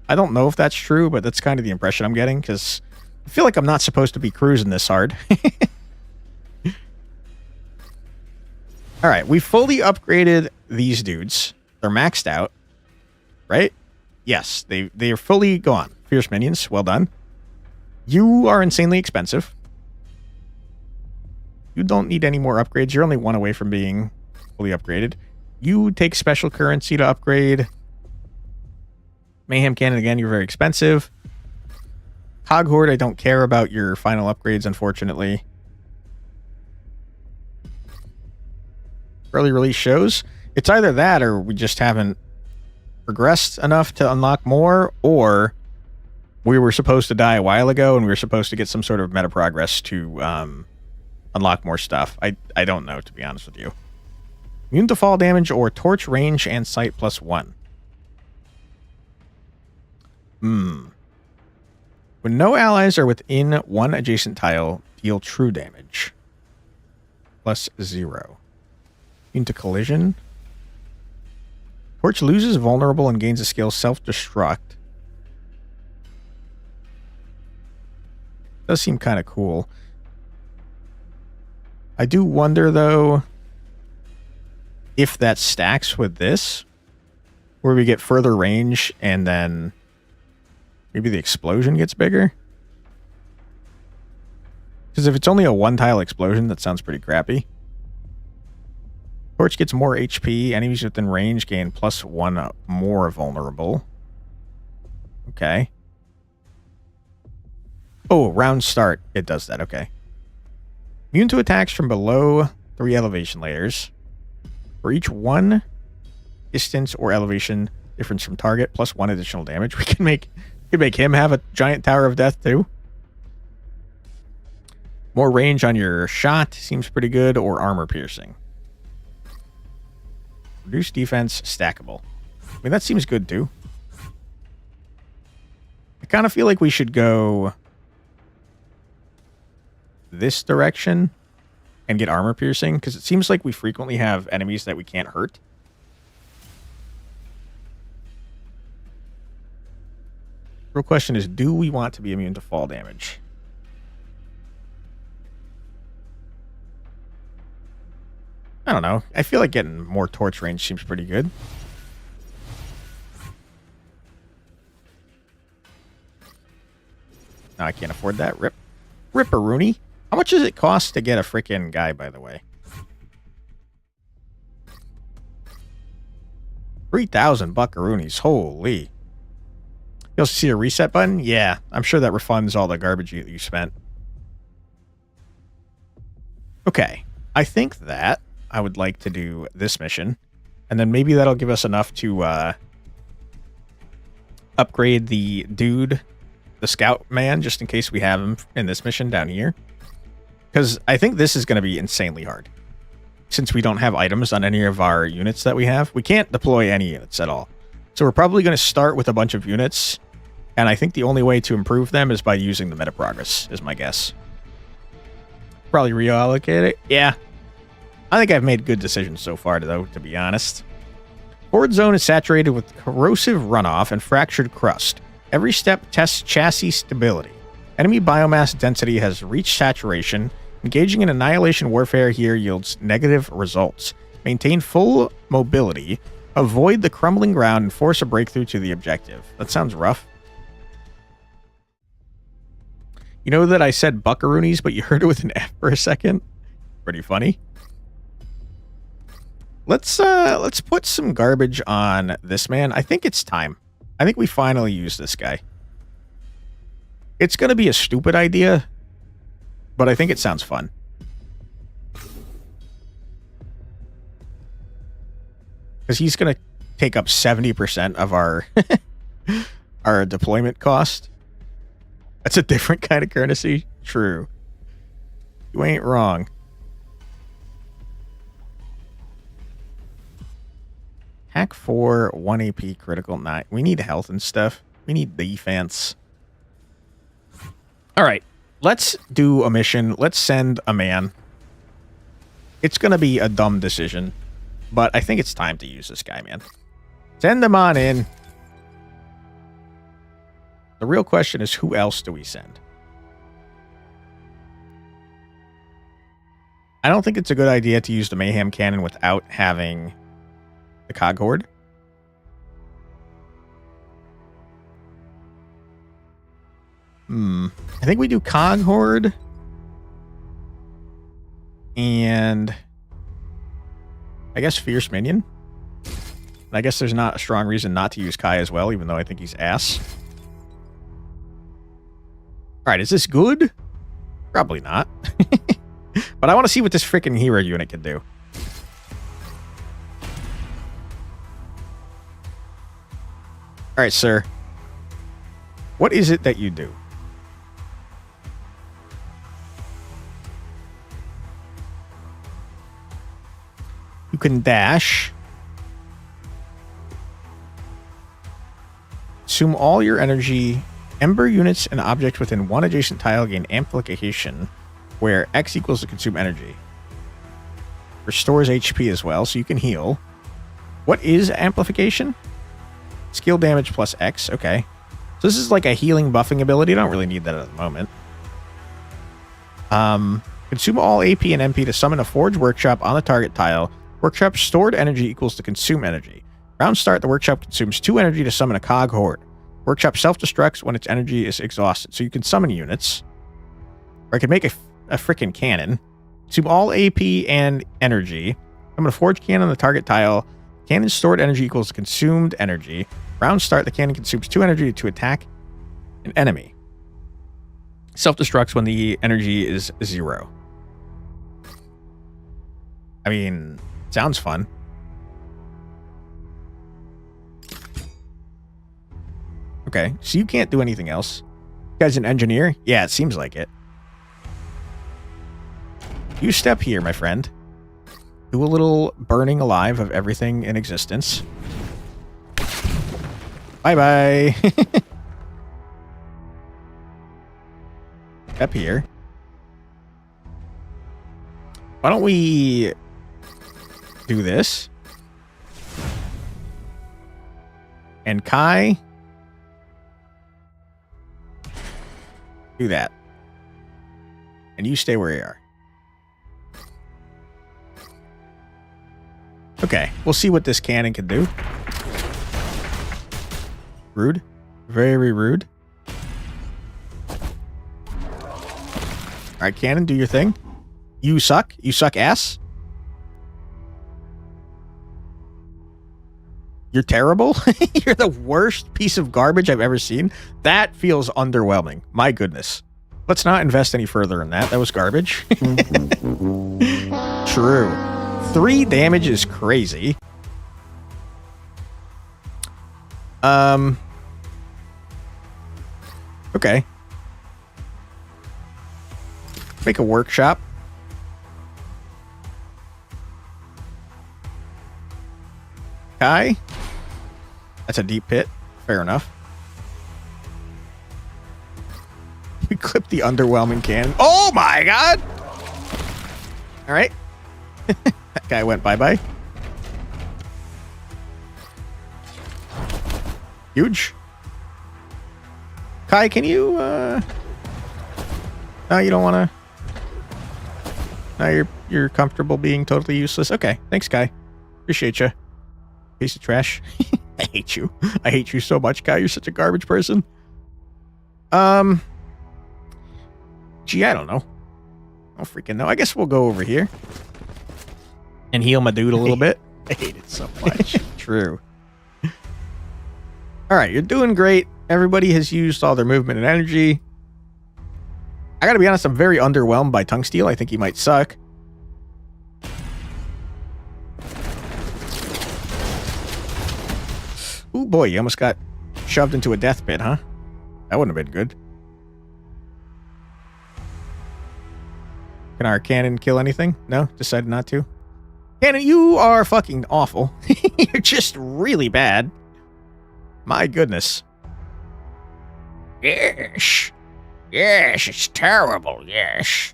I don't know if that's true, but that's kind of the impression I'm getting, because I feel like I'm not supposed to be cruising this hard. Alright, we fully upgraded these dudes. They're maxed out. Right? Yes, they are fully gone. Fierce minions, well done. You are insanely expensive. You don't need any more upgrades. You're only one away from being fully upgraded. You take special currency to upgrade. Mayhem Cannon, again, you're very expensive. Hog Horde, I don't care about your final upgrades, unfortunately. Early release shows. It's either that or we just haven't progressed enough to unlock more, or we were supposed to die a while ago and we were supposed to get some sort of meta progress to unlock more stuff. I don't know, to be honest with you. Immune to fall damage or torch range and sight +1. When no allies are within one adjacent tile, deal true damage. +0. Immune to collision. Torch loses vulnerable and gains a skill self-destruct. Does seem kind of cool. I do wonder, though, if that stacks with this, where we get further range and then maybe the explosion gets bigger. Because if it's only a one-tile explosion, that sounds pretty crappy. Torch gets more HP. Enemies within range gain +1 more vulnerable. Okay. Oh, round start. It does that. Okay. Immune to attacks from below 3 elevation layers. For each 1 distance or elevation difference from target, +1 additional damage. We can make him have a giant tower of death too. More range on your shot seems pretty good, or armor piercing. Reduce defense, stackable. I mean, that seems good too. I kind of feel like we should go this direction and get armor piercing, because it seems like we frequently have enemies that we can't hurt. Real question is, do we want to be immune to fall damage? I don't know. I feel like getting more torch range seems pretty good. No, I can't afford that. Ripperoonie. How much does it cost to get a frickin' guy, by the way? 3,000 buckaroonies. Holy. You also see a reset button? Yeah, I'm sure that refunds all the garbage you spent. Okay. I think that I would like to do this mission. And then maybe that'll give us enough to upgrade the dude, the scout man, just in case we have him in this mission down here. Because I think this is going to be insanely hard. Since we don't have items on any of our units that we have. We can't deploy any units at all. So we're probably going to start with a bunch of units. And I think the only way to improve them is by using the meta progress, is my guess. Probably reallocate it. Yeah. I think I've made good decisions so far, though, to be honest. Horde zone is saturated with corrosive runoff and fractured crust. Every step tests chassis stability. Enemy biomass density has reached saturation. Engaging in annihilation warfare here yields negative results. Maintain full mobility. Avoid the crumbling ground and force a breakthrough to the objective. That sounds rough. You know that I said buckaroonies, but you heard it with an F for a second? Pretty funny. Let's put some garbage on this man. I think it's time. I think we finally use this guy. It's going to be a stupid idea, but I think it sounds fun. Because he's going to take up 70% of our our deployment cost. That's a different kind of currency. True. You ain't wrong. Hack 4, 1 AP, critical 9. We need health and stuff. We need defense. Alright. Let's do a mission. Let's send a man. It's going to be a dumb decision. But I think it's time to use this guy, man. Send him on in. The real question is, who else do we send? I don't think it's a good idea to use the Mayhem Cannon without having the Cog Horde. I think we do Cog Horde. And I guess Fierce Minion. I guess there's not a strong reason not to use Kai as well, even though I think he's ass. Alright, is this good? Probably not. But I want to see what this freaking hero unit can do. Alright, sir. What is it that you do? You can dash. Consume all your energy Ember units and objects within one adjacent tile gain amplification, where X equals to consume energy. Restores HP as well, so you can heal. What is amplification? Skill damage plus X. Okay. So this is like a healing buffing ability. I don't really need that at the moment. Consume all AP and MP to summon a Forge Workshop on the target tile. Workshop stored energy equals to consume energy. Round start, the workshop consumes 2 energy to summon a Cog Horde. Workshop self-destructs when its energy is exhausted. So you can summon units. Or I could make a freaking cannon. Consume all AP and energy. I'm going to forge cannon on the target tile. Cannon stored energy equals to consumed energy. Round start, the cannon consumes 2 energy to attack an enemy. Self-destructs when the energy is 0. I mean, sounds fun. Okay, so you can't do anything else. You guys an engineer? Yeah, it seems like it. You step here, my friend. Do a little burning alive of everything in existence. Bye-bye. Step here. Why don't we do this? And Kai, do that. And you stay where you are. Okay, we'll see what this cannon can do. Rude. Very rude. Alright, cannon, do your thing. You suck. You suck ass. You're terrible. You're the worst piece of garbage I've ever seen. That feels underwhelming. My goodness. Let's not invest any further in that. That was garbage. True. 3 damage is crazy. Okay. Make a workshop. Kai? That's a deep pit. Fair enough. We clipped the underwhelming cannon. Oh my god! Alright. That guy went bye-bye. Huge. Kai, can you, No, you don't want to... No, you're comfortable being totally useless. Okay, thanks, Kai. Appreciate you. Piece of trash. I hate you. I hate you so much, Kai. You're such a garbage person. Gee, I don't know. I don't freaking know. I guess we'll go over here. And heal my dude a little bit. I hate it so much. True. Alright, you're doing great. Everybody has used all their movement and energy. I gotta be honest, I'm very underwhelmed by Tungsteel. I think he might suck. Ooh, boy, you almost got shoved into a death pit, huh? That wouldn't have been good. Can our cannon kill anything? No? Decided not to? Cannon, you are fucking awful. You're just really bad. My goodness. Yes. Yes, it's terrible, yes.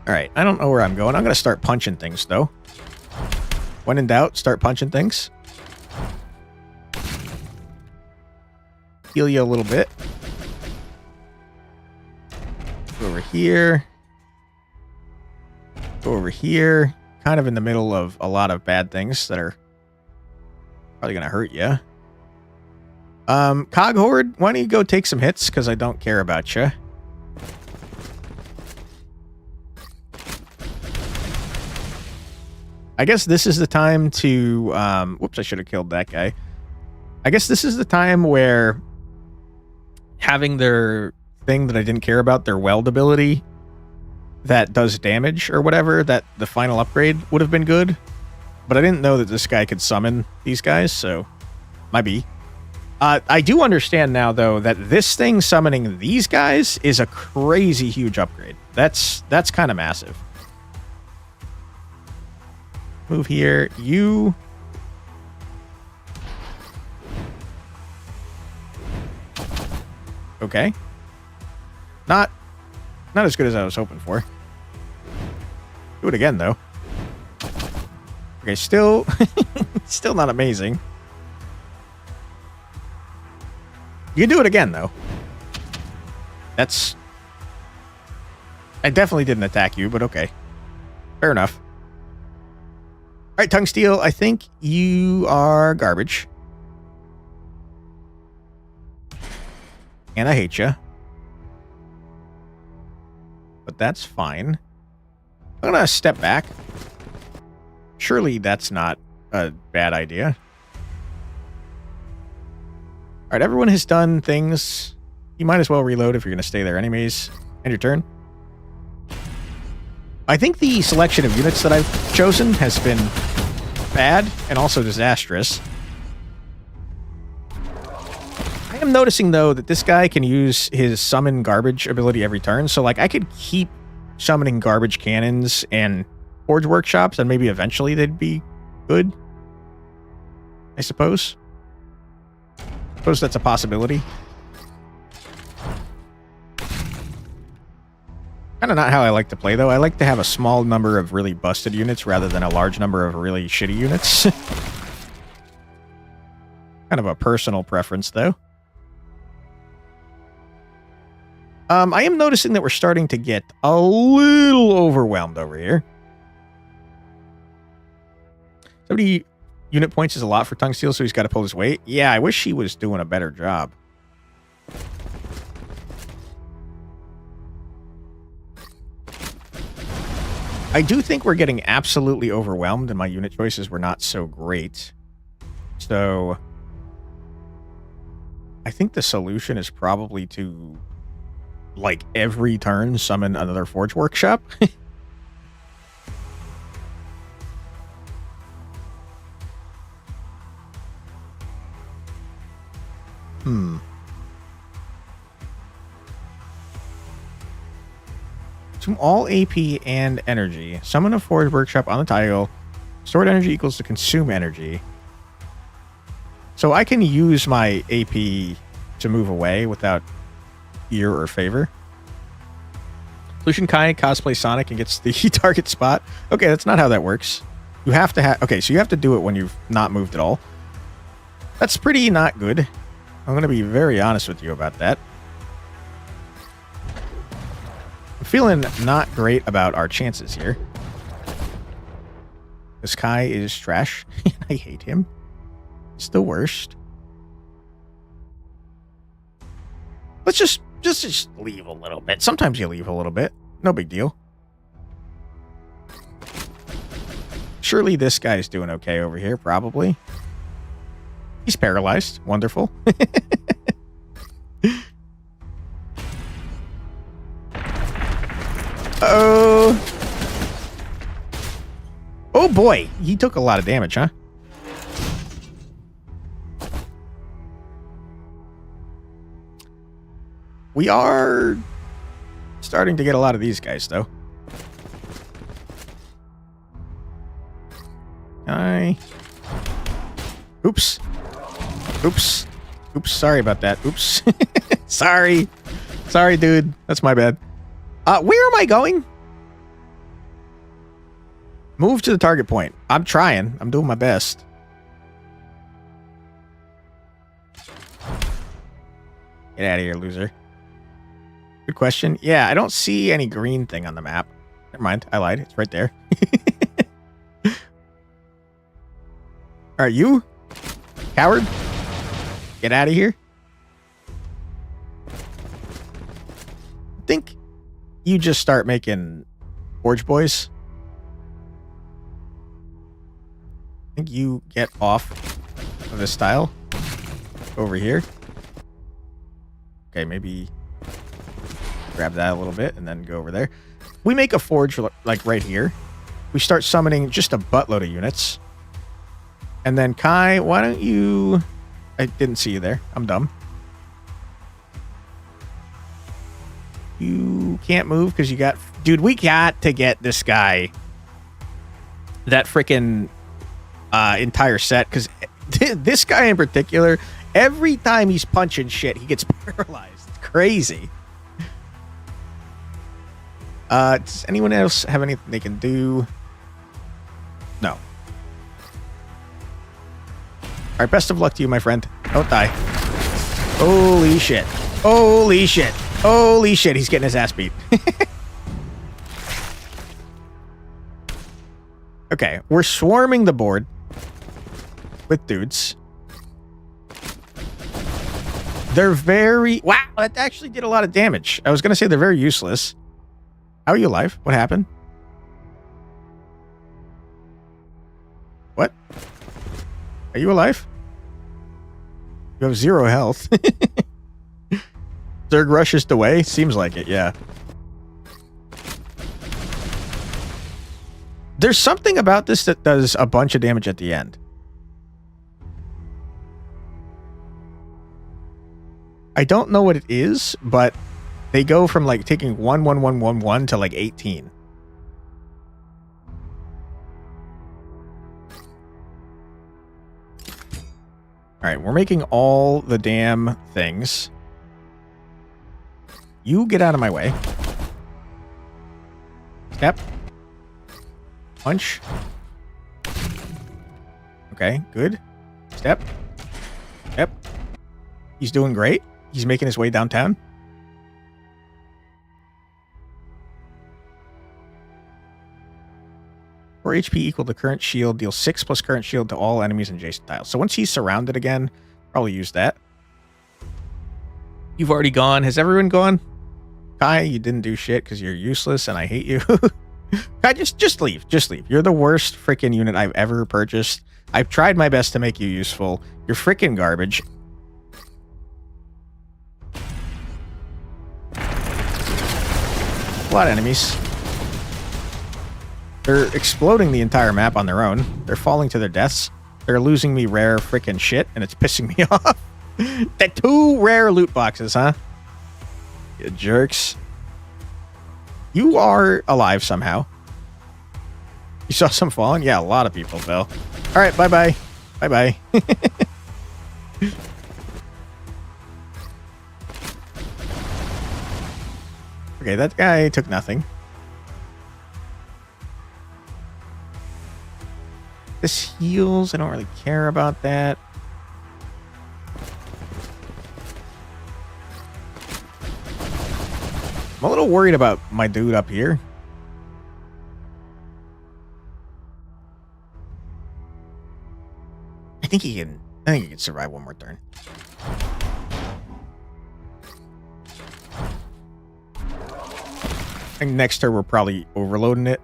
Alright, I don't know where I'm going. I'm going to start punching things, though. When in doubt, start punching things. Heal you a little bit. Go over here. Go over here. Kind of in the middle of a lot of bad things that are probably going to hurt you. Cog Horde, why don't you go take some hits, because I don't care about you. I guess this is the time to... whoops, I should have killed that guy. I guess this is the time where having their thing that I didn't care about, their weld ability that does damage or whatever, that the final upgrade would have been good. But I didn't know that this guy could summon these guys, so might be. I do understand now, though, that this thing summoning these guys is a crazy huge upgrade. That's kind of massive. Move here. You... Okay. Not as good as I was hoping for. Do it again, though. Okay, still not amazing. You can do it again, though. I definitely didn't attack you, but okay. Fair enough. All right, Tongue Steel, I think you are garbage. And I hate you. But that's fine. I'm gonna step back. Surely that's not a bad idea. Alright, everyone has done things. You might as well reload if you're gonna stay there anyways. End your turn. I think the selection of units that I've chosen has been bad and also disastrous. I am noticing, though, that this guy can use his summon garbage ability every turn. So, like, I could keep summoning garbage cannons and forge workshops, and maybe eventually they'd be good. I suppose. Suppose that's a possibility. Kind of not how I like to play, though. I like to have a small number of really busted units rather than a large number of really shitty units. Kind of a personal preference, though. I am noticing that we're starting to get a little overwhelmed over here. 70 unit points is a lot for Tongue Steel, so he's got to pull his weight. Yeah, I wish he was doing a better job. I do think we're getting absolutely overwhelmed, and my unit choices were not so great. So I think the solution is probably to, like, every turn summon another forge workshop. Consume all AP and energy. Summon a forge workshop on the tile. Stored energy equals to consume energy. So I can use my AP to move away without ear or favor. Solution Kai cosplay Sonic and gets the target spot. Okay, that's not how that works. You have to have... Okay, so you have to do it when you've not moved at all. That's pretty not good. I'm going to be very honest with you about that. I'm feeling not great about our chances here. This Kai is trash. I hate him. It's the worst. Let's just leave a little bit. Sometimes you leave a little bit. No big deal. Surely this guy's doing okay over here, probably. He's paralyzed. Wonderful. Oh. Oh boy, he took a lot of damage, huh? We are starting to get a lot of these guys, though. Oops. Oops. Oops, sorry about that. Oops. Sorry. Sorry, dude. That's my bad. Where am I going? Move to the target point. I'm trying. I'm doing my best. Get out of here, loser. Good question. Yeah, I don't see any green thing on the map. Never mind. I lied. It's right there. Alright, you? Coward? Get out of here. I think you just start making Forge Boys. I think you get off of this tile. Over here. Okay, maybe grab that a little bit and then go over there. We make a forge like right here. We start summoning just a buttload of units. And then Kai, why don't you... I didn't see you there. I'm dumb. You can't move because you got... Dude, we got to get this guy that freaking entire set, because this guy in particular, every time he's punching shit, he gets paralyzed. It's crazy. Does anyone else have anything they can do? No. All right, best of luck to you, my friend. Don't die. Holy shit. Holy shit. Holy shit, he's getting his ass beat. Okay, we're swarming the board with dudes. They're very... Wow, that actually did a lot of damage. I was going to say they're very useless. How are you alive? What happened? What? Are you alive? You have 0 health. Zerg rushes away? Seems like it, yeah. There's something about this that does a bunch of damage at the end. I don't know what it is, but they go from like taking 1, 1, 1, 1, 1 to like 18. Alright, we're making all the damn things. You get out of my way. Step. Punch. Okay, good. Step. Step. He's doing great. He's making his way downtown. For HP equal to current shield, deal 6 plus current shield to all enemies and adjacent tiles. So once he's surrounded again, probably use that. You've already gone. Has everyone gone? Kai, you didn't do shit because you're useless and I hate you. Kai, just leave. Just leave. You're the worst freaking unit I've ever purchased. I've tried my best to make you useful. You're freaking garbage. A lot of enemies. They're exploding the entire map on their own. They're falling to their deaths. They're losing me rare freaking shit, and it's pissing me off. That 2 rare loot boxes, huh? You jerks. You are alive somehow. You saw some falling? Yeah, a lot of people fell. All right, bye-bye. Bye-bye. Okay, that guy took nothing. This heals. I don't really care about that. I'm a little worried about my dude up here. I think he can survive one more turn. I think next turn we're probably overloading it.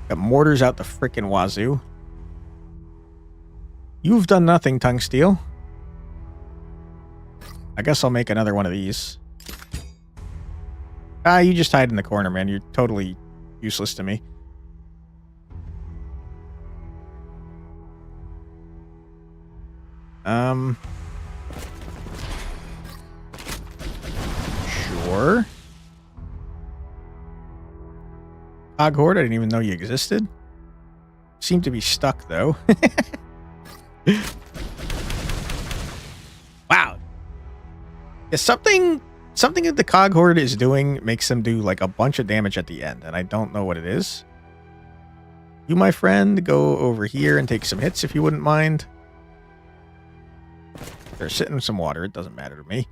Got mortars out the frickin' wazoo. You've done nothing, Tongue Steel. I guess I'll make another one of these. Ah, you just hide in the corner, man. You're totally useless to me. Sure. Cog Horde, I didn't even know you existed. Seem to be stuck, though. Wow. Yeah, something that the Cog Horde is doing makes them do like a bunch of damage at the end, and I don't know what it is. You, my friend, go over here and take some hits if you wouldn't mind. They're sitting in some water. It doesn't matter to me.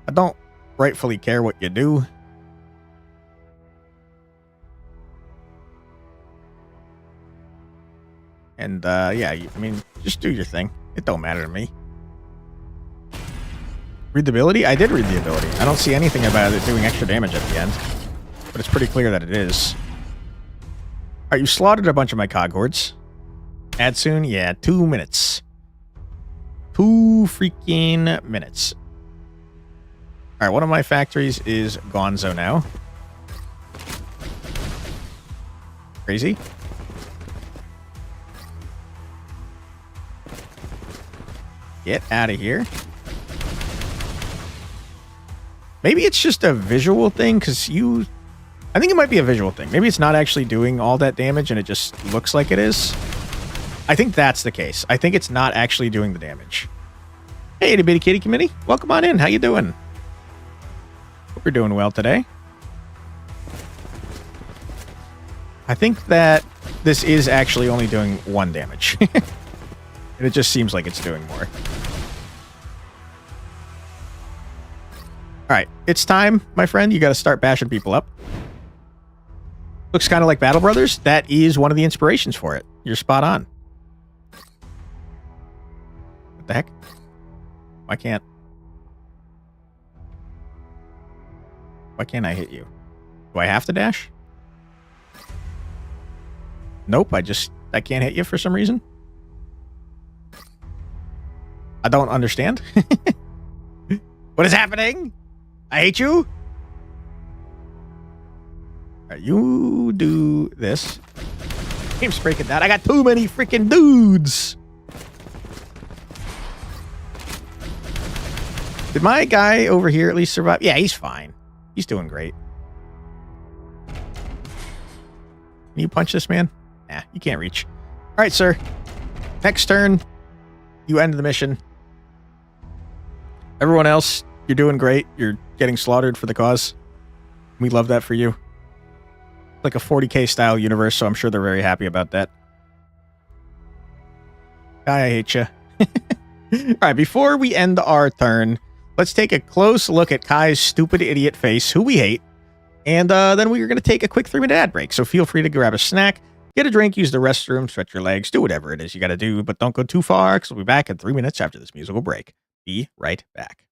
I don't rightfully care what you do. And, yeah, I mean, just do your thing. It don't matter to me. Read the ability? I did read the ability. I don't see anything about it doing extra damage at the end. But it's pretty clear that it is. Alright, you slaughtered a bunch of my cog hordes. Add soon? Yeah, 2 minutes. 2 freaking minutes. Alright, one of my factories is gonzo now. Crazy. Get out of here. Maybe it's just a visual thing, because I think it might be a visual thing. Maybe it's not actually doing all that damage, and it just looks like it is. I think that's the case. I think it's not actually doing the damage. Hey, itty bitty kitty committee. Welcome on in. How you doing? Hope you're doing well today. I think that this is actually only doing 1 damage. And it just seems like it's doing more. Alright, it's time, my friend. You gotta start bashing people up. Looks kind of like Battle Brothers. That is one of the inspirations for it. You're spot on. What the heck? Why can't I hit you? Do I have to dash? Nope, I can't hit you for some reason. I don't understand. What is happening? I hate you. All right, you do this. Game's breaking down. I got too many freaking dudes. Did my guy over here at least survive? Yeah, he's fine. He's doing great. Can you punch this man? Nah, you can't reach. All right, sir. Next turn, you end the mission. Everyone else, you're doing great. You're getting slaughtered for the cause. We love that for you. Like a 40K style universe, so I'm sure they're very happy about that. Guy, I hate you. All right, before we end our turn, let's take a close look at Kai's stupid idiot face, who we hate. And then we're going to take a quick 3-minute ad break. So feel free to grab a snack, get a drink, use the restroom, stretch your legs, do whatever it is you got to do. But don't go too far, because we'll be back in 3 minutes after this musical break. Be right back.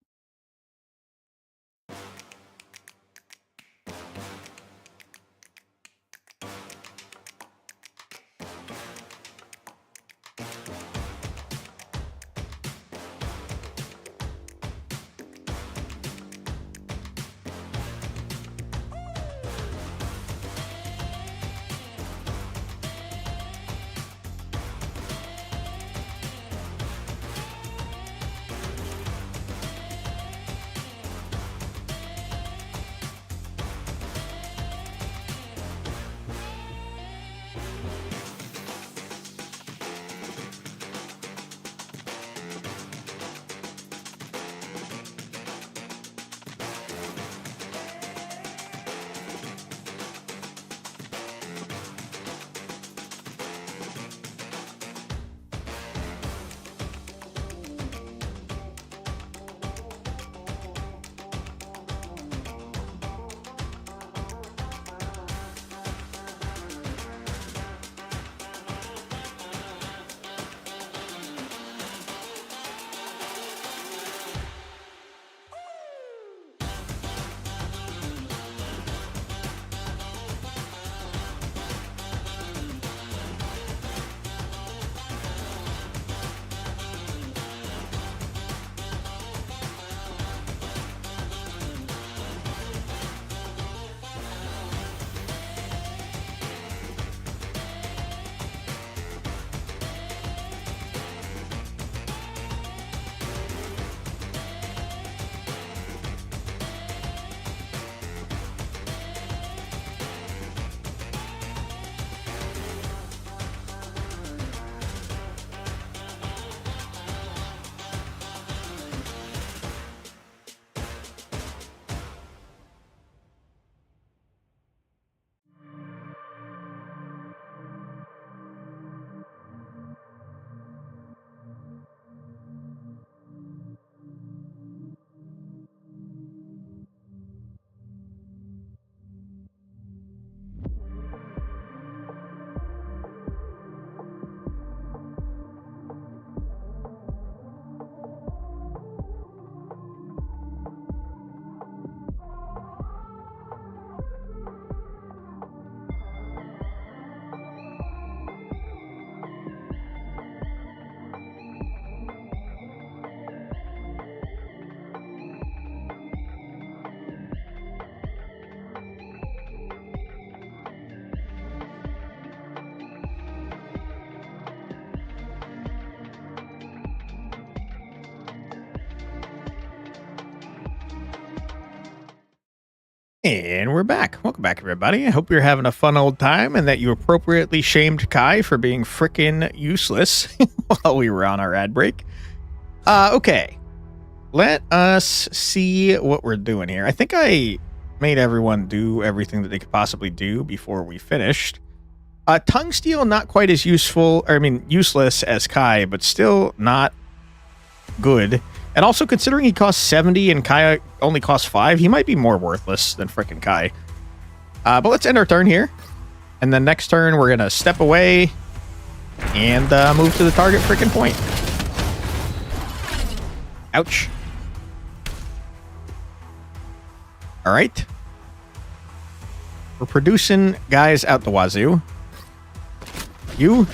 And we're back. Welcome back, everybody. I hope you're having a fun old time and that you appropriately shamed Kai for being frickin' useless while we were on our ad break. Okay. let us see what we're doing here. I think I made everyone do everything that they could possibly do before we finished. Tungsteel, not quite as useful, or I mean, useless as Kai, but still not good. And also, considering he costs 70 and Kai only costs 5, he might be more worthless than frickin' Kai. But let's end our turn here. And then next turn, we're going to step away and move to the target frickin' point. Ouch. All right. We're producing guys out the wazoo. You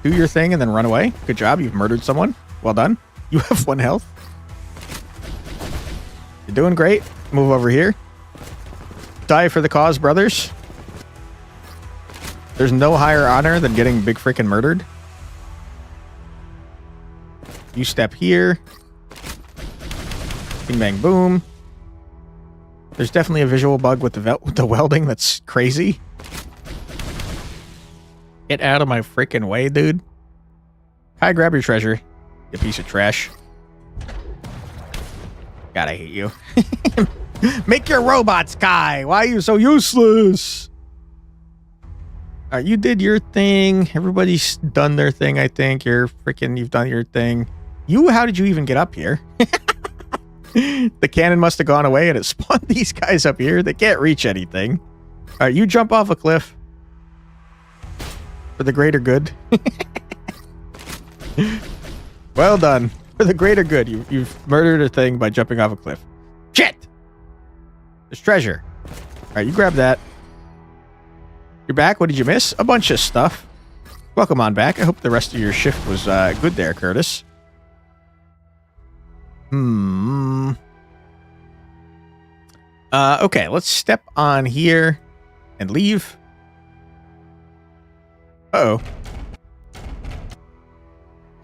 do your thing and then run away. Good job. You've murdered someone. Well done. You have 1 health. You're doing great. Move over here. Die for the cause, brothers. There's no higher honor than getting big freaking murdered. You step here. Bing, bang, boom. There's definitely a visual bug with the welding that's crazy. Get out of my freaking way, dude. Kai, grab your treasure. You piece of trash. God, I hate you. Make your robots, Kai. Why are you so useless? All right, you did your thing. Everybody's done their thing, I think. You've done your thing. How did you even get up here? The cannon must have gone away and it spawned these guys up here. They can't reach anything. All right, you jump off a cliff. For the greater good. Well done. For the greater good. You've murdered a thing by jumping off a cliff. Shit! There's treasure. All right, you grab that. You're back. What did you miss? A bunch of stuff. Welcome on back. I hope the rest of your shift was good there, Curtis. Okay, let's step on here and leave. Uh-oh.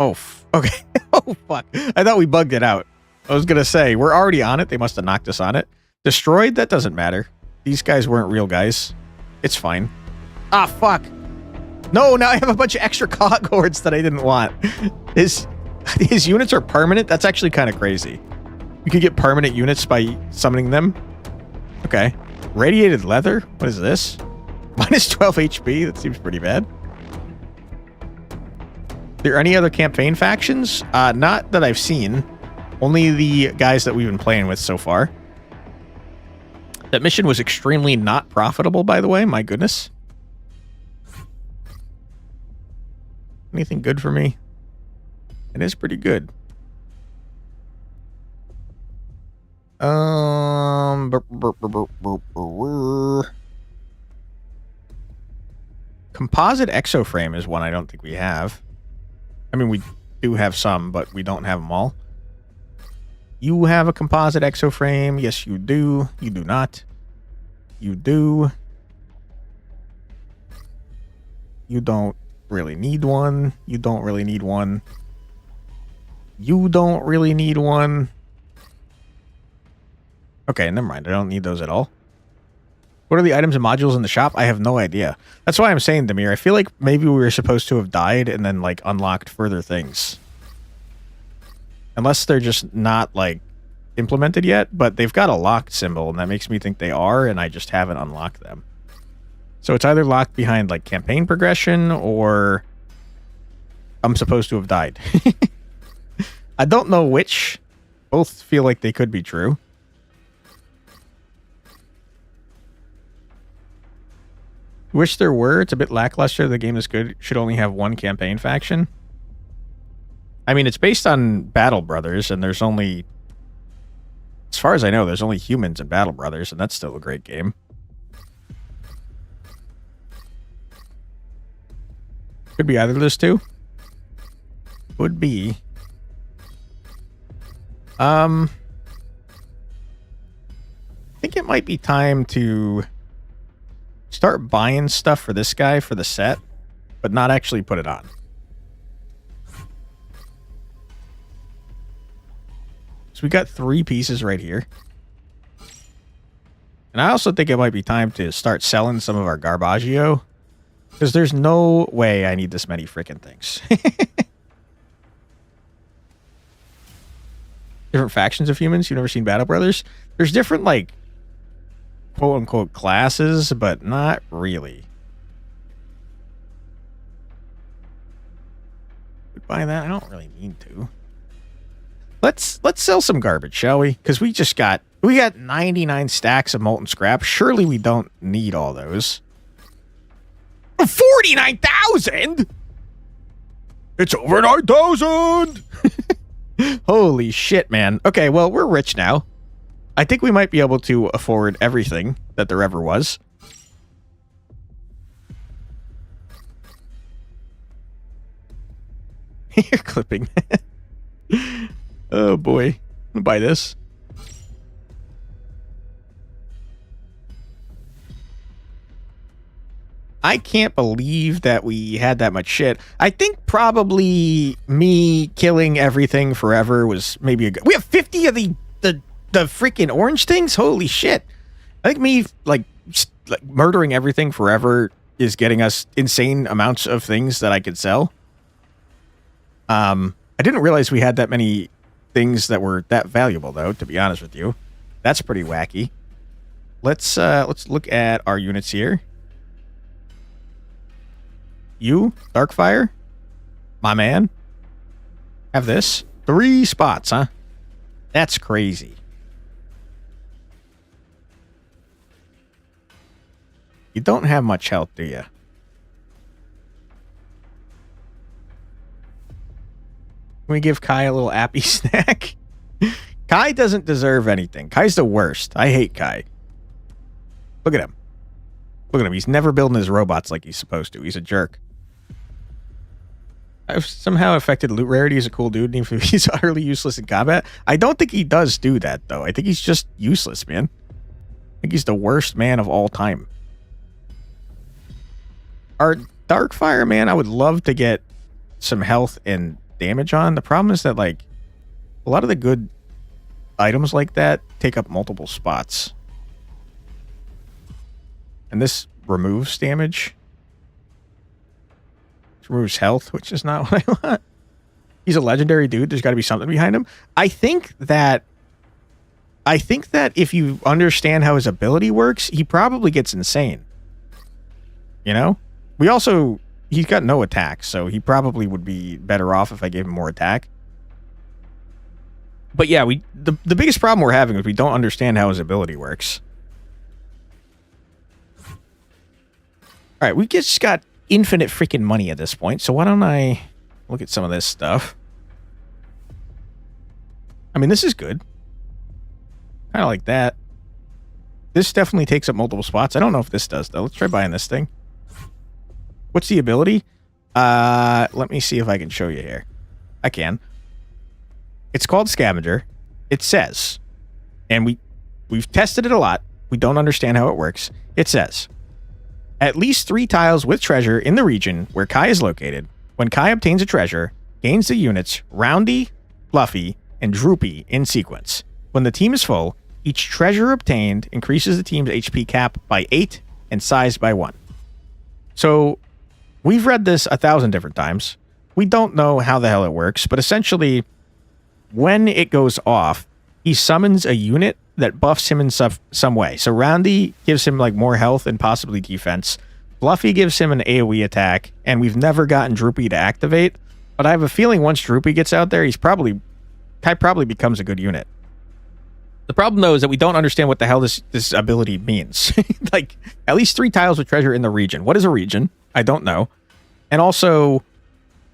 Oh, okay. Oh, fuck. I thought we bugged it out. I was going to say, we're already on it. They must have knocked us on it. Destroyed? That doesn't matter. These guys weren't real guys. It's fine. Ah, fuck. No, now I have a bunch of extra cog hordes that I didn't want. His units are permanent? That's actually kind of crazy. You can get permanent units by summoning them. Okay. Radiated leather? What is this? Minus 12 HP? That seems pretty bad. Are there any other campaign factions? Not that I've seen. Only the guys that we've been playing with so far. That mission was extremely not profitable, by the way. My goodness. Anything good for me? It is pretty good. Composite exoframe is one I don't think we have. I mean, we do have some, but we don't have them all. You have a composite exoframe. Yes, you do. You do not. You do. You don't really need one. You don't really need one. You don't really need one. Okay, never mind. I don't need those at all. What are the items and modules in the shop? I have no idea. That's why I'm saying, Demir, I feel like maybe we were supposed to have died and then, like, unlocked further things. Unless they're just not, like, implemented yet, but they've got a locked symbol, and that makes me think they are, and I just haven't unlocked them. So it's either locked behind, like, campaign progression, or I'm supposed to have died. I don't know which. Both feel like they could be true. Wish there were. It's a bit lackluster. The game is good. Should only have one campaign faction. I mean, it's based on Battle Brothers, and there's only... As far as I know, there's only humans in Battle Brothers, and that's still a great game. Could be either of those two. Would be. I think it might be time to start buying stuff for this guy for the set, but not actually put it on. So we got 3 pieces right here. And I also think it might be time to start selling some of our Garbaggio, because there's no way I need this many freaking things. different factions of humans. You've never seen Battle Brothers? There's different, like, quote-unquote classes, but not really. Buy that? I don't really mean to. Let's sell some garbage, shall we? Because we got 99 stacks of molten scrap. Surely we don't need all those. 49,000? It's over 9,000. Holy shit, man. Okay, well, we're rich now. I think we might be able to afford everything that there ever was. You're clipping. Oh boy. I'm gonna buy this. I can't believe that we had that much shit. I think probably me killing everything forever was maybe a good... We have 50 of the freaking orange things? Holy shit. I think me, like murdering everything forever is getting us insane amounts of things that I could sell. I didn't realize we had that many things that were that valuable, though, to be honest with you. That's pretty wacky. Let's look at our units here. You, Darkfire, my man, have this. 3 spots, huh? That's crazy. You don't have much health, do you? Can we give Kai a little appy snack? Kai doesn't deserve anything. Kai's the worst. I hate Kai. Look at him. Look at him. He's never building his robots like he's supposed to. He's a jerk. I've somehow affected loot rarity. He's a cool dude, even if he's utterly useless in combat. I don't think he does do that, though. I think he's just useless, man. I think he's the worst man of all time. Our Darkfire, man, I would love to get some health and damage on. The problem is that, like, a lot of the good items like that take up multiple spots. And this removes damage. This removes health, which is not what I want. He's a legendary dude. There's got to be something behind him. I think that if you understand how his ability works, he probably gets insane. You know? He's got no attack, so he probably would be better off if I gave him more attack. But yeah, the biggest problem we're having is we don't understand how his ability works. Alright, we just got infinite freaking money at this point, so why don't I look at some of this stuff? I mean, this is good. Kind of like that. This definitely takes up multiple spots. I don't know if this does, though. Let's try buying this thing. What's the ability? Let me see if I can show you here. I can. It's called Scavenger. It says, and we've tested it a lot. We don't understand how it works. It says, at least 3 tiles with treasure in the region where Kai is located. When Kai obtains a treasure, gains the units Roundy, Fluffy, and Droopy in sequence. When the team is full, each treasure obtained increases the team's HP cap by 8 and size by 1. So, we've read this 1,000 different times. We don't know how the hell it works, but essentially, when it goes off, he summons a unit that buffs him in some way. So Roundy gives him like more health and possibly defense. Fluffy gives him an AoE attack, and we've never gotten Droopy to activate. But I have a feeling once Droopy gets out there, Kai probably becomes a good unit. The problem, though, is that we don't understand what the hell this ability means. Like, at least 3 tiles with treasure in the region. What is a region? I don't know. And also,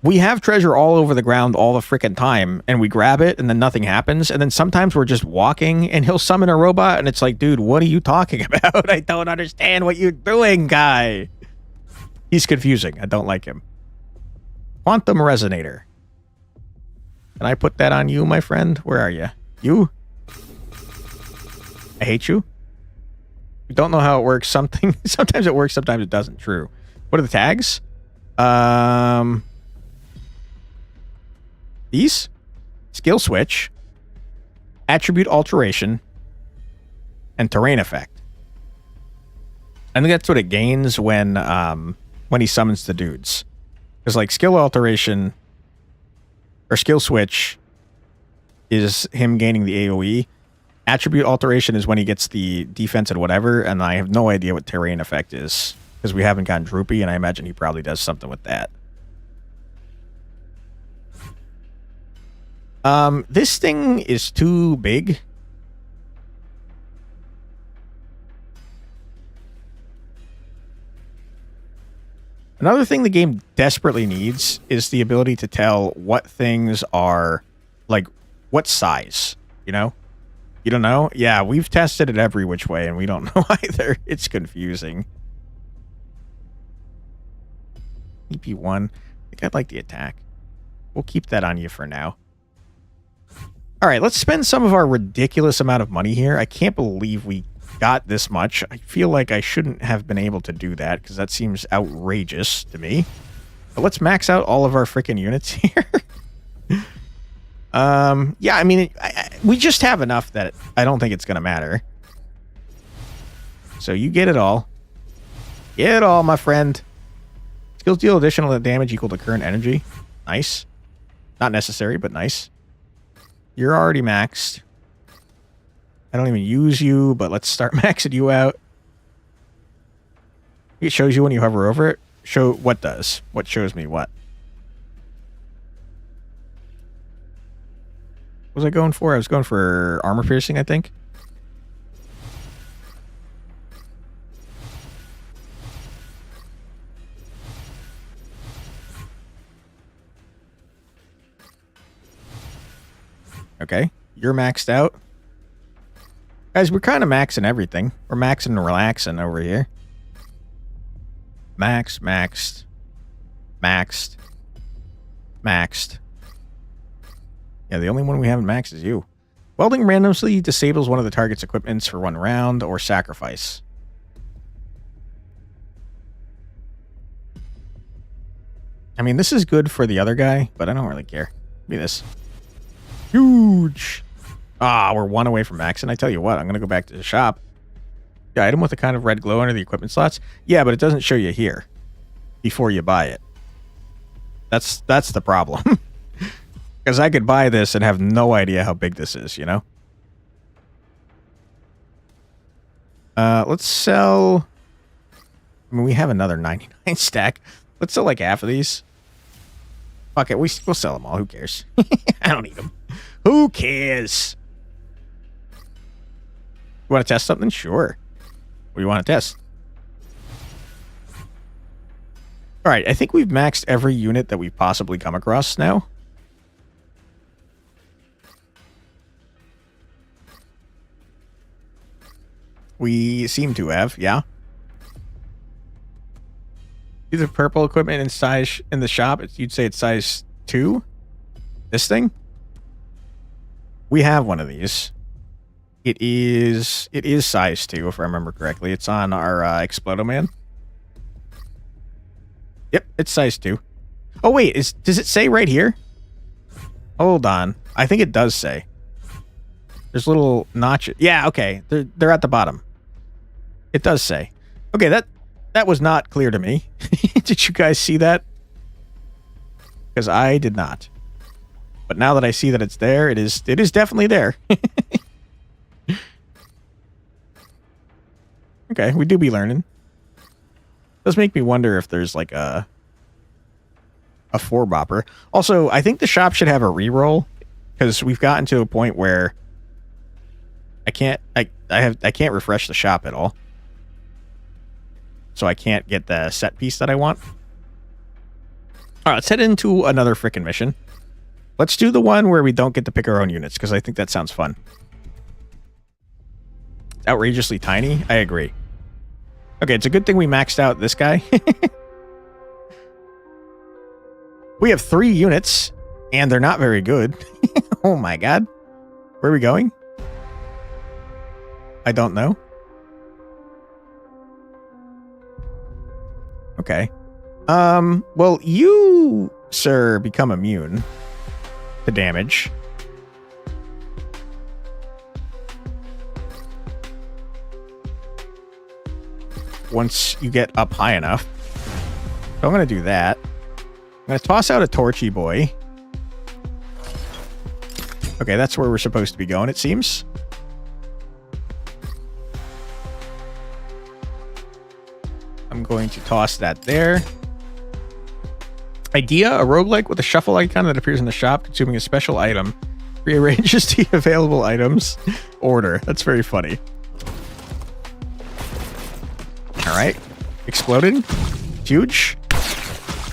we have treasure all over the ground all the freaking time, and we grab it, and then nothing happens. And then sometimes we're just walking, and he'll summon a robot, and it's like, dude, what are you talking about? I don't understand what you're doing, guy. He's confusing. I don't like him. Quantum Resonator. Can I put that on you, my friend? Where are you? You? I hate you. We don't know how it works. Sometimes it works, sometimes it doesn't. True. What are the tags? These? Skill switch, attribute alteration, and terrain effect. I think that's what it gains when he summons the dudes. Because like skill alteration or skill switch is him gaining the AoE. Attribute alteration is when he gets the defense and whatever, and I have no idea what terrain effect is because we haven't gotten Droopy, and I imagine he probably does something with that. This thing is too big. Another thing the game desperately needs is the ability to tell what things are, like, what size, you know? You don't know? Yeah, we've tested it every which way, and we don't know either. It's confusing. EP1. I think I'd like the attack. We'll keep that on you for now. All right, let's spend some of our ridiculous amount of money here. I can't believe we got this much. I feel like I shouldn't have been able to do that because that seems outrageous to me. But let's max out all of our freaking units here. Yeah, I mean, we just have enough that I don't think it's going to matter. So you get it all. Get it all, my friend. Skills deal additional damage equal to current energy. Nice. Not necessary, but nice. You're already maxed. I don't even use you, but let's start maxing you out. It shows you when you hover over it. Show what does? What shows me what? What was I going for? I was going for armor piercing, I think. Okay, you're maxed out. Guys, we're kind of maxing everything. We're maxing and relaxing over here. Maxed. Yeah, the only one we haven't maxed is you. Welding randomly disables one of the target's equipments for 1 round or sacrifice. I mean, this is good for the other guy, but I don't really care. Give me this. Huge. Ah, we're 1 away from maxing. I tell you what, I'm going to go back to the shop. The item with a kind of red glow under the equipment slots. Yeah, but it doesn't show you here before you buy it. That's the problem. Because I could buy this and have no idea how big this is, you know? Let's sell... I mean, we have another 99 stack. Let's sell like half of these. Fuck it, we'll sell them all. Who cares? I don't need them. Who cares? You want to test something? Sure. What do you want to test? All right, I think we've maxed every unit that we've possibly come across now. We seem to have, yeah. See the purple equipment in size in the shop? You'd say it's size 2? This thing? We have one of these. It is size 2, if I remember correctly. It's on our Explodoman. Yep, it's size 2. Oh wait, does it say right here? Hold on. I think it does say. There's little notches. Yeah, okay. They're at the bottom. It does say. Okay, that was not clear to me. Did you guys see that? Because I did not. But now that I see that it's there, it is definitely there. Okay, we do be learning. Does make me wonder if there's like a 4-bopper. Also, I think the shop should have a reroll because we've gotten to a point where I can't refresh the shop at all. So I can't get the set piece that I want. All right, let's head into another frickin' mission. Let's do the one where we don't get to pick our own units because I think that sounds fun. It's outrageously tiny. I agree. Okay, it's a good thing we maxed out this guy. We have 3 units, and they're not very good. Oh my god. Where are we going? I don't know. Okay. Well, you, sir, become immune to damage. Once you get up high enough. So I'm going to do that. I'm going to toss out a Torchy Boy. Okay, that's where we're supposed to be going, it seems. I'm going to toss that there. Idea, a roguelike with a shuffle icon that appears in the shop, consuming a special item. Rearranges the available items order. That's very funny. All right. Exploded. Huge.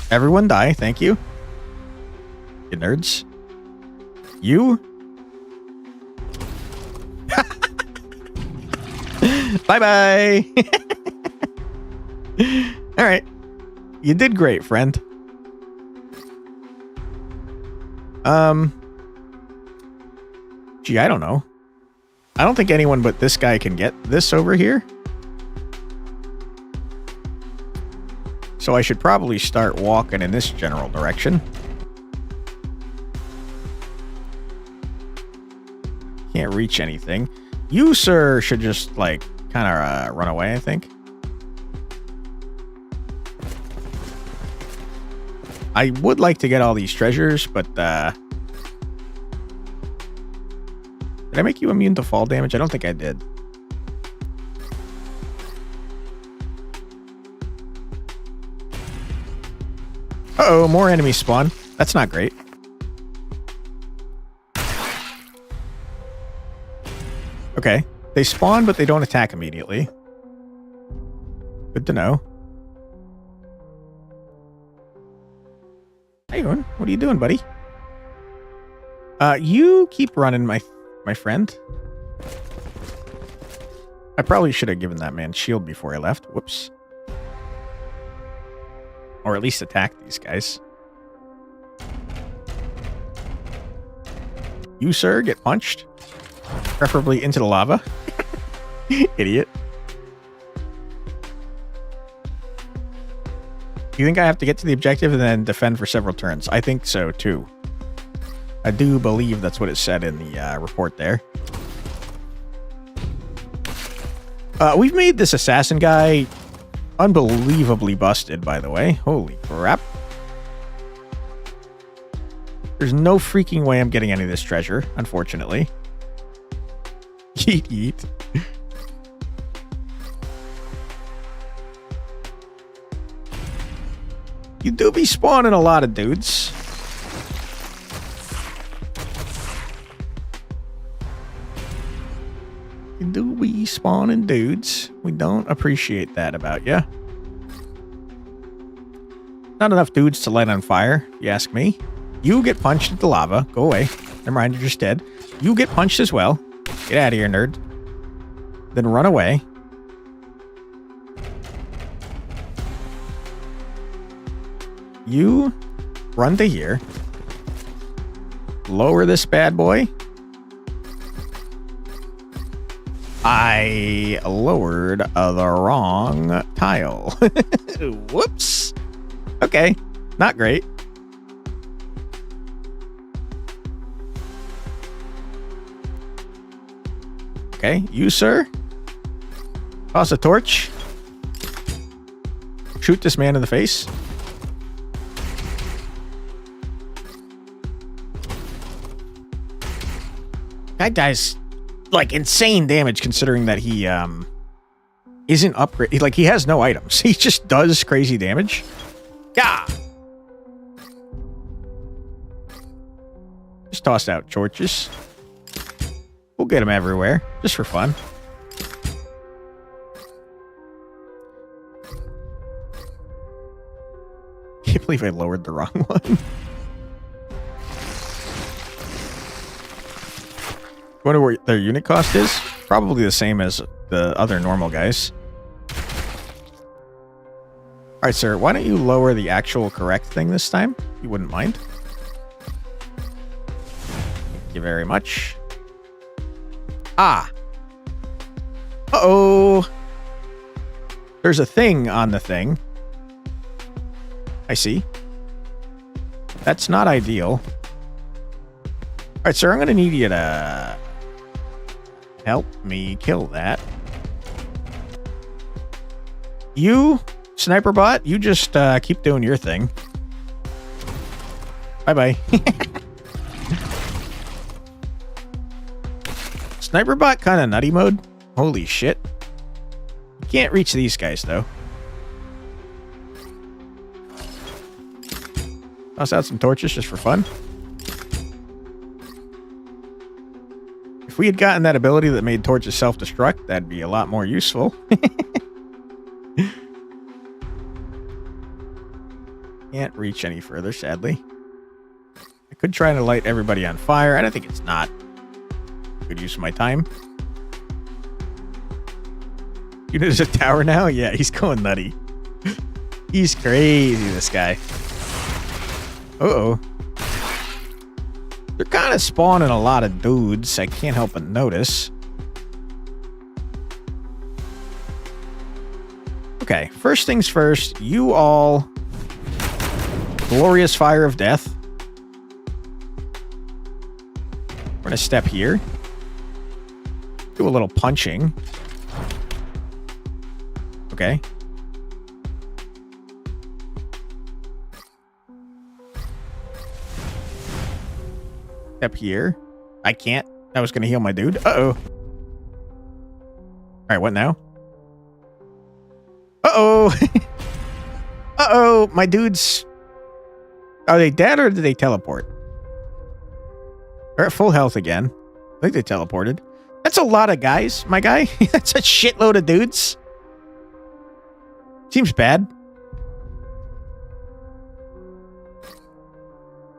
Everyone die. Thank you. You nerds. You. Bye-bye. All right. You did great, friend. Gee, I don't know. I don't think anyone but this guy can get this over here. So I should probably start walking in this general direction. Can't reach anything. You, sir, should just, like, kind of run away, I think. I would like to get all these treasures, but, did I make you immune to fall damage? I don't think I did. Uh-oh, more enemies spawn. That's not great. Okay. They spawn, but they don't attack immediately. Good to know. Hey, what are you doing, buddy? You keep running, my friend. I probably should have given that man shield before I left. Whoops. Or at least attack these guys. You, sir, get punched. Preferably into the lava. Idiot. You think I have to get to the objective and then defend for several turns? I think so, too. I do believe that's what it said in the report there. We've made this assassin guy unbelievably busted, by the way. Holy crap. There's no freaking way I'm getting any of this treasure, unfortunately. Yeet, yeet. You do be spawning a lot of dudes. You do be spawning dudes. We don't appreciate that about you. Not enough dudes to light on fire, if you ask me. You get punched into lava. Go away. Never mind, you're just dead. You get punched as well. Get out of here, nerd. Then run away. You run to here. Lower this bad boy. I lowered the wrong tile. Whoops. Okay. Not great. Okay. You, sir. Toss a torch. Shoot this man in the face. That guy's like insane damage considering that he isn't upgrade. Like he has no items. He just does crazy damage. Yeah. Just toss out torches. We'll get them everywhere just for fun. Can't believe I lowered the wrong one. Wonder what their unit cost is? Probably the same as the other normal guys. Alright, sir. Why don't you lower the actual correct thing this time? You wouldn't mind. Thank you very much. Ah. Uh-oh. There's a thing on the thing. I see. That's not ideal. Alright, sir. I'm going to need you to help me kill that. You, sniper bot, you just keep doing your thing. Bye-bye. Sniper bot kind of nutty mode. Holy shit. You can't reach these guys, though. Toss out some torches just for fun. If we had gotten that ability that made torches self-destruct, that'd be a lot more useful. Can't reach any further, sadly. I could try to light everybody on fire. I don't think it's not good use of my time. You know, there's a tower now? Yeah, he's going nutty. He's crazy, this guy. Uh-oh. They're kind of spawning a lot of dudes. I can't help but notice. Okay, first things first. You all... Glorious fire of death. We're going to step here. Do a little punching. Okay. Step here. I can't. That was going to heal my dude. Uh-oh. Alright, what now? Uh-oh. Uh-oh. My dudes... Are they dead or did they teleport? They're at full health again. I think they teleported. That's a lot of guys, my guy. That's a shitload of dudes. Seems bad.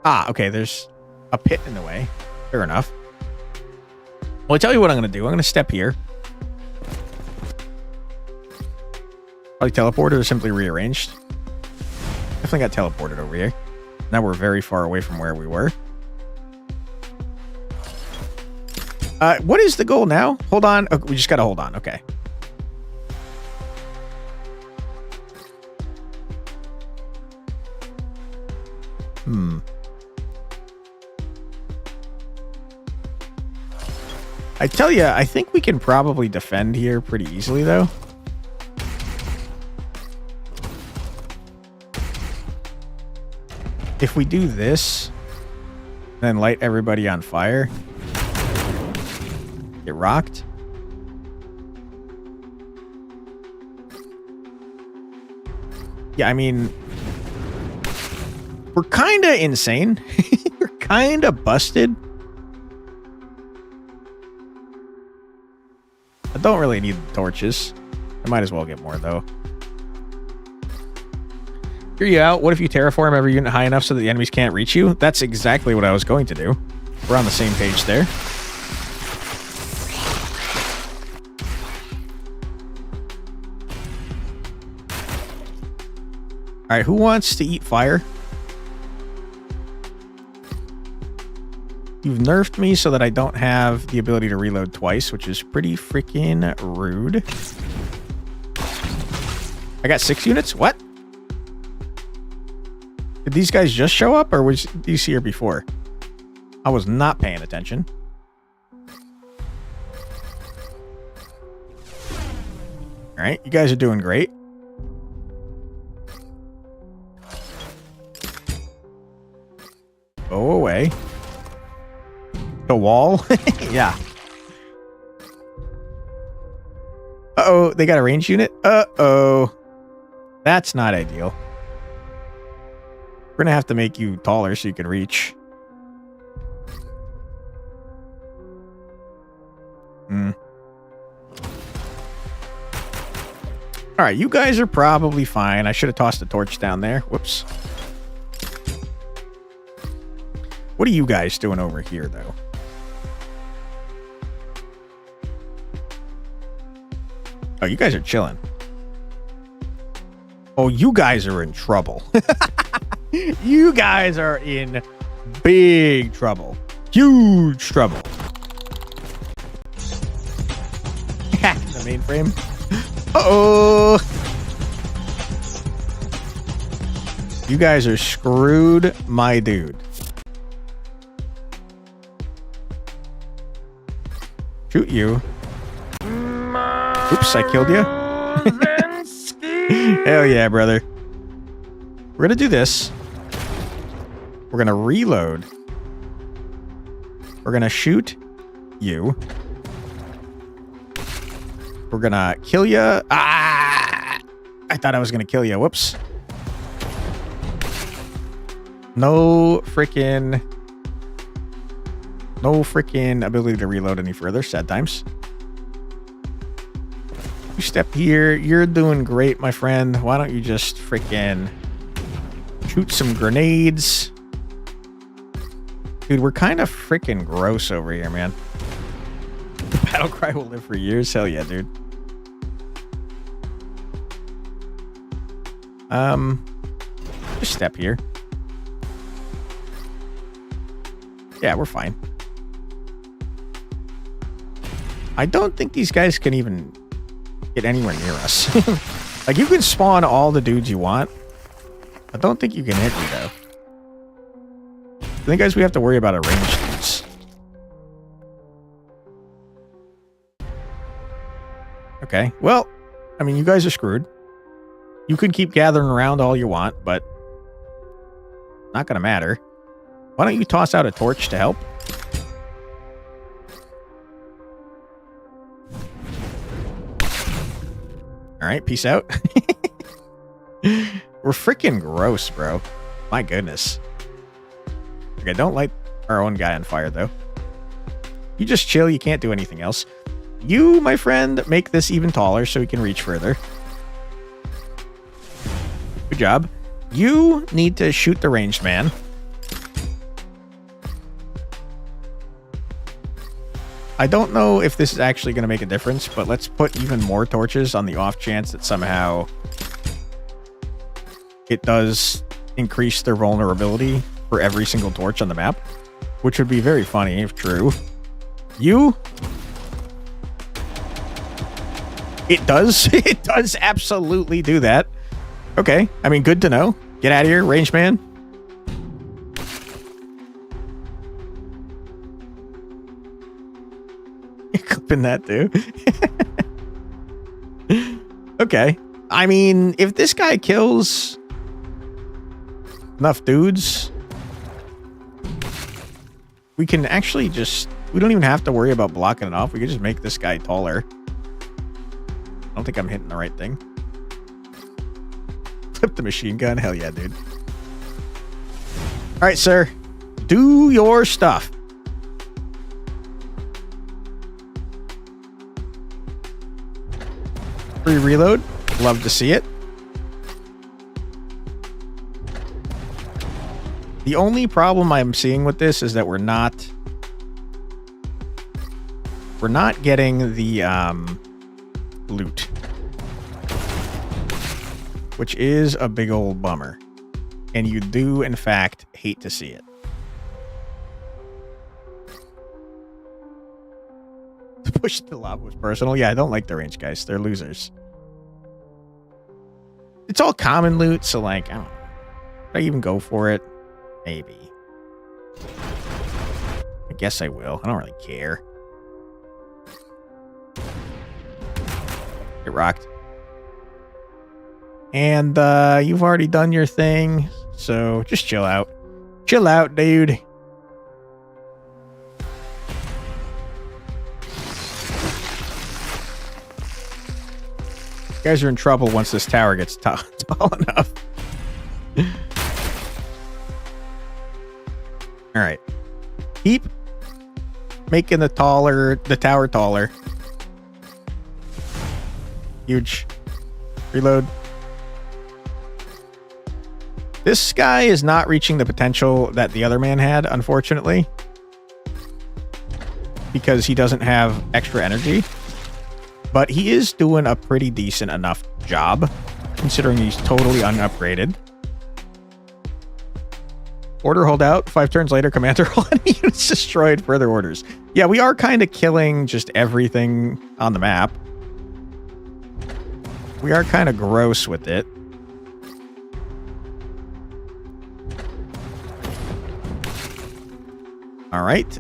Ah, okay, there's a pit in the way. Fair enough. Well, I tell you what I'm going to do. I'm going to step here. Probably teleported or simply rearranged. Definitely got teleported over here. Now we're very far away from where we were. What is the goal now? Hold on. Oh, we just got to hold on. Okay. I tell you, I think we can probably defend here pretty easily, though. If we do this, then light everybody on fire, get rocked. Yeah, I mean, we're kind of insane. We're kind of busted. I don't really need the torches. I might as well get more, though. Hear you out. What if you terraform every unit high enough so that the enemies can't reach you? That's exactly what I was going to do. We're on the same page there. Alright, who wants to eat fire? You've nerfed me so that I don't have the ability to reload twice, which is pretty freaking rude. I got 6 units? What? Did these guys just show up, or was these here before? I was not paying attention. Alright, you guys are doing great. Go away. The wall? Yeah. Uh-oh, they got a range unit? Uh-oh. That's not ideal. We're gonna have to make you taller so you can reach. Alright, you guys are probably fine. I should have tossed the torch down there. Whoops. What are you guys doing over here, though? Oh, you guys are chilling. Oh, you guys are in trouble. You guys are in big trouble. Huge trouble. The mainframe. Uh-oh. You guys are screwed, my dude. Shoot you. Oops, I killed you. Hell yeah, brother. We're gonna do this. We're gonna reload. We're gonna shoot you. We're gonna kill you. Ah! I thought I was gonna kill you. Whoops. No freaking ability to reload any further. Sad times. You step here. You're doing great, my friend. Why don't you just freaking shoot some grenades? Dude, we're kind of freaking gross over here, man. The battle cry will live for years. Hell yeah, dude. Just step here. Yeah, we're fine. I don't think these guys can even get anywhere near us. Like, you can spawn all the dudes you want. I don't think you can hit me, though. I think, guys, we have to worry about our ranged dudes. Okay, well, I mean, you guys are screwed. You can keep gathering around all you want, but not gonna matter. Why don't you toss out a torch to help? All right, peace out. We're freaking gross, bro. My goodness. Okay, don't light our own guy on fire, though. You just chill. You can't do anything else. You, my friend, make this even taller so we can reach further. Good job. You need to shoot the ranged man. I don't know if this is actually going to make a difference, but let's put even more torches on the off chance that somehow it does increase their vulnerability for every single torch on the map, which would be very funny if true. You... It does. It does absolutely do that. Okay. I mean, good to know. Get out of here, ranged man. You're clipping that too. Okay. I mean, if this guy kills enough dudes, we can actually just... We don't even have to worry about blocking it off. We can just make this guy taller. I don't think I'm hitting the right thing. Flip the machine gun. Hell yeah, dude. All right, sir. Do your stuff. Free reload. Love to see it. The only problem I'm seeing with this is that we're not getting the loot, which is a big old bummer, and you do in fact hate to see it. The push to the lava was personal. Yeah, I don't like the range guys. They're losers. It's all common loot, so like, I don't know. Should I even go for it? Maybe. I guess I will. I don't really care. Get rocked. And you've already done your thing, so just chill out. Chill out, dude. You guys are in trouble once this tower gets tall enough. All right. Keep making the tower taller. Huge. Reload. This guy is not reaching the potential that the other man had, unfortunately, because he doesn't have extra energy. But he is doing a pretty decent enough job, considering he's totally unupgraded. Order hold out. 5 turns later, commander all enemy units destroyed. Further orders. Yeah, we are kind of killing just everything on the map. We are kind of gross with it. All right.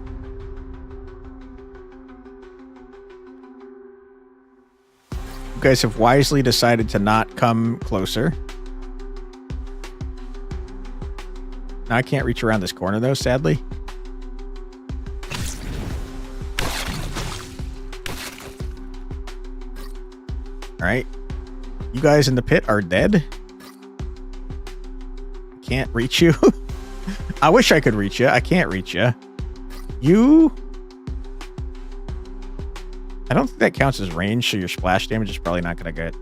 You guys have wisely decided to not come closer. Now I can't reach around this corner, though, sadly. right. You guys in the pit are dead. Can't reach you. I wish I could reach you. I can't reach you. You... I don't think that counts as range, so your splash damage is probably not going to get...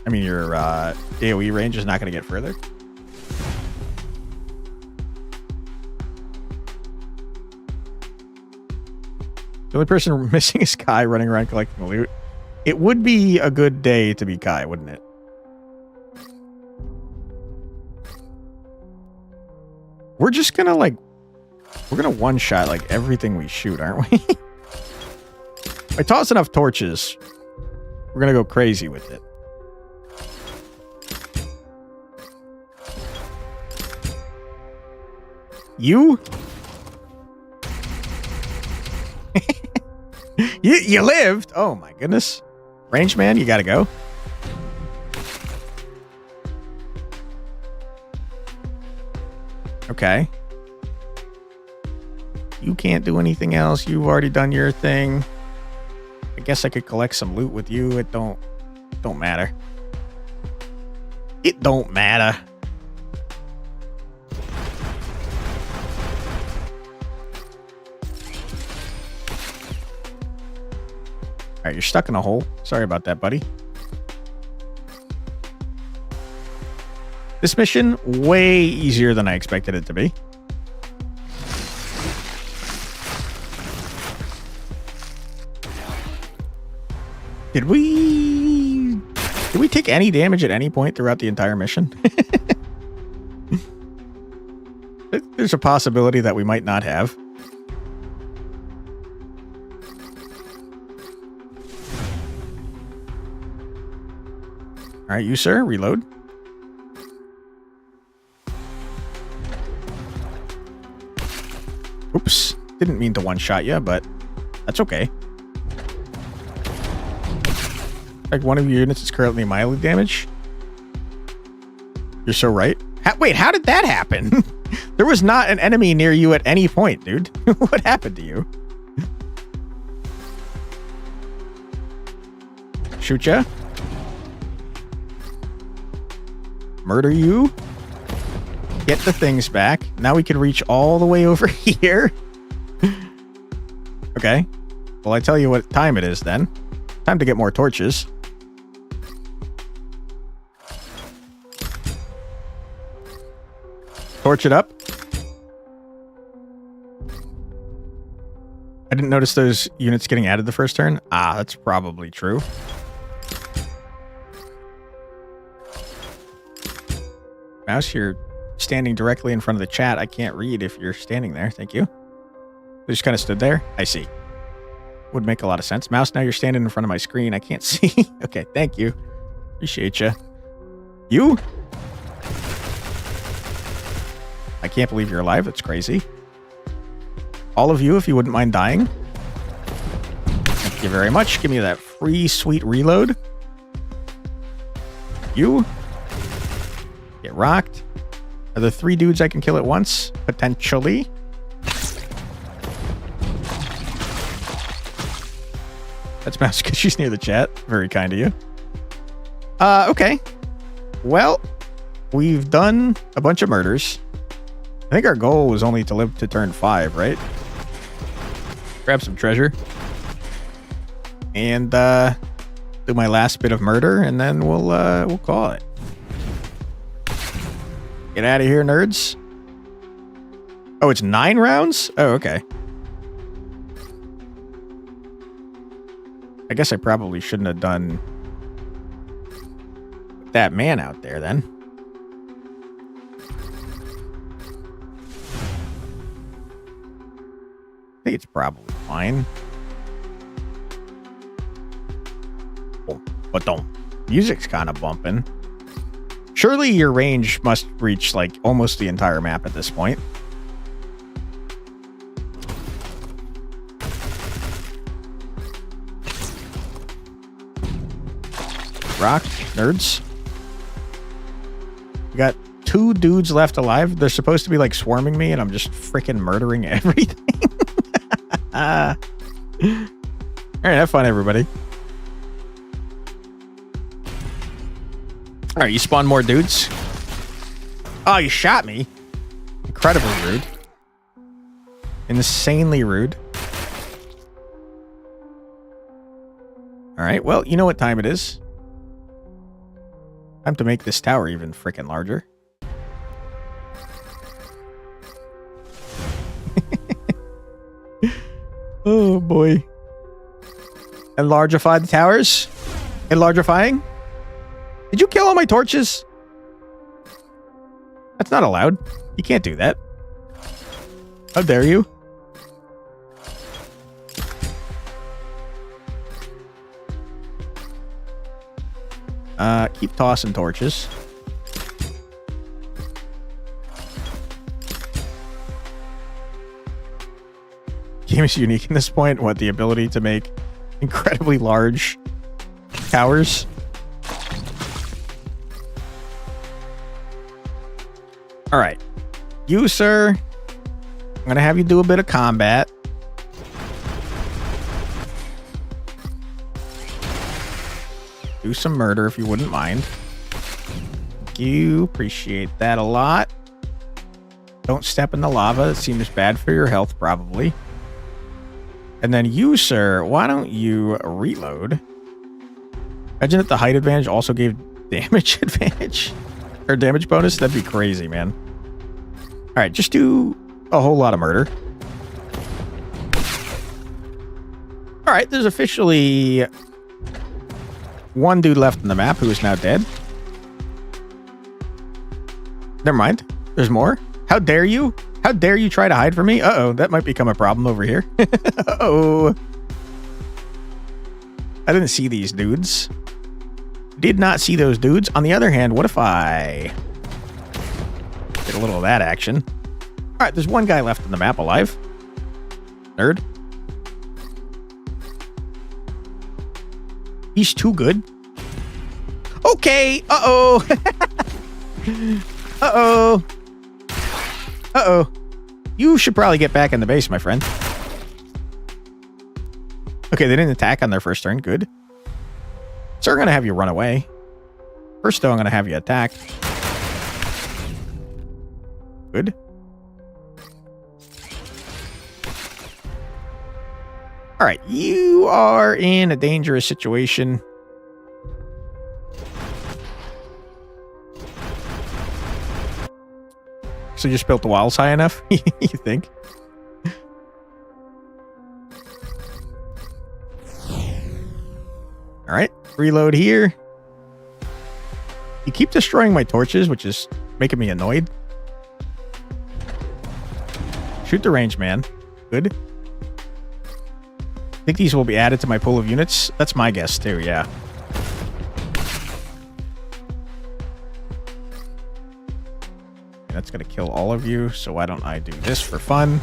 I mean, your AoE range is not going to get further. The only person missing is Kai running around collecting loot. It would be a good day to be Kai, wouldn't it? We're just gonna, like... We're gonna one-shot, like, everything we shoot, aren't we? If I toss enough torches, we're gonna go crazy with it. You? you lived? Oh my goodness. Range man, you gotta go. Okay. You can't do anything else. You've already done your thing. I guess I could collect some loot with you. It don't matter. It don't matter. All right, you're stuck in a hole. Sorry about that, buddy. This mission, way easier than I expected it to be. Did we take any damage at any point throughout the entire mission? There's a possibility that we might not have. All right, you, sir, reload. Oops. Didn't mean to one-shot you, but that's okay. Like, one of your units is currently mildly damaged. You're so right. Wait, how did that happen? There was not an enemy near you at any point, dude. What happened to you? Shoot ya. Murder you. Get the things back. Now we can reach all the way over here. Okay. Well, I tell you what time it is then. Time to get more torches. Torch it up. I didn't notice those units getting added the first turn. Ah, that's probably true. Mouse, you're standing directly in front of the chat. I can't read if you're standing there. Thank you. They just kind of stood there. I see. Would make a lot of sense. Mouse, now you're standing in front of my screen. I can't see. Okay, thank you. Appreciate you. You? I can't believe you're alive. That's crazy. All of you, if you wouldn't mind dying. Thank you very much. Give me that free, sweet reload. You? Get rocked. Are there 3 dudes I can kill at once? Potentially. That's Mouse because she's near the chat. Very kind of you. Okay. Well, we've done a bunch of murders. I think our goal was only to live to turn 5, right? Grab some treasure. And do my last bit of murder, and then we'll call it. Get out of here, nerds. Oh, it's 9 rounds? Oh, okay. I guess I probably shouldn't have done that man out there then. I think it's probably fine. Oh, but don't. Music's kind of bumping. Surely your range must reach like almost the entire map at this point. Rock, nerds. We got 2 dudes left alive. They're supposed to be like swarming me, and I'm just freaking murdering everything. All right, have fun, everybody. All right, you spawn more dudes. Oh, you shot me. Incredibly rude. Insanely rude. All right, well, you know what time it is. Time to make this tower even freaking larger. Oh, boy. Enlargify the towers? Enlargifying? Did you kill all my torches? That's not allowed. You can't do that. How dare you? Keep tossing torches. Game is unique in this point. What, the ability to make incredibly large towers? All right. You, sir, I'm going to have you do a bit of combat. Do some murder if you wouldn't mind. Thank you. Appreciate that a lot. Don't step in the lava. It seems bad for your health, probably. And then you, sir, why don't you reload? Imagine if the height advantage also gave damage advantage. Or damage bonus. That'd be crazy, man. All right, just do a whole lot of murder. All right, there's officially one dude left in the map who is now dead. Never mind. There's more. How dare you? How dare you try to hide from me? Uh-oh, that might become a problem over here. Uh-oh. I didn't see these dudes. Did not see those dudes. On the other hand, what if I get a little of that action? All right, there's one guy left in the map alive. Nerd. He's too good. Okay. Uh-oh. Uh-oh. Uh-oh. You should probably get back in the base, my friend. Okay, they didn't attack on their first turn. Good. So I'm going to have you run away. First, though, I'm going to have you attack. Good. All right, you are in a dangerous situation. So you just built the walls high enough, you think? All right, reload here. You keep destroying my torches, which is making me annoyed. Shoot the range, man. Good. I think these will be added to my pool of units. That's my guess, too, yeah. That's going to kill all of you, so why don't I do this for fun?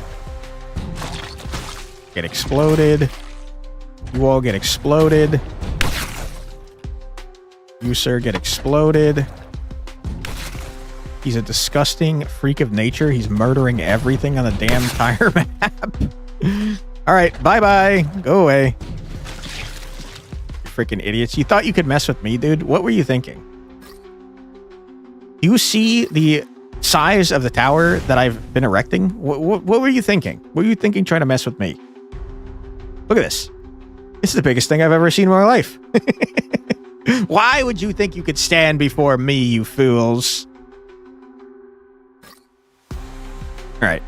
Get exploded. You all get exploded. You, sir, get exploded. He's a disgusting freak of nature. He's murdering everything on the damn entire map. All right, bye-bye. Go away. Freaking idiots. You thought you could mess with me, dude? What were you thinking? Do you see the size of the tower that I've been erecting? What were you thinking? What were you thinking trying to mess with me? Look at this. This is the biggest thing I've ever seen in my life. Why would you think you could stand before me, you fools? All right.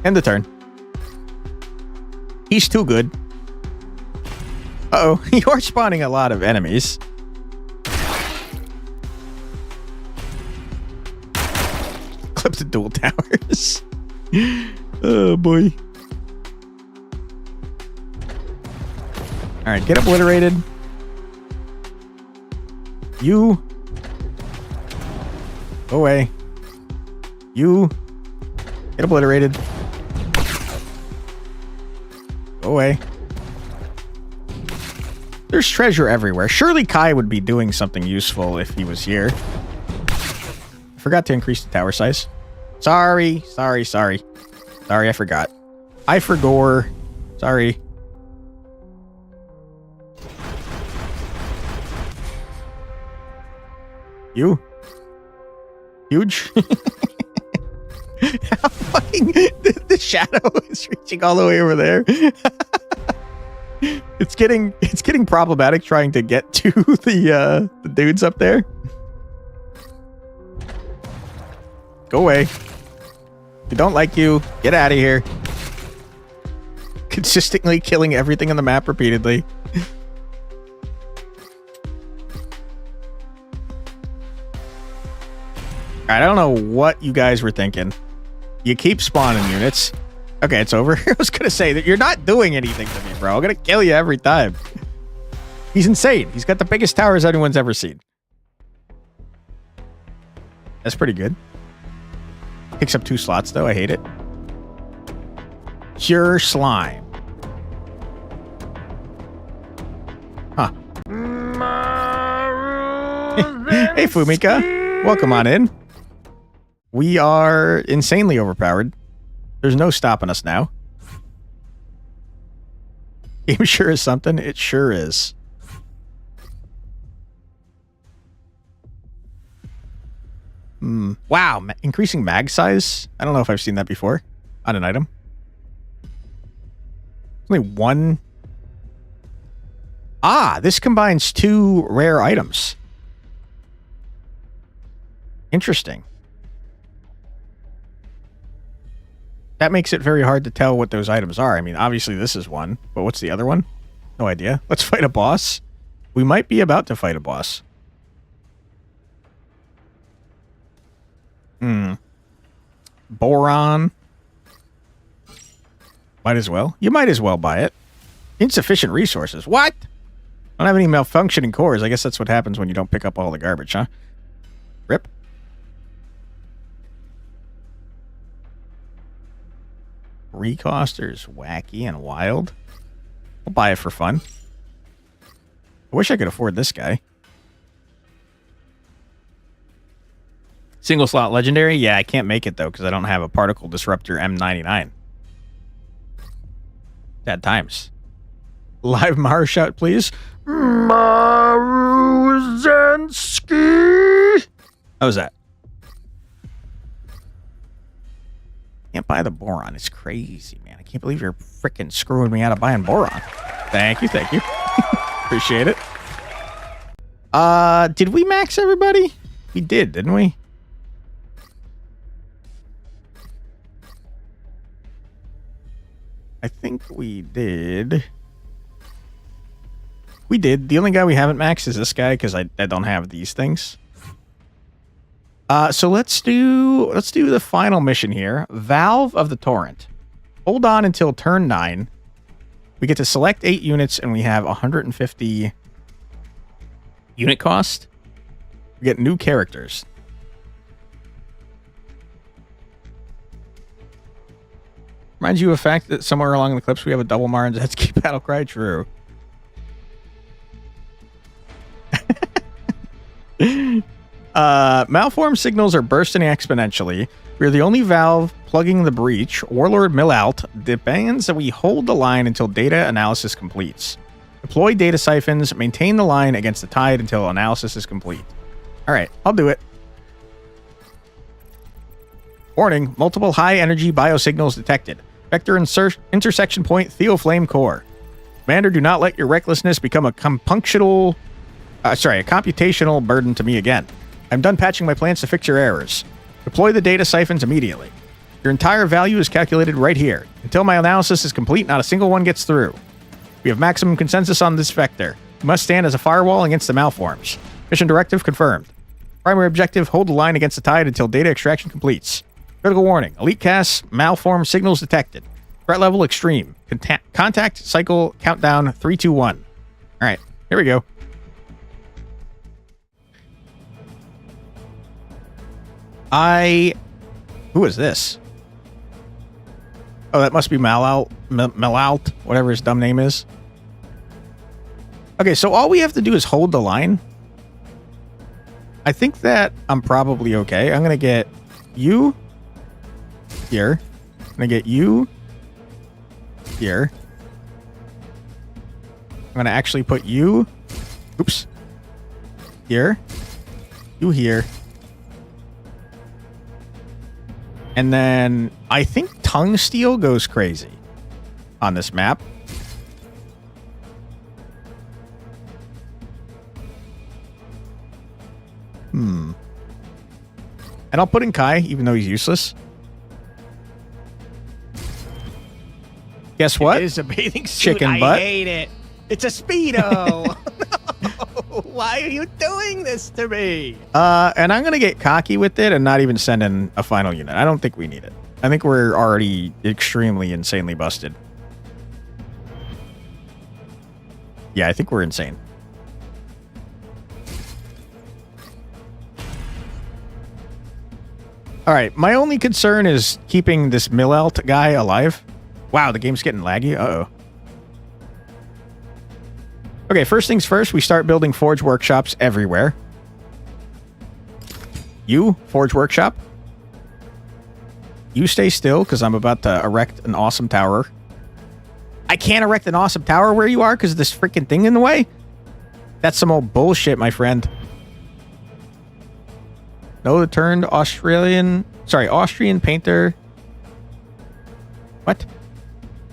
End the turn. He's too good. Uh-oh. You're spawning a lot of enemies. Clip the dual towers. Oh, boy. All right, get obliterated. You. Go away. You. Get obliterated. Go away. There's treasure everywhere. Surely Kai would be doing something useful if he was here. I forgot to increase the tower size. Sorry. Sorry, I forgot. I forgore. Sorry. You? Huge? Fucking the shadow is reaching all the way over there. It's getting problematic trying to get to the dudes up there. Go away. We don't like you. Get out of here. Consistently killing everything on the map repeatedly. I don't know what you guys were thinking. You keep spawning units. Okay, it's over. I was gonna say that you're not doing anything to me, bro. I'm gonna kill you every time. He's insane. He's got the biggest towers anyone's ever seen. That's pretty good. Picks up 2 slots, though. I hate it. Pure slime. Huh. Hey, Fumika. Welcome on in. We are insanely overpowered. There's no stopping us now. Game sure is something. It sure is. Wow. Increasing mag size? I don't know if I've seen that before on an item. Only 1. Ah, this combines 2 rare items. Interesting. That makes it very hard to tell what those items are. I mean, obviously this is one, but what's the other one? No idea. Let's fight a boss. We might be about to fight a boss. Boron. Might as well. You might as well buy it. Insufficient resources. What? I don't have any malfunctioning cores. I guess that's what happens when you don't pick up all the garbage, huh? Rip. Recoster's wacky and wild. I'll buy it for fun. I wish I could afford this guy. Single slot legendary? Yeah, I can't make it though because I don't have a particle disruptor M99. Sad times. Live Maru shout, please. Maruzensky. How's that? Can't buy the boron. It's crazy, man. I can't believe you're freaking screwing me out of buying boron. Thank you, thank you. Appreciate it. Did we max everybody? We did, didn't we? I think we did. We did. The only guy we haven't maxed is this guy because I don't have these things. So let's do the final mission here. Valve of the Torrent. Hold on until turn 9. We get to select 8 units and we have 150 unit cost. We get new characters. Reminds you of the fact that somewhere along the clips we have a double Marinzetsky battle cry. True. Malform signals are bursting exponentially. We're the only valve plugging the breach. Warlord Millout demands that we hold the line until data analysis completes. Deploy data siphons. Maintain the line against the tide until analysis is complete. All right, I'll do it. Warning, multiple high-energy biosignals detected. Vector intersection point Theoflame core. Commander, do not let your recklessness become a computational burden to me again. I'm done patching my plans to fix your errors. Deploy the data siphons immediately. Your entire value is calculated right here. Until my analysis is complete, not a single one gets through. We have maximum consensus on this vector. You must stand as a firewall against the malforms. Mission directive confirmed. Primary objective, hold the line against the tide until data extraction completes. Critical warning. Elite cast, malform signals detected. Threat level extreme. Contact cycle countdown 3, 2, 1. All right, here we go. Who is this? Oh, that must be Malalt, whatever his dumb name is. Okay, so all we have to do is hold the line. I think that I'm probably okay. I'm going to get you here. I'm going to get you here. I'm going to actually put you, oops, here. You here. And then I think tongue steel goes crazy on this map. And I'll put in Kai, even though he's useless. Guess what? It is a bathing suit. Chicken butt. I hate it. It's a Speedo. No. Why are you doing this to me? And I'm going to get cocky with it and not even send in a final unit. I don't think we need it. I think we're already extremely insanely busted. Yeah, I think we're insane. All right, my only concern is keeping this Millelt guy alive. Wow, the game's getting laggy. Uh-oh. Okay, first things first, we start building forge workshops everywhere. You, forge workshop. You stay still, because I'm about to erect an awesome tower. I can't erect an awesome tower where you are because of this freaking thing in the way? That's some old bullshit, my friend. No, the turned Austrian painter. What?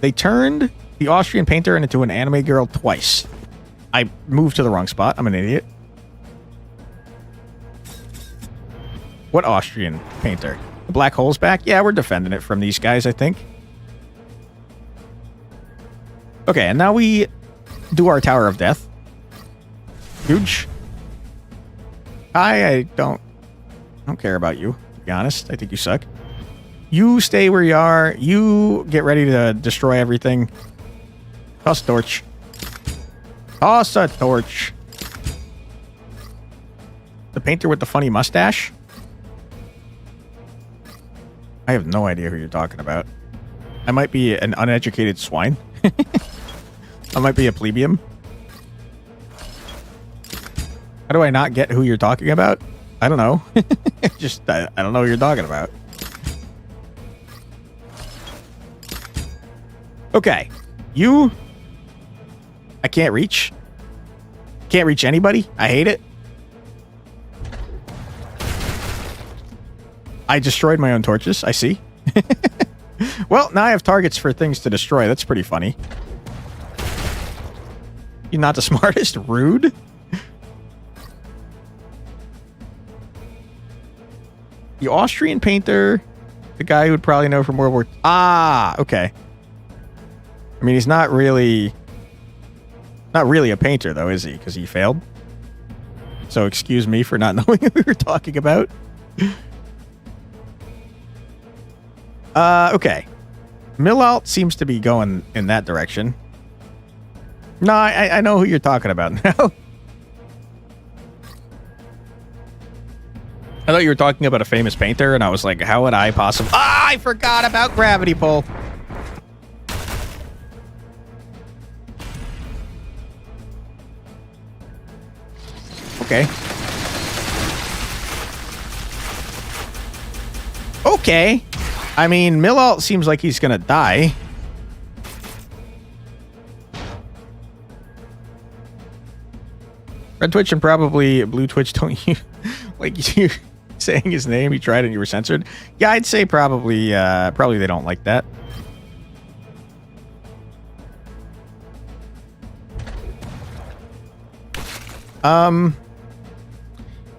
They turned the Austrian painter into an anime girl twice. I moved to the wrong spot. I'm an idiot. What Austrian painter? The black hole's back? Yeah, we're defending it from these guys, I think. Okay, and now we do our Tower of Death. Huge. I don't care about you, to be honest. I think you suck. You stay where you are. You get ready to destroy everything. Toss a torch. Toss a torch. The painter with the funny mustache? I have no idea who you're talking about. I might be an uneducated swine. I might be a plebeian. How do I not get who you're talking about? I don't know. I don't know what you're talking about. Okay. You. I can't reach. Can't reach anybody. I hate it. I destroyed my own torches. I see. Well, now I have targets for things to destroy. That's pretty funny. You're not the smartest? Rude. The Austrian painter, the guy who would probably know from World War... Ah, okay. I mean, he's not really a painter, though, is he? Because he failed. So excuse me for not knowing who we were talking about. Okay. Millalt seems to be going in that direction. No, I know who you're talking about now. I thought you were talking about a famous painter, and I was like, how would I possibly... Ah, I forgot about gravity pull. Okay. Okay. I mean, Millalt seems like he's gonna die. Red Twitch and probably Blue Twitch don't you like you saying his name? You tried and you were censored. Yeah, I'd say probably they don't like that.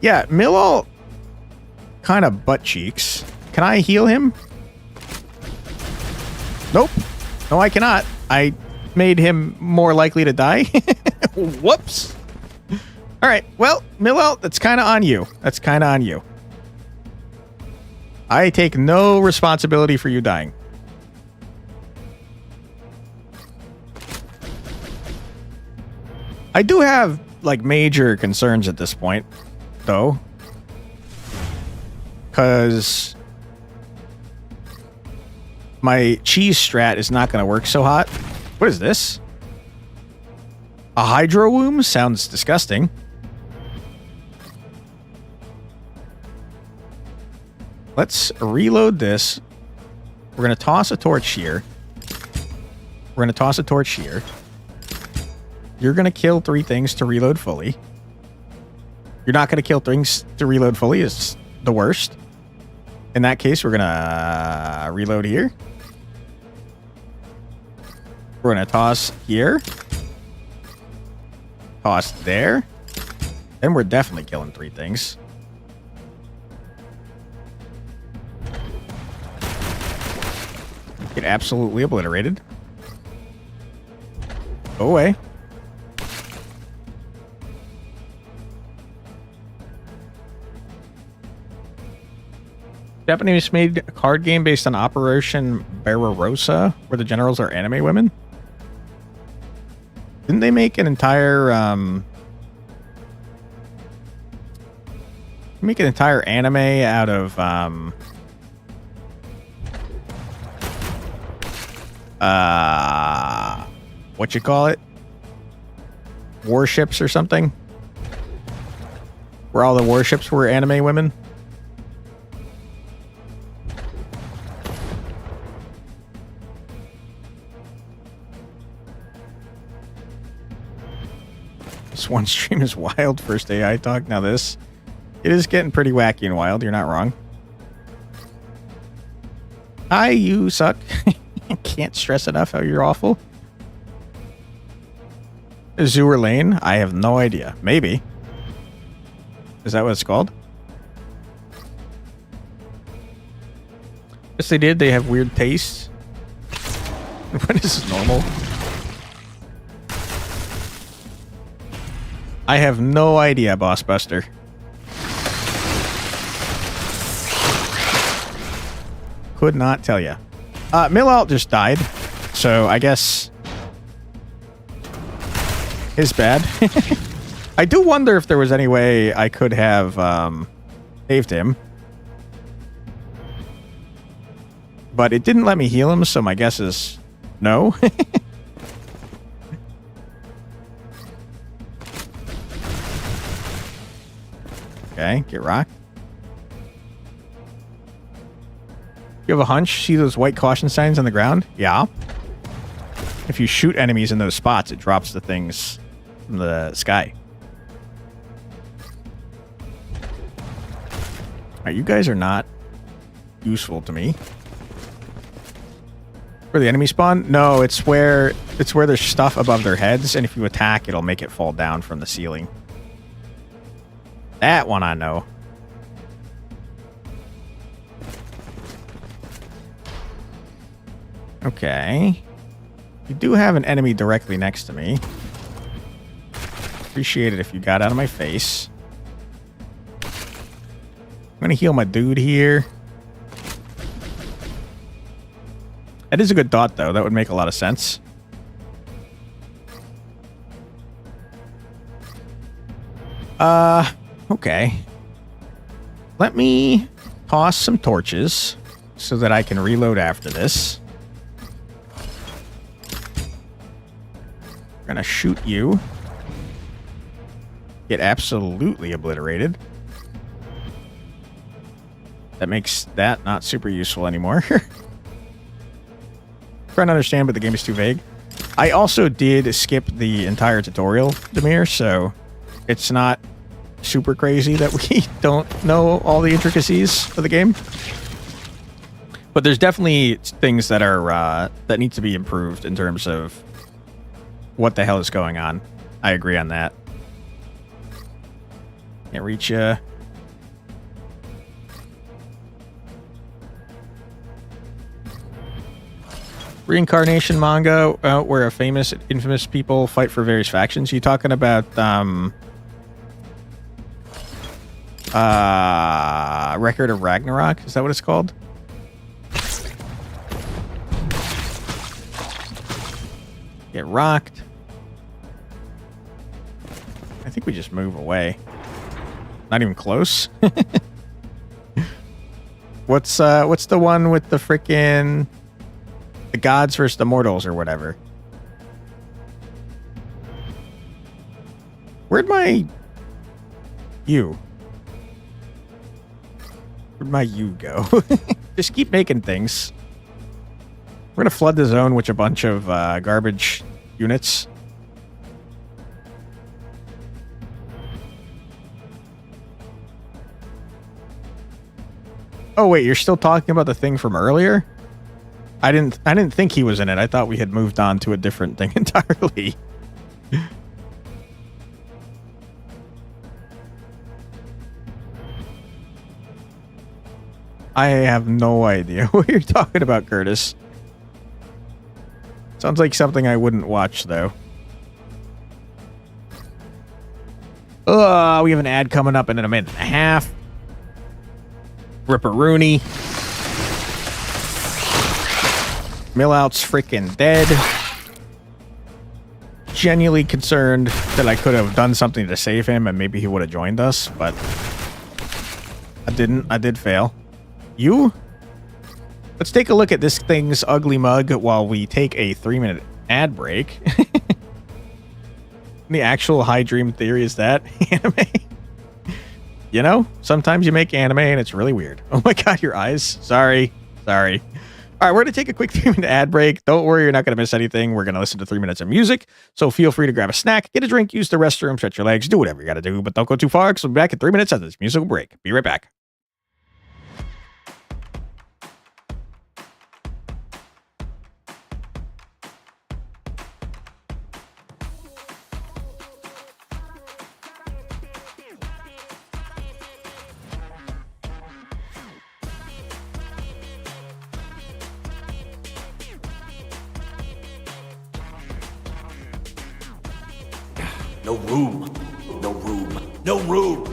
Yeah, Millalt kind of butt cheeks. Can I heal him? Nope. No, I cannot. I made him more likely to die. Whoops. All right. Well, Millalt, that's kind of on you. That's kind of on you. I take no responsibility for you dying. I do have, like, major concerns at this point, though. Because my cheese strat is not going to work so hot. What is this? A hydro womb? Sounds disgusting. Let's reload this. We're going to toss a torch here. We're going to toss a torch here. You're going to kill 3 things to reload fully. You're not going to kill things to reload fully is the worst. In that case, we're going to reload here. We're going to toss here. Toss there. Then we're definitely killing 3 things. Get absolutely obliterated. Go away. Japanese made a card game based on Operation Barbarossa, where the generals are anime women. Didn't they make an entire anime out of what you call it? Warships or something? Where all the warships were anime women? This one stream is wild. First AI talk. Now this. It is getting pretty wacky and wild. You're not wrong. Hi, you suck. Can't stress enough how you're awful. Azure Lane? I have no idea. Maybe. Is that what it's called? Yes, they did. They have weird tastes. When is this normal? I have no idea, Boss Buster. Could not tell you. Millalt just died, so I guess his bad. I do wonder if there was any way I could have saved him. But it didn't let me heal him, so my guess is no. Okay, get rocked. You have a hunch? See those white caution signs on the ground? Yeah. If you shoot enemies in those spots, it drops the things from the sky. Alright, you guys are not useful to me. Where the enemy spawn? No, it's where there's stuff above their heads, and if you attack, it'll make it fall down from the ceiling. That one I know. Okay. You do have an enemy directly next to me. Appreciate it if you got out of my face. I'm gonna heal my dude here. That is a good thought, though. That would make a lot of sense. Okay. Let me toss some torches so that I can reload after this. We're gonna shoot you. Get absolutely obliterated. That makes that not super useful anymore. Trying to understand, but the game is too vague. I also did skip the entire tutorial, Demir, so it's not super crazy that we don't know all the intricacies of the game. But there's definitely things that are that need to be improved in terms of what the hell is going on. I agree on that. Can't reach ya. Reincarnation manga, where a famous, infamous people fight for various factions. You talking about Record of Ragnarok? Is that what it's called? Get rocked. I think we just move away. Not even close. What's the one with the frickin' the gods versus the mortals or whatever? Where'd my you go? Just keep making things. We're gonna flood the zone with a bunch of garbage units. Oh wait, you're still talking about the thing from earlier? I didn't think he was in it. I thought we had moved on to a different thing entirely. I have no idea what you're talking about, Curtis. Sounds like something I wouldn't watch, though. We have an ad coming up in a minute and a half. Ripperoonie. Millout's freaking dead. Genuinely concerned that I could have done something to save him and maybe he would have joined us, but I didn't. I did fail. You? Let's take a look at this thing's ugly mug while we take a 3-minute ad break. The actual high dream theory is that anime. You know, sometimes you make anime and it's really weird. Oh my god, your eyes. Sorry. All right, we're going to take a quick 3-minute ad break. Don't worry, you're not going to miss anything. We're going to listen to 3 minutes of music. So feel free to grab a snack, get a drink, use the restroom, stretch your legs, do whatever you got to do, but don't go too far because we'll be back in 3 minutes after this musical break. Be right back. No room. No room. No room.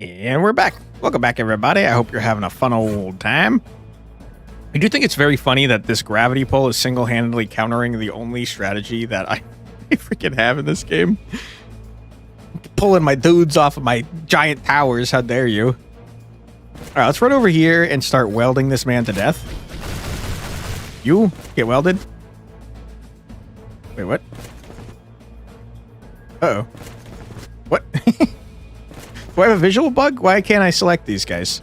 And we're back. Welcome back, everybody. I hope you're having a fun old time. I do think it's very funny that this gravity pull is single-handedly countering the only strategy that I freaking have in this game. Pulling my dudes off of my giant towers. How dare you? All right, let's run over here and start welding this man to death. You get welded. Wait, what? Uh-oh. What? Do I have a visual bug? Why can't I select these guys?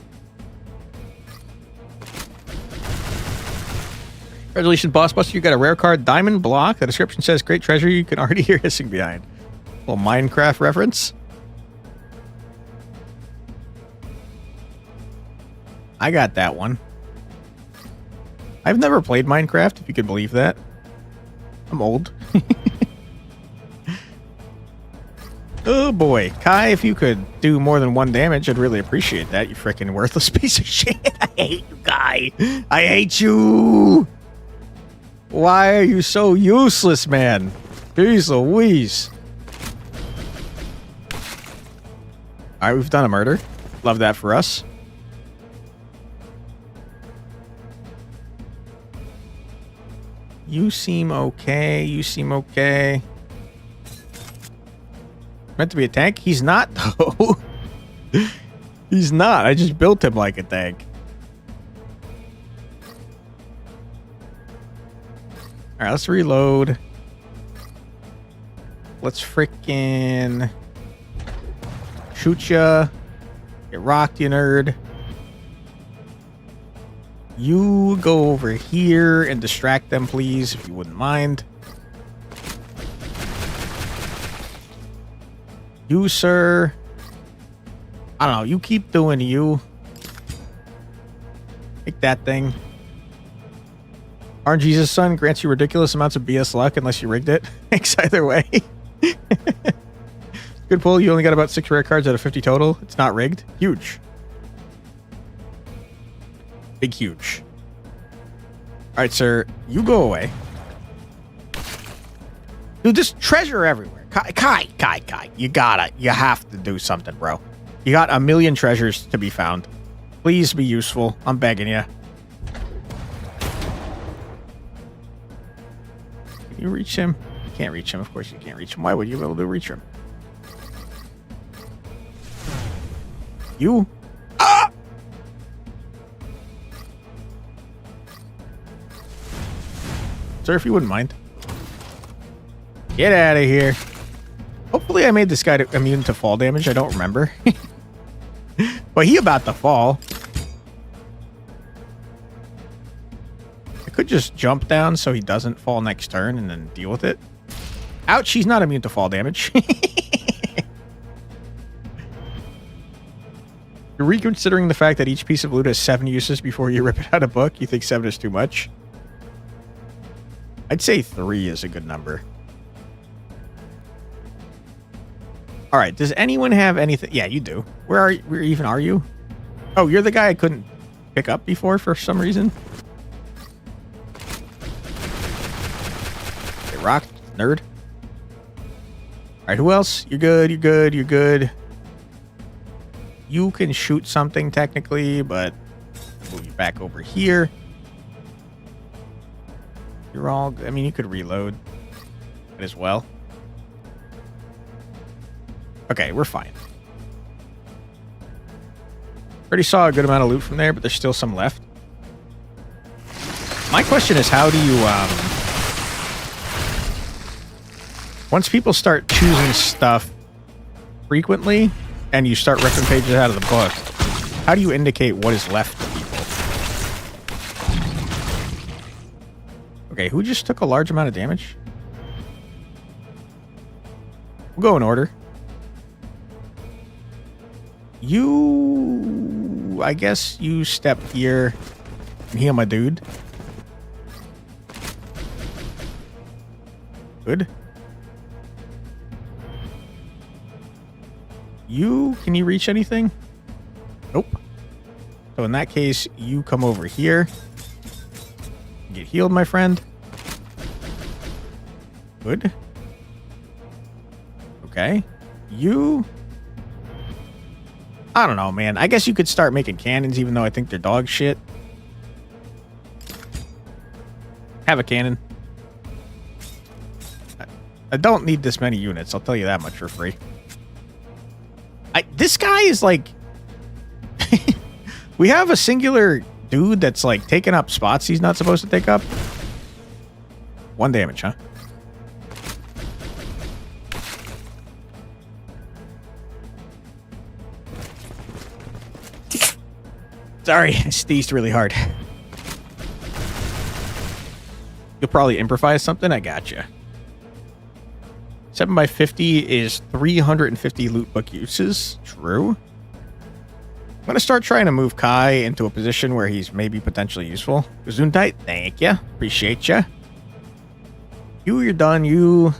Congratulations, Boss Buster. You got a rare card, Diamond Block. The description says, great treasure. You can already hear hissing behind. A little Minecraft reference. I got that one. I've never played Minecraft, if you could believe that. I'm old. Oh boy. Kai, if you could do more than 1 damage, I'd really appreciate that, you freaking worthless piece of shit. I hate you, Kai. I hate you. Why are you so useless, man? Jeez Louise. Alright, we've done a murder. Love that for us. You seem okay. You seem okay. Meant to be a tank? He's not, though. He's not. I just built him like a tank. Alright, let's reload. Let's frickin' shoot ya. Get rocked, you nerd. You go over here and distract them, please, if you wouldn't mind. You, sir. I don't know. You keep doing you. Take that thing. RNG's son grants you ridiculous amounts of BS luck unless you rigged it. Thanks either way. Good pull. You only got about 6 rare cards out of 50 total. It's not rigged. Huge. Big huge. Alright, sir. You go away. Dude, there's treasure everywhere. Kai. You have to do something, bro. You got a million treasures to be found. Please be useful. I'm begging you. Can you reach him? You can't reach him. Of course you can't reach him. Why would you be able to reach him? You? Ah! Sir, if you wouldn't mind. Get out of here. Hopefully I made this guy immune to fall damage. I don't remember. But he about to fall. I could just jump down so he doesn't fall next turn and then deal with it. Ouch, he's not immune to fall damage. You're reconsidering the fact that each piece of loot has 7 uses before you rip it out of book? You think 7 is too much? I'd say 3 is a good number. Alright, does anyone have anything? Yeah, you do. Where even are you? Oh, you're the guy I couldn't pick up before for some reason? Get rocked, nerd. Alright, who else? You're good, you're good, you're good. You can shoot something technically, but I'll move you back over here. You're all... I mean, you could reload as well. Okay, we're fine. Already saw a good amount of loot from there, but there's still some left. My question is, how do you... once people start choosing stuff frequently, and you start ripping pages out of the book, how do you indicate what is left to people? Okay, who just took a large amount of damage? We'll go in order. You... I guess you step here and heal my dude. Good. You... Can you reach anything? Nope. So in that case, you come over here. Get healed, my friend. Good. Okay. You... I don't know, man. I guess you could start making cannons, even though I think they're dog shit. Have a cannon. I don't need this many units, I'll tell you that much for free. This guy is like... we have a singular dude that's like taking up spots he's not supposed to take up. 1 damage, huh? Sorry, I sneezed really hard. You'll probably improvise something? I gotcha. 7x50 is 350 loot book uses. True. I'm gonna start trying to move Kai into a position where he's maybe potentially useful. Gesundheit, thank ya. Appreciate ya. You're done. You're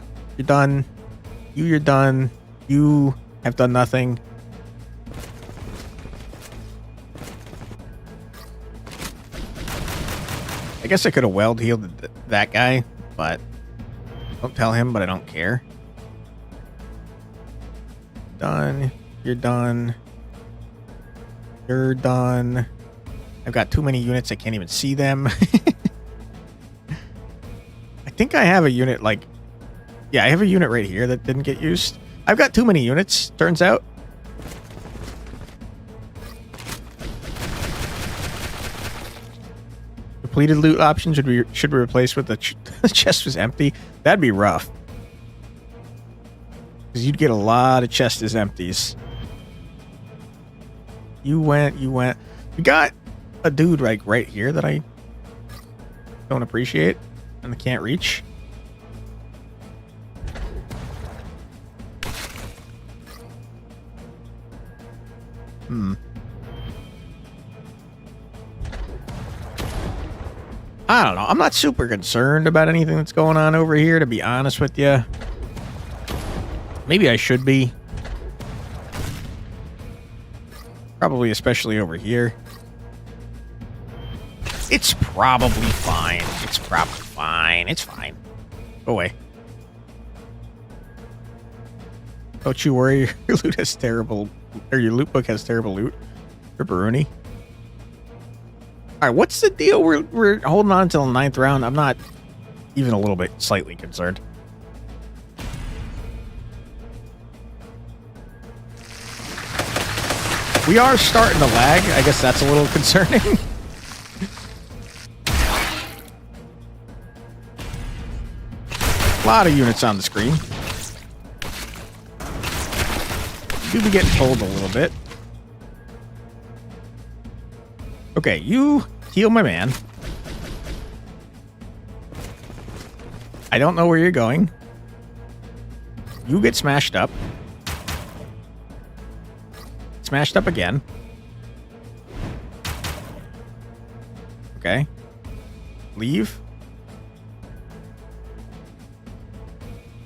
done. You're done. You have done nothing. I guess I could have weld healed that guy, but don't tell him, but I don't care. Done. You're done. You're done. I've got too many units, I can't even see them. I think I have a unit like... Yeah, I have a unit right here that didn't get used. I've got too many units, turns out. Depleted loot options should be replaced with the chest was empty. That'd be rough. Because you'd get a lot of chests as empties. You went. We got a dude right here that I don't appreciate and I can't reach. I don't know. I'm not super concerned about anything that's going on over here, to be honest with you. Maybe I should be. Probably especially over here. It's probably fine. It's probably fine. It's fine. Go away. Don't you worry, your loot has terrible... Or your loot book has terrible loot. Ripperoonie. Alright, what's the deal? We're holding on until the 9th round. I'm not even a little bit slightly concerned. We are starting to lag. I guess that's a little concerning. A lot of units on the screen. Do be getting pulled a little bit. Okay, you heal my man. I don't know where you're going. You get smashed up. Smashed up again. Okay. Leave.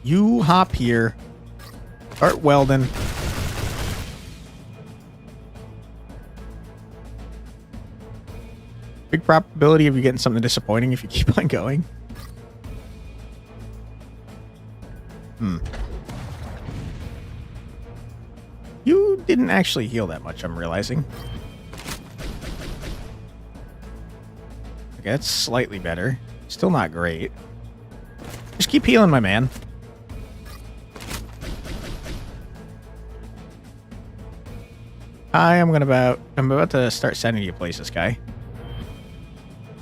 You hop here. Start welding. Big probability of you getting something disappointing if you keep on going. You didn't actually heal that much, I'm realizing. Okay, that's slightly better. Still not great. Just keep healing, my man. I'm about to start sending you places, guy.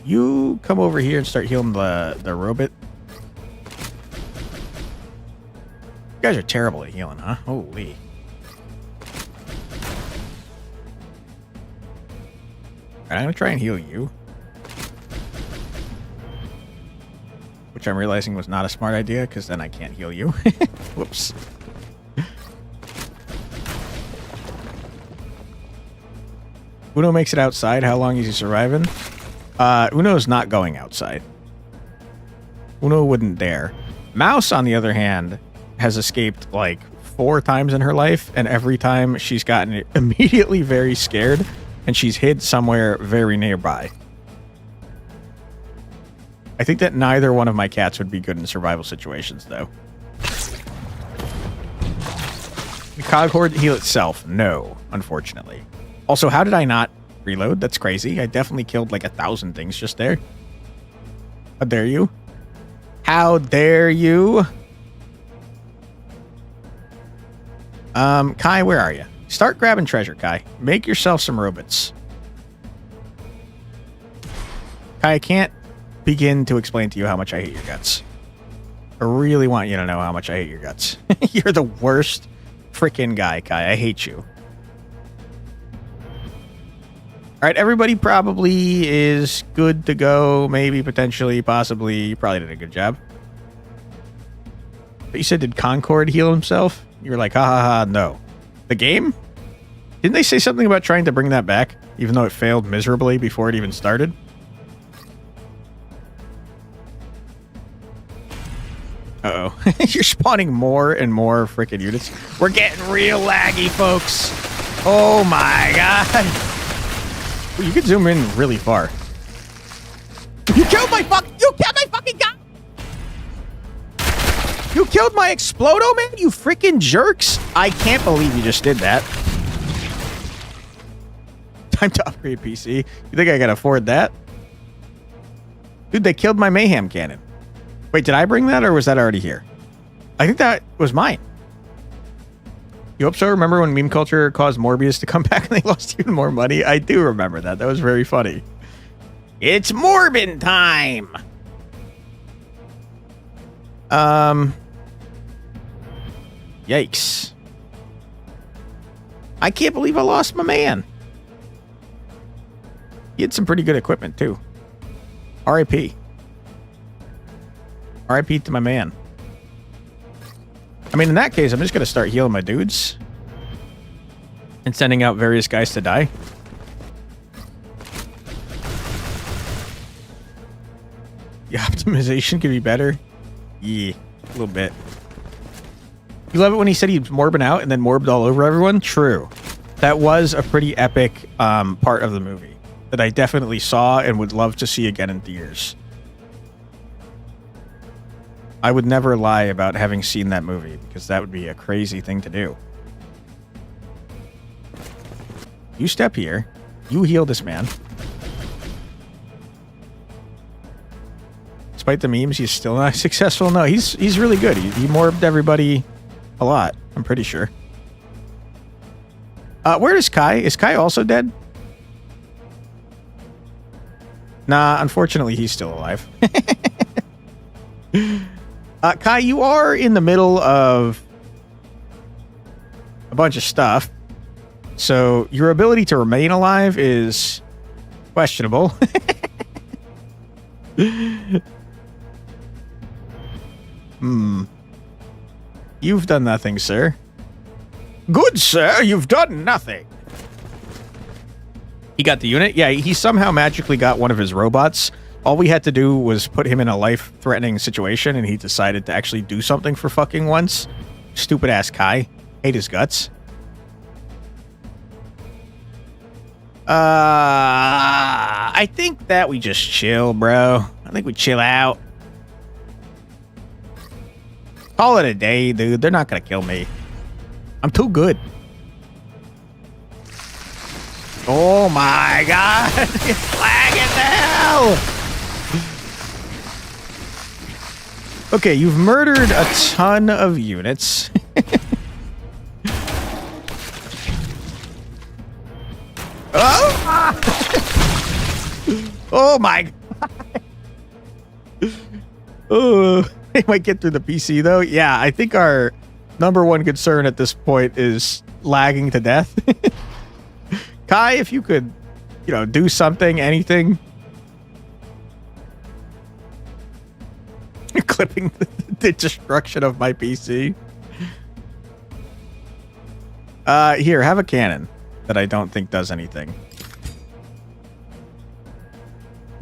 You come over here and start healing the robot. You guys are terrible at healing, huh? Holy. Alright, I'm gonna try and heal you. Which I'm realizing was not a smart idea, because then I can't heal you. Whoops. Uno makes it outside. How long is he surviving? Uno's not going outside. Uno wouldn't dare. Mouse, on the other hand, has escaped like 4 times in her life, and every time she's gotten immediately very scared, and she's hid somewhere very nearby. I think that neither one of my cats would be good in survival situations, though. The cog horde heal itself? No, unfortunately. Also, how did I not reload? That's crazy. I definitely killed like 1,000 things just there. How dare you? How dare you? Kai, where are you? Start grabbing treasure, Kai. Make yourself some robots. Kai, I can't begin to explain to you how much I hate your guts. I really want you to know how much I hate your guts. You're the worst freaking guy, Kai. I hate you. Alright, everybody probably is good to go. Maybe, potentially, possibly. You probably did a good job. But you said, did Concord heal himself? You were like, ha ha ha, no. The game? Didn't they say something about trying to bring that back, even though it failed miserably before it even started? Uh-oh. You're spawning more and more freaking units. We're getting real laggy, folks. Oh my god. Ooh, you could zoom in really far. You killed my fucking guy! You killed my Explodo, man, you freaking jerks. I can't believe you just did that. Time to upgrade PC. You think I can afford that? Dude, they killed my Mayhem Cannon. Wait, did I bring that or was that already here? I think that was mine. You hope so? Remember when meme culture caused Morbius to come back and they lost even more money? I do remember that. That was very funny. It's Morbin time! Yikes. I can't believe I lost my man. He had some pretty good equipment, too. R.I.P. R.I.P. to my man. I mean, in that case, I'm just going to start healing my dudes. And sending out various guys to die. The optimization could be better. Yeah, a little bit. You love it when he said he was morbing out and then morbed all over everyone? True. That was a pretty epic part of the movie that I definitely saw and would love to see again in theaters. I would never lie about having seen that movie because that would be a crazy thing to do. You step here. You heal this man. Despite the memes, he's still not successful. No, he's really good. He morbed everybody a lot, I'm pretty sure. Where is Kai? Is Kai also dead? Nah, unfortunately, he's still alive. Kai, you are in the middle of a bunch of stuff. So your ability to remain alive is questionable. You've done nothing, sir. Good, sir. You've done nothing. He got the unit? Yeah, he somehow magically got one of his robots. All we had to do was put him in a life-threatening situation, and he decided to actually do something for fucking once. Stupid-ass Kai. Hate his guts. I think that we just chill, bro. I think we chill out. Call it a day, dude. They're not gonna kill me. I'm too good. Oh my god! It's lagging now! Okay, you've murdered a ton of units. Oh! Oh my god! Oh, they might get through the PC though. Yeah, I think our number one concern at this point is lagging to death. Kai, if you could, do something, anything. You're clipping the destruction of my PC. Here, have a cannon that I don't think does anything.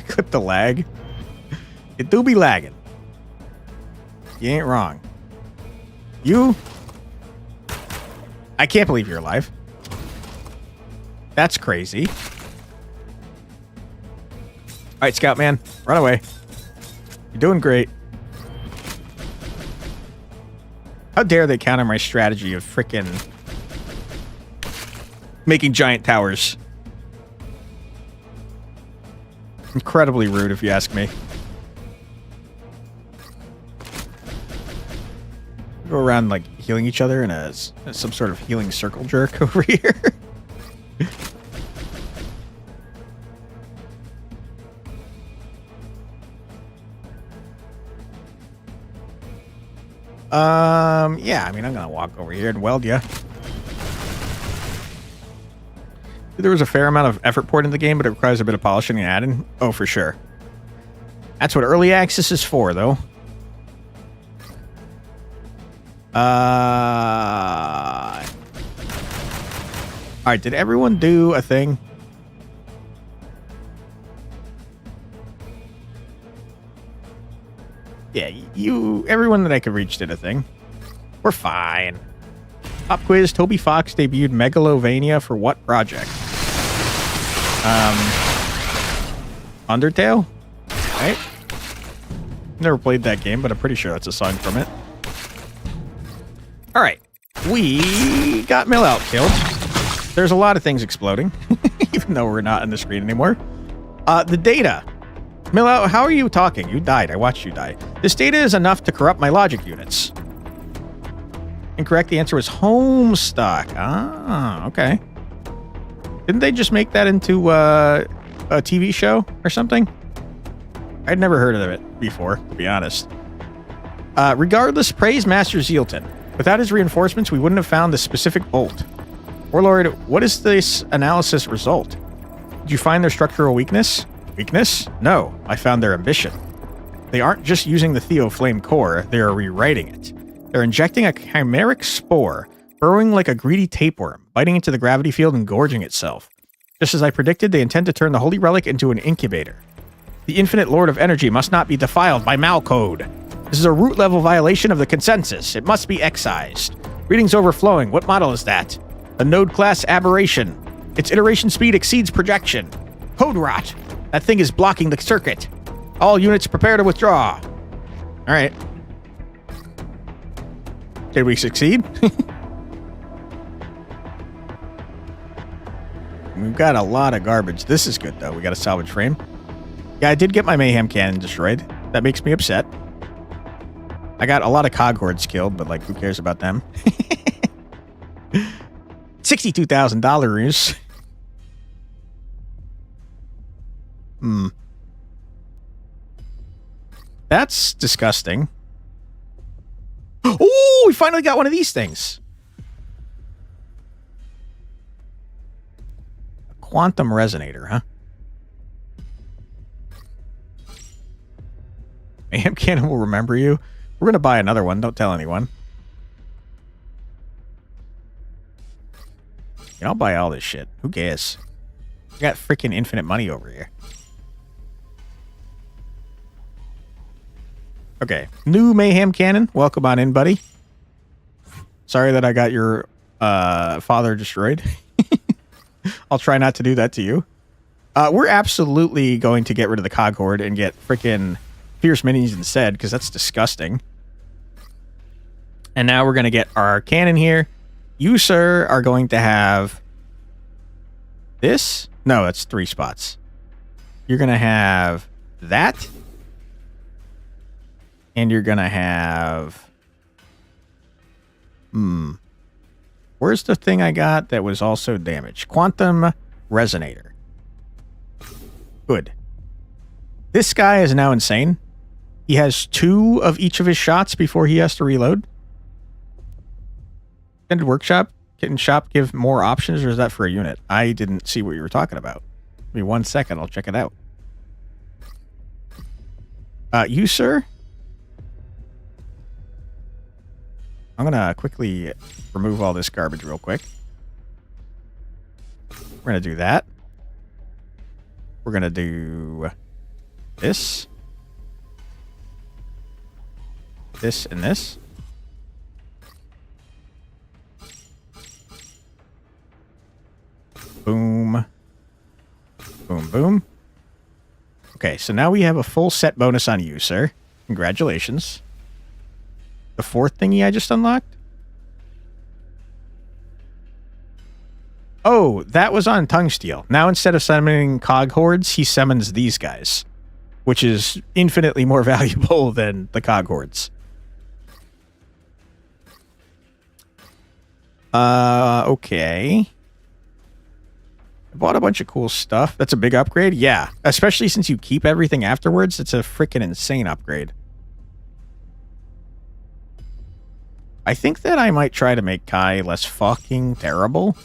Clip the lag. It do be lagging. You ain't wrong. You? I can't believe you're alive. That's crazy. All right, Scout Man, run away. You're doing great. How dare they counter my strategy of frickin' making giant towers? Incredibly rude, if you ask me. Go around, like, healing each other in some sort of healing circle jerk over here. Yeah, I mean, I'm gonna walk over here and weld ya. There was a fair amount of effort poured into the game, but it requires a bit of polishing and adding. Oh, for sure. That's what early access is for, though. Alright, did everyone do a thing? Yeah, everyone that I could reach did a thing. We're fine. Pop quiz, Toby Fox debuted Megalovania for what project? Undertale? Right? Never played that game, but I'm pretty sure that's a song from it. Alright. We got Millout killed. There's a lot of things exploding, even though we're not on the screen anymore. The data. Millout, how are you talking? You died. I watched you die. This data is enough to corrupt my logic units. Incorrect. The answer was Homestuck. Ah, okay. Didn't they just make that into a TV show or something? I'd never heard of it before, to be honest. Regardless, praise Master Zealton. Without his reinforcements, we wouldn't have found the specific bolt. Warlord, what is this analysis result? Did you find their structural weakness? Weakness? No, I found their ambition. They aren't just using the Theoflame core, they are rewriting it. They're injecting a chimeric spore, burrowing like a greedy tapeworm, biting into the gravity field and gorging itself. Just as I predicted, they intend to turn the Holy Relic into an incubator. The infinite Lord of Energy must not be defiled by malcode. This is a root-level violation of the consensus. It must be excised. Readings overflowing. What model is that? A node-class aberration. Its iteration speed exceeds projection. Code rot. That thing is blocking the circuit. All units prepare to withdraw. All right. Did we succeed? We've got a lot of garbage. This is good, though. We got a salvage frame. Yeah, I did get my mayhem cannon destroyed. That makes me upset. I got a lot of cog hordes killed, but, like, who cares about them? $62,000. That's disgusting. Oh, we finally got one of these things. A quantum resonator, huh? Mayhem Cannon will remember you. We're going to buy another one. Don't tell anyone. I'll buy all this shit. Who cares? I got freaking infinite money over here. Okay. New Mayhem Cannon. Welcome on in, buddy. Sorry that I got your father destroyed. I'll try not to do that to you. We're absolutely going to get rid of the cog horde and get freaking fierce minions instead, because that's disgusting. And now we're going to get our cannon here. You, sir, are going to have this. No, that's 3 spots. You're going to have that. And you're going to have... Where's the thing I got that was also damaged? Quantum Resonator. Good. This guy is now insane. He has 2 of each of his shots before he has to reload. Extended workshop? Can shop give more options, or is that for a unit? I didn't see what you were talking about. Give me 1 second. I'll check it out. You, sir? I'm going to quickly remove all this garbage real quick. We're going to do that. We're going to do this. This and this. Boom. Boom, boom. Okay, so now we have a full set bonus on you, sir. Congratulations. The 4th thingy I just unlocked? Oh, that was on Tungsteel. Now instead of summoning cog hordes, he summons these guys, which is infinitely more valuable than the cog hordes. Okay. I bought a bunch of cool stuff. That's a big upgrade? Yeah. Especially since you keep everything afterwards. It's a freaking insane upgrade. I think that I might try to make Kai less fucking terrible.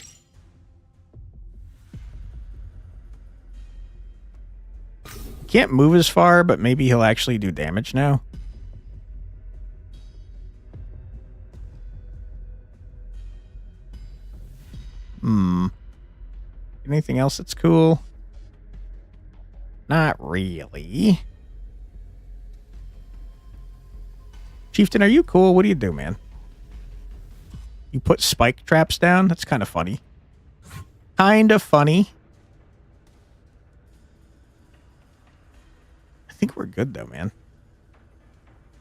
Can't move as far, but maybe he'll actually do damage now. Anything else that's cool? Not really. Chieftain, are you cool? What do you do, man? You put spike traps down? That's kind of funny. Kind of funny. I think we're good, though, man.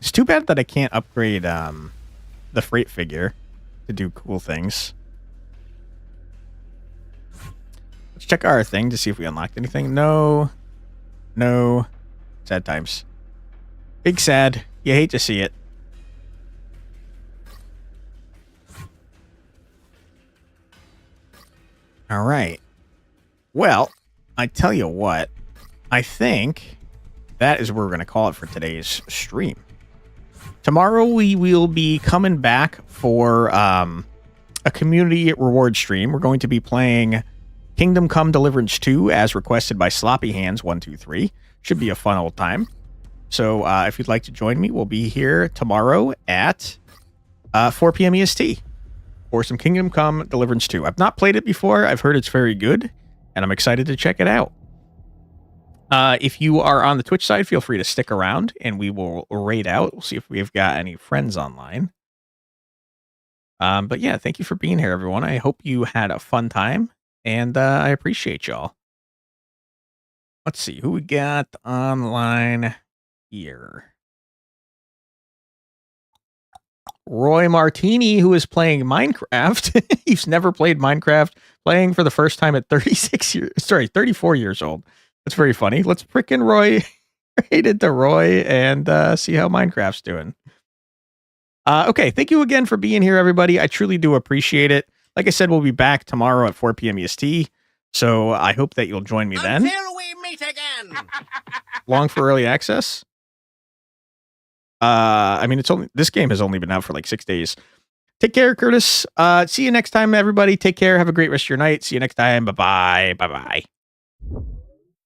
It's too bad that I can't upgrade the freight figure to do cool things. Let's check our thing to see if we unlocked anything. No. No. Sad times. Big sad. You hate to see it. All right. Well, I tell you what. I think that is where we're going to call it for today's stream. Tomorrow we will be coming back for a community reward stream. We're going to be playing Kingdom Come Deliverance 2 as requested by Sloppy Hands 123. Should be a fun old time. So if you'd like to join me, we'll be here tomorrow at 4 p.m. EST for some Kingdom Come Deliverance 2. I've not played it before. I've heard it's very good, and I'm excited to check it out. If you are on the Twitch side, feel free to stick around, and we will raid out. We'll see if we've got any friends online. But yeah, thank you for being here, everyone. I hope you had a fun time. And I appreciate y'all. Let's see who we got online here. Roy Martini, who is playing Minecraft. He's never played Minecraft, playing for the first time at 34 years old. That's very funny. Let's frickin' Roy rated to Roy and see how Minecraft's doing. Okay, thank you again for being here, everybody. I truly do appreciate it. Like I said, we'll be back tomorrow at 4 p.m. EST, so I hope that you'll join me then. Until we meet again. Long for early access? I mean, this game has only been out for like 6 days. Take care, Curtis. See you next time, everybody. Take care. Have a great rest of your night. See you next time. Bye-bye. Bye-bye.